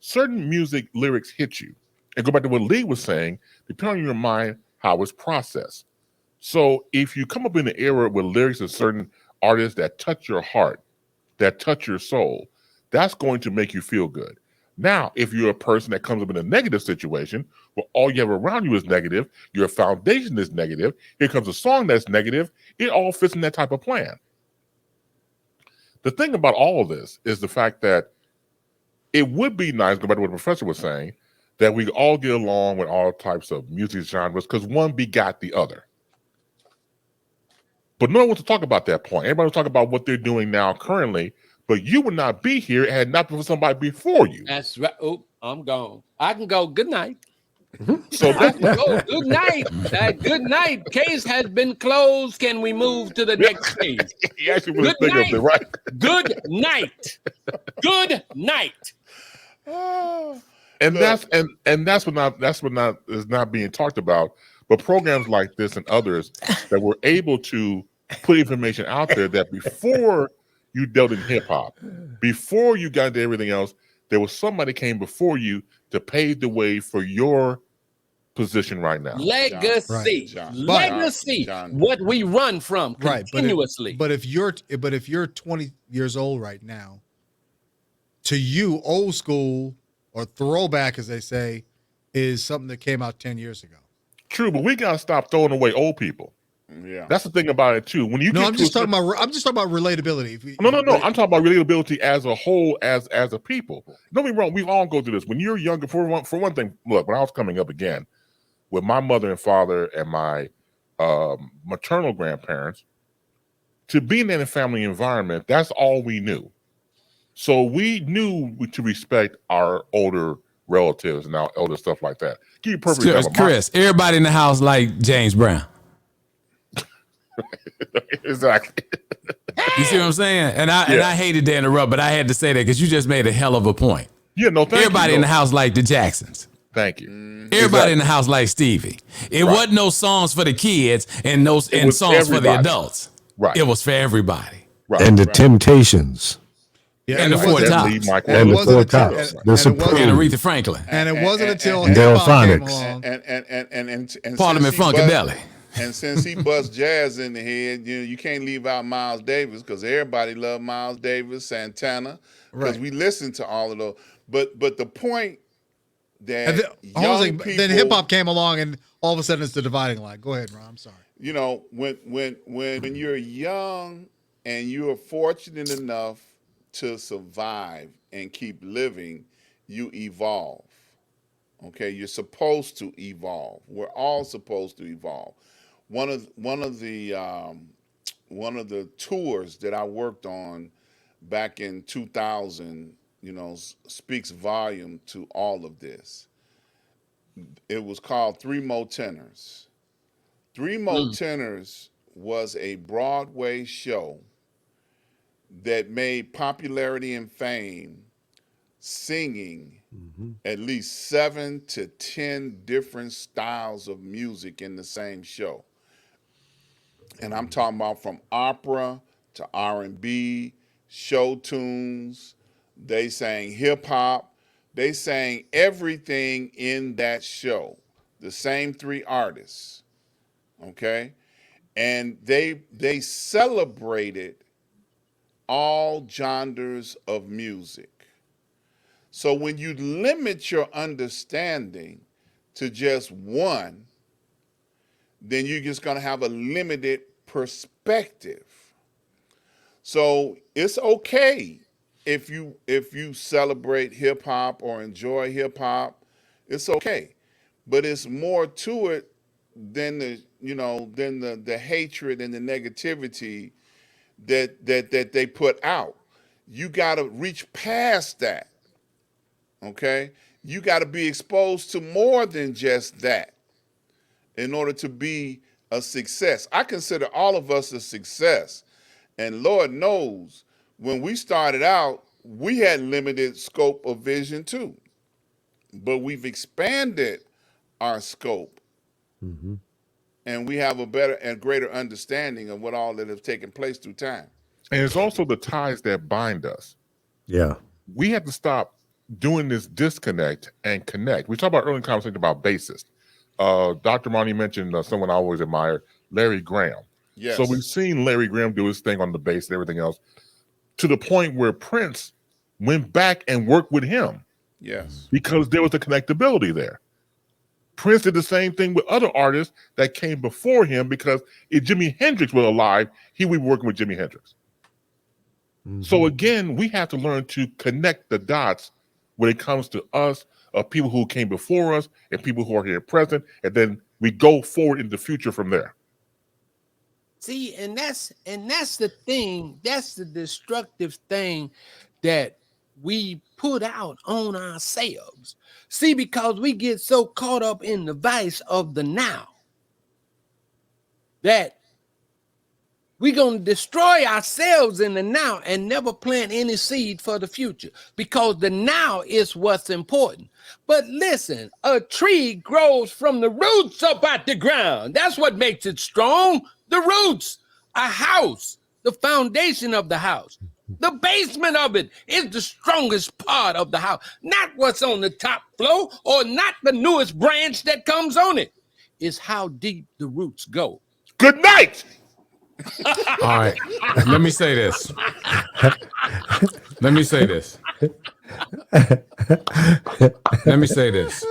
Certain music lyrics hit you. And go back to what Lee was saying, depending on your mind, how it's processed. So if you come up in the era with lyrics of certain artists that touch your heart, that touch your soul, that's going to make you feel good. Now, if you're a person that comes up in a negative situation, where all you have around you is negative, your foundation is negative, here comes a song that's negative, it all fits in that type of plan. The thing about all of this is the fact that it would be nice, go back to what the professor was saying, that we all get along with all types of music genres because one begot the other. But no one wants to talk about that point. Everybody wants to talk about what they're doing now currently, but you would not be here had not been for somebody before you. That's right. Oh, I'm gone. I can go. Good night. So I can go. Good night. Good night. Case has been closed. Can we move to the next case? He actually was thinking of it, right? Good night. Good night. And that's what is not being talked about. But programs like this and others that were able to put information out there that before you dealt in hip hop, before you got into everything else, there was somebody came before you to pave the way for your position right now. Legacy. Legacy. What we run from continuously. But if you're 20 years old right now, to you, old school or throwback, as they say, is something that came out 10 years ago. True, but we gotta stop throwing away old people. Yeah, that's the thing about it too. When you I'm just talking about relatability. No. I'm talking about relatability as a whole, as a people. Don't be wrong. We all go through this. When you're younger, for one thing, look, when I was coming up again with my mother and father and my maternal grandparents, to be in that family environment, that's all we knew. So we knew to respect our older relatives and our elder stuff like that. Give you a perfect example. Chris, everybody in the house like James Brown. Exactly. You see what I'm saying? And I hated to interrupt, but I had to say that because you just made a hell of a point. Yeah, no, thank everybody you. in the house like the Jacksons. Thank you. Everybody in the house like Stevie. It wasn't no songs for the kids and songs for the adults. Right. It was for everybody. Right. And the Temptations. Yeah, and the Four Tops. And the Four Tops. The Supremes. And Aretha Franklin. And it wasn't until Delphonics. And Parliament Funkadelic. And since he busts jazz in the head, you can't leave out Miles Davis because everybody loved Miles Davis, Santana, because we listened to all of those. But the point that then hip hop came along and all of a sudden it's the dividing line. Go ahead, Ron. I'm sorry. You know, when you're young and you're fortunate enough to survive and keep living, you evolve. Okay, you're supposed to evolve. We're all supposed to evolve. One of the tours that I worked on back in 2000, speaks volume to all of this. It was called Three Mo Tenors. Three Mo Mm. Tenors was a Broadway show that made popularity and fame singing at least 7 to 10 different styles of music in the same show. And I'm talking about from opera to R&B, show tunes. They sang hip hop. They sang everything in that show. The same three artists, okay? And they celebrated all genres of music. So when you limit your understanding to just one, then you're just going to have a limited perspective. So it's okay if you celebrate hip hop or enjoy hip hop, it's okay. But it's more to it than the hatred and the negativity that they put out. You got to reach past that. Okay? You got to be exposed to more than just that in order to be a success. I consider all of us a success. And Lord knows, when we started out, we had limited scope of vision too. But we've expanded our scope and we have a better and greater understanding of what all that has taken place through time. And it's also the ties that bind us. Yeah. We have to stop doing this disconnect and connect. We talked about earlier conversation about bassists. Dr. Ron mentioned someone I always admired, Larry Graham. Yes. So we've seen Larry Graham do his thing on the bass and everything else, to the point where Prince went back and worked with him. Yes. Because there was a connectability there. Prince did the same thing with other artists that came before him, because if Jimi Hendrix was alive, he would be working with Jimi Hendrix. So again, we have to learn to connect the dots when it comes to us, people who came before us and people who are here present, and then we go forward in the future from there. See, and that's the thing. That's the destructive thing that we put out on ourselves. See, because we get so caught up in the vice of the now that we're going to destroy ourselves in the now and never plant any seed for the future, because the now is what's important. But listen, a tree grows from the roots up out the ground. That's what makes it strong. The roots. A house, the foundation of the house, the basement of it is the strongest part of the house, not what's on the top floor or not the newest branch that comes on it. It's how deep the roots go. Good night. All right. Let me say this. Let me say this. Let me say this.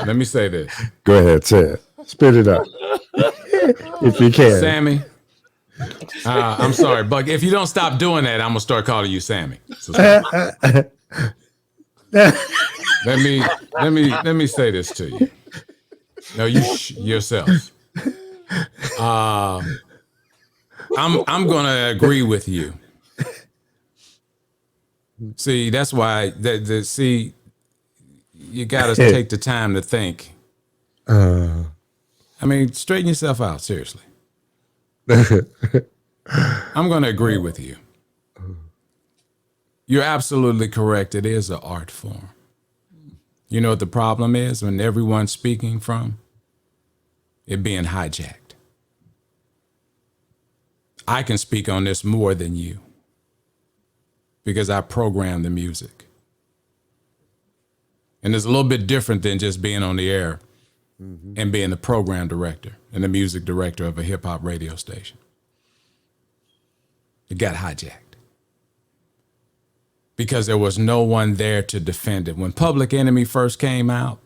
Let me say this. Go ahead, say it. Spit it out. If you can. Sammy. I'm sorry, but if you don't stop doing that, I'm gonna start calling you Sammy. So let me say this to you. No, you yourself. I'm gonna agree with you. See, that's why see, you gotta take the time to think. I mean, straighten yourself out, seriously. I'm gonna agree with you. You're absolutely correct. It is an art form. You know what the problem is when everyone's speaking from? It being hijacked. I can speak on this more than you because I program the music. And it's a little bit different than just being on the air and being the program director and the music director of a hip hop radio station. It got hijacked because there was no one there to defend it. When Public Enemy first came out,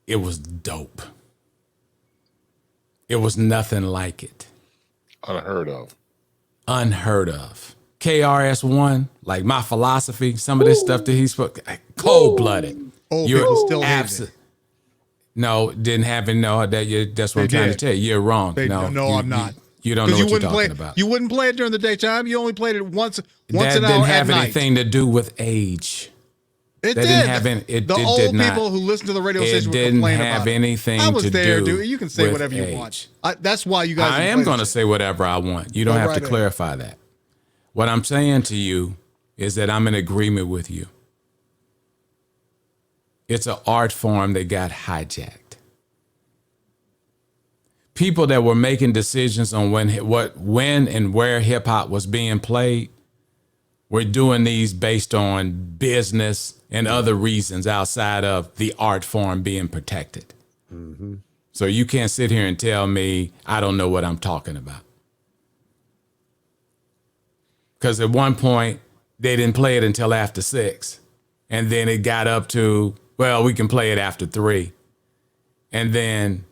it was dope. It was nothing like it. Unheard of. Unheard of. KRS-One, like My Philosophy, some of this stuff that he spoke, cold-blooded. Old people still hate absent. No, didn't have it. No, that's what I'm trying to tell you. You're wrong. I'm not. You don't know what you're talking about. You wouldn't play it during the daytime. You only played it once That an hour didn't have at night. anything to do with age. It That did. didn't have any. It the did old not. people who listen to the radio It station would didn't complain have about anything it. I was to there, do dude. You can say with whatever you age. want. That's why you guys. I am going to say whatever I want. You don't Go have right to ahead. clarify that. What I'm saying to you is that I'm in agreement with you. It's an art form that got hijacked. People that were making decisions on when and where hip hop was being played were doing these based on business and other reasons outside of the art form being protected. Mm-hmm. So you can't sit here and tell me I don't know what I'm talking about. Because at one point they didn't play it until after 6, and then it got up to, well, we can play it after 3, and then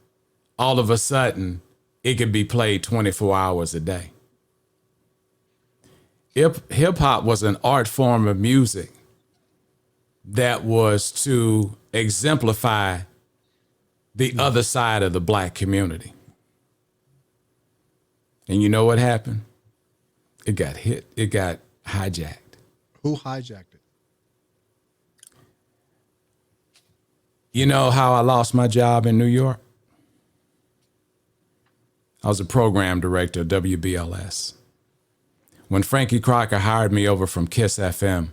all of a sudden, it could be played 24 hours a day. Hip hop was an art form of music that was to exemplify the other side of the black community. And you know what happened? It got hijacked. Who hijacked it? You know how I lost my job in New York? I was a program director at WBLS. When Frankie Crocker hired me over from KISS FM,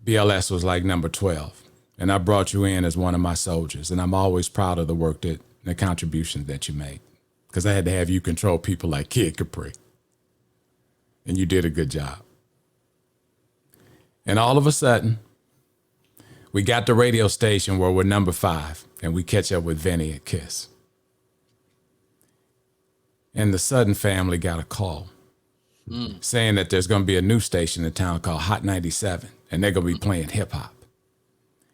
BLS was like number 12. And I brought you in as one of my soldiers. And I'm always proud of the work the contributions that you made. Because I had to have you control people like Kid Capri. And you did a good job. And all of a sudden, we got the radio station where we're number 5. And we catch up with Vinny at KISS. And the Sudden family got a call saying that there's going to be a new station in town called Hot 97, and they're going to be playing hip hop.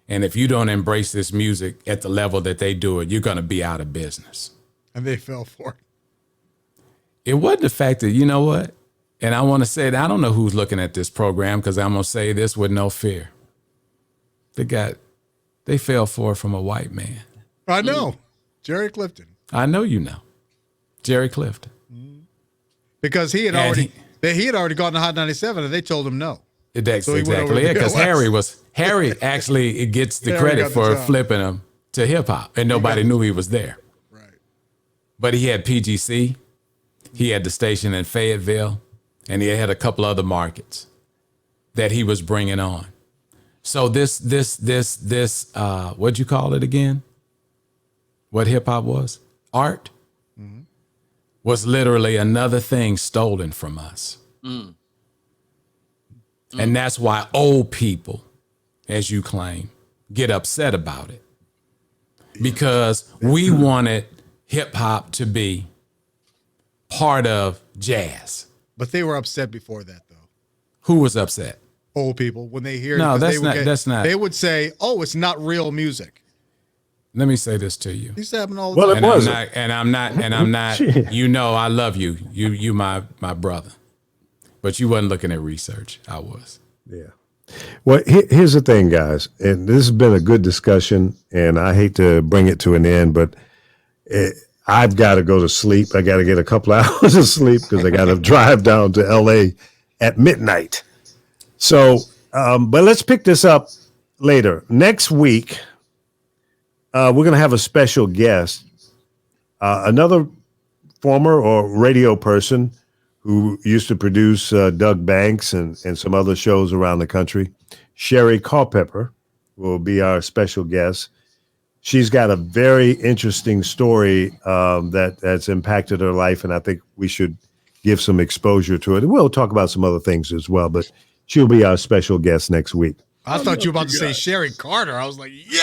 And if you don't embrace this music at the level that they do it, you're going to be out of business. And they fell for it. It wasn't the fact that, you know what? And I want to say that I don't know who's looking at this program because I'm going to say this with no fear. They fell for it from a white man. I know. Jerry Clifton. I know you know. Jerry Clifton. Because he had already gone to Hot 97 and they told him no. That's So he went over exactly to it. Because BLS. Harry actually it gets the Harry credit got the for job. flipping him to hip hop, and nobody knew he was there. Right. But he had PGC, he had the station in Fayetteville, and he had a couple other markets that he was bringing on. So this what'd you call it again? What hip hop was? Art. Was literally another thing stolen from us. And that's why old people, as you claim, get upset about it. Because we wanted hip hop to be part of jazz. But they were upset before that, though. Who was upset? Old people, when they hear No, it, that's not. They would say, "Oh, it's not real music." Let me say this to you. Used to happen all the Well, time. it was. I'm not, you know, I love you. You my brother. But you wasn't looking at research. I was. Yeah. Well, here's the thing, guys, and this has been a good discussion, and I hate to bring it to an end, but I've got to go to sleep. I got to get a couple hours of sleep because I got to drive down to L.A. at midnight. So, but let's pick this up later. Next week, we're going to have a special guest, another former or radio person who used to produce Doug Banks and some other shows around the country. Sherry Culpepper will be our special guest. She's got a very interesting story that's impacted her life, and I think we should give some exposure to it. And we'll talk about some other things as well, but she'll be our special guest next week. I thought you were about to say Sherry Carter. I was like, yeah.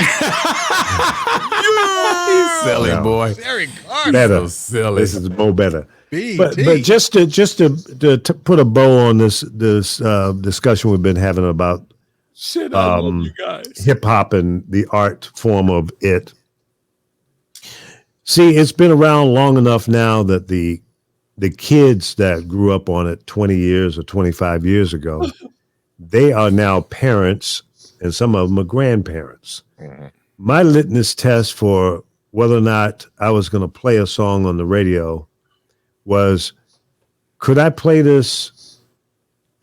Silly No. boy. Sherry Carter. Better. So silly. This is Mo better. BT. But just to put a bow on this discussion we've been having about Shit, I love you guys. hip hop and the art form of it. See, it's been around long enough now that the the kids that grew up on it 20 years or 25 years ago, they are now parents, and some of them are grandparents. My litmus test for whether or not I was going to play a song on the radio was, could I play this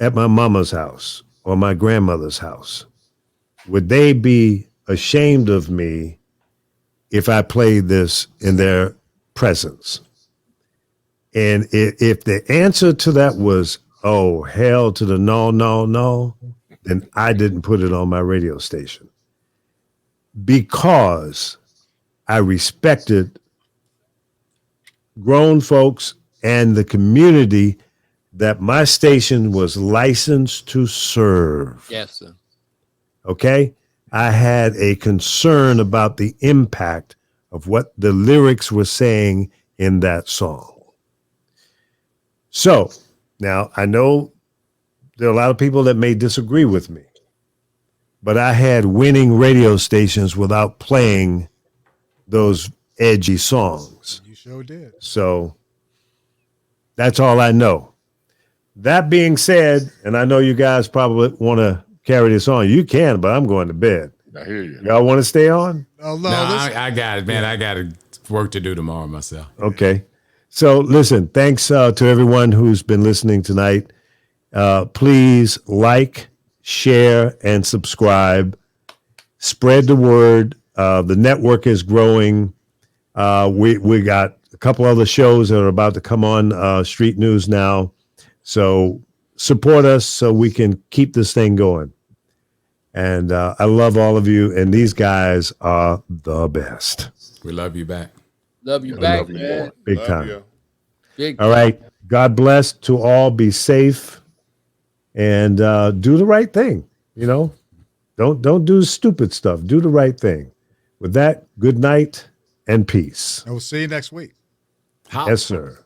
at my mama's house or my grandmother's house? Would they be ashamed of me if I played this in their presence? And if the answer to that was, oh, hell to the no, no, no, then I didn't put it on my radio station, because I respected grown folks and the community that my station was licensed to serve. Yes, sir. Okay? I had a concern about the impact of what the lyrics were saying in that song. So now I know there are a lot of people that may disagree with me, but I had winning radio stations without playing those edgy songs. You sure did. So that's all I know. That being said, and I know you guys probably want to carry this on. You can, but I'm going to bed. I hear you. Y'all want to stay on? Oh, No, I got it, man. I got work to do tomorrow myself. Okay. So listen, thanks to everyone who's been listening tonight. Please like, share, and subscribe. Spread the word. The network is growing. We got a couple other shows that are about to come on Street News now. So support us so we can keep this thing going. And I love all of you. And these guys are the best. We love you back. Love you back, love you man. more. Big Love time. you. Big All right. God bless to all. Be safe and do the right thing. You know, don't do stupid stuff. Do the right thing. With that, good night and peace. And we'll see you next week. Yes, sir.